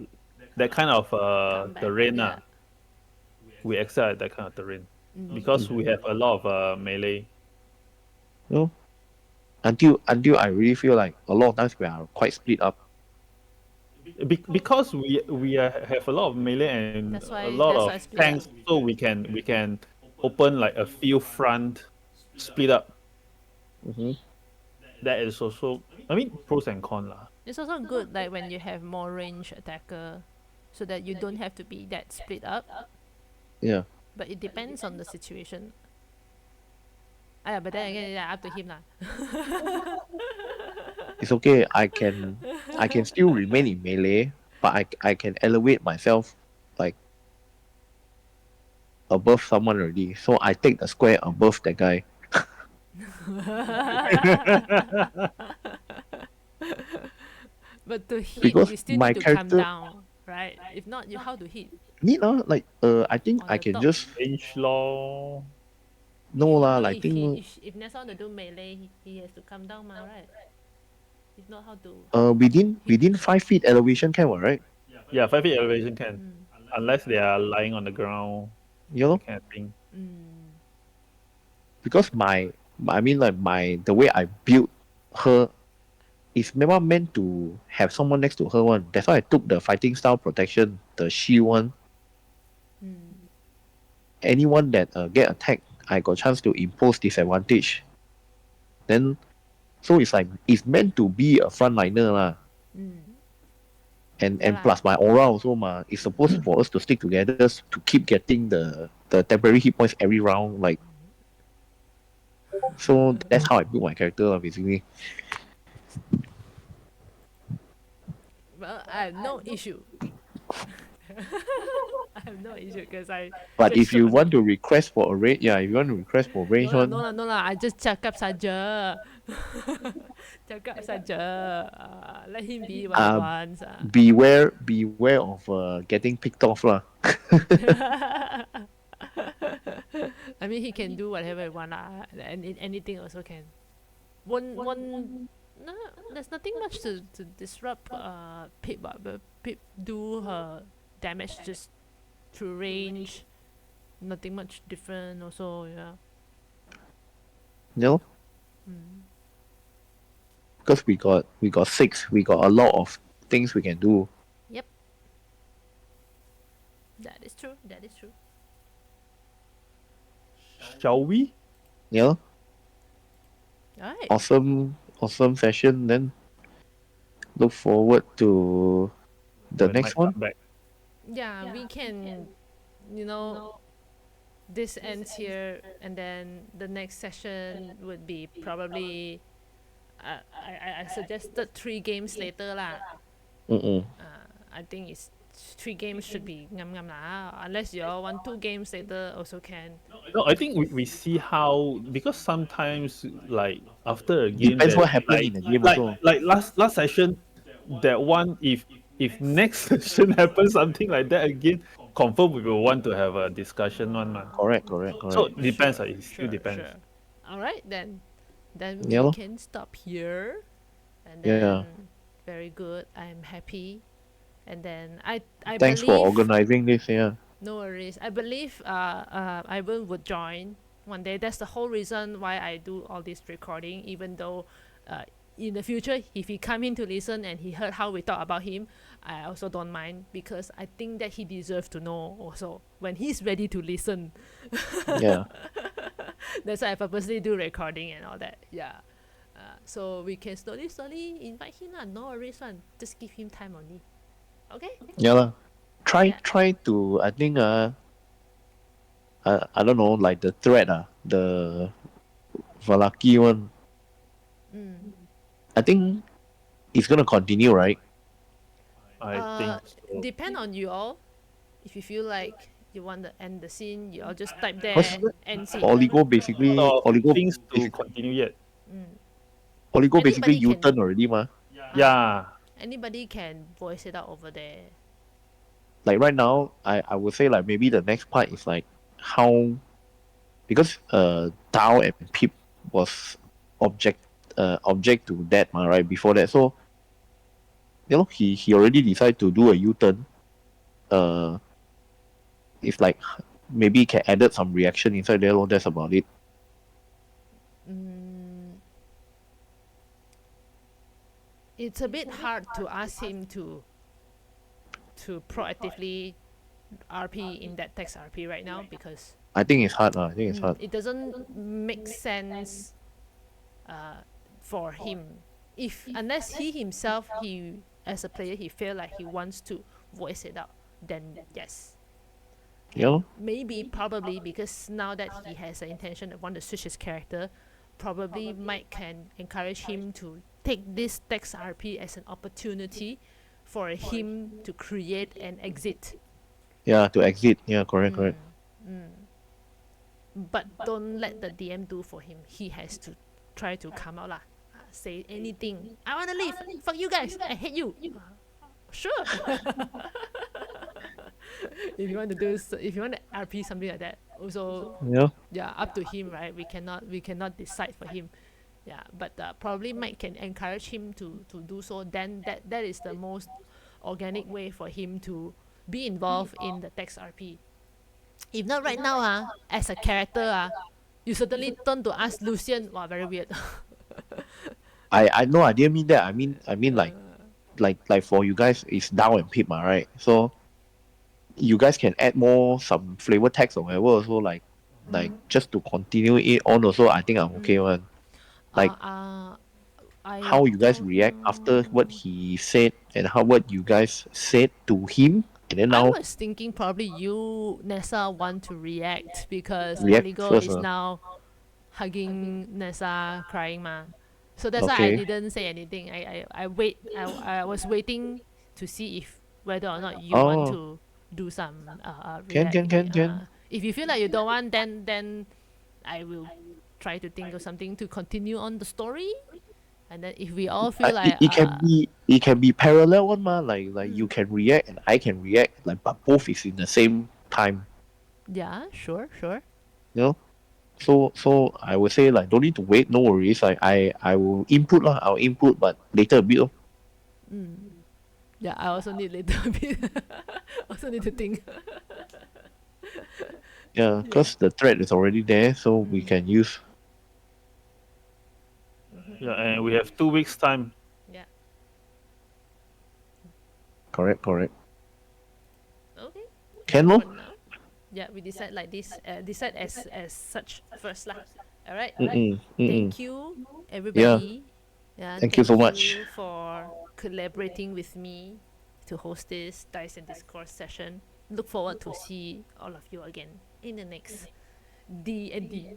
that kind of Comeback. terrain. Yeah. We excel at that kind of terrain Mm. because we have a lot of melee. you know until I really feel like a lot of times we are quite split up. Because have a lot of melee and That's a why. lot That's of why split up. tanks, so we can open like a few front, split up. Mm-hmm. That is also, I mean, pros and cons lah. It's also good, like when you have more range attacker, so that you don't have to be that split up. Yeah, But it depends on the situation. Ah, yeah, but then again, yeah, up to him lah. it's okay. I can still remain in melee, but I can elevate myself like above someone already. So I take the square above that guy. But to hit, Because you still my need to come character down, right? If not, you how to hit need like I think on I the can top? just Range law. no lah. No, Like think if Nessa want to do melee, he has to come down, ma, right? If not, how to? within 5 feet elevation can what, right? Yeah, 5 feet elevation can, Mm, unless they are lying on the ground, You know, that kind of thing. mm, because I mean like the way I built her is never meant to have someone next to her one. That's why I took the fighting style protection, the shield one. mm. Anyone that get attacked, I got chance to impose disadvantage. Then, so it's like it's meant to be a frontliner lah. Mm. And Yeah lah. plus my aura also ma, it's supposed for us to stick together to keep getting the temporary hit points every round. Like, so that's how I built my character lah, basically. Well, I have no issue. I have no issue because I. But just if you shot want to request for a range, yeah, if you want to request for range No lah, one, no lah, no lah. I just cakap saja. Cakap saja. Let him be what he Uh, wants. beware of getting picked off lah. I mean, he can do whatever he want lah. And anything also can. One. No, there's nothing much to disrupt Pip, but Pip do her damage just through range. Nothing much different also, yeah. You know, Mm. because we got 6, we got a lot of things we can do. That is true. That is true. Shall we? You know, Alright. awesome session. Then look forward to the When next Mike one. come back. Yeah, we can, this ends here, and then the next session would be probably. I suggested 3 games later lah. Mm-mm. I think it's 3 games should be ngam ngam lah. Unless you all want 2 games later, also can. No, I think we see how, because sometimes like after a game Depends that what happened in the game also. like last session, that one, if next session happens something like that again, confirm we will want to have a discussion one man. Correct. So it depends. It still depends. Sure. Alright then. Then Yeah we lor. can stop here. And Yeah. then very good. I'm happy. And then I Thanks for believe organizing this. Yeah. no worries. I believe Ivan would join one day. That's the whole reason why I do all this recording. Even though, in the future, if he come in to listen and he heard how we talk about him, I also don't mind because I think that he deserves to know also when he's ready to listen. Yeah. That's why I purposely do recording and all that. Yeah. So we can slowly invite him lah. No worries one. Just give him time only. Okay. Yeah lah. Yeah. Try to. I think. I don't know. Like the thread. The Valaki one. Mm. I think it's gonna continue, right? I think so. Depend on you all. If you feel like you want to end the scene, you all just type Cause there end scene. Oligo basically. Oligo. Things to continue yet. Oligo basically Anybody can- U-turn already, ma. Yeah. Anybody can voice it out over there. Like right now, I would say like maybe the next part is like how, because Dao and Pip was object to that, ma, right? Before that, so he already decided to do a U-turn. If like maybe he can added some reaction inside there, lor, that's about it. It's a bit hard to ask him to proactively RP in that text RP right now because I think it's hard, I think it's hard. it doesn't make sense for him if unless he himself he as a player he feel like he wants to voice it out, then yes, You know? maybe probably because now that he has an intention to want to switch his character, probably Mike can encourage him to take this text RP as an opportunity for him to create an exit. Yeah, to exit. Yeah, correct. But don't let the DM do for him. He has to try to come out lah. Say anything. I wanna leave. Fuck you guys. I hate you. Sure. If you want to do, if you want to RP something like that, also Yeah. up to him, right? We cannot decide for him. Yeah, but probably Mike can encourage him to do so. Then that is the most organic way for him to be involved in the text RP. If not right now, as a character, you suddenly turn to ask Lucian. Wow, very weird. I no, I didn't mean that. I mean like for you guys, it's Dao and Pip, right? So you guys can add more some flavor text or whatever. Also, like just to continue it on. Also, I think I'm okay one. Like I how you guys don't react after what know. he said and what you guys said to him, and then I now was thinking probably you, Nessa, want to react because react Oligo first. is now hugging Nessa, crying ma. So that's why I Okay. didn't say anything. I was waiting to see if whether or not you want Oh, to do some can react. can. If you feel like you don't want, then I will try to think of something to continue on the story. And then if we all feel like It can be parallel one ma. Like you can react and I can react. Like but both is in the same time. yeah, sure. You know. So I would say like don't need to wait. No worries. I will input lah. I'll input, but later a bit. Lor. Yeah, I also need later a bit. Also need to think. Yeah, because the thread is already there, so we can use. Yeah, and we have 2 weeks time. Yeah. Correct. Okay. Can For lor. now. Yeah, we decide like this. Decide as such first lah. All right. Thank you, everybody. Yeah. Thank you so much. You for collaborating with me to host this Dice and Discourse session. Look forward to see all of you again in the next D&D.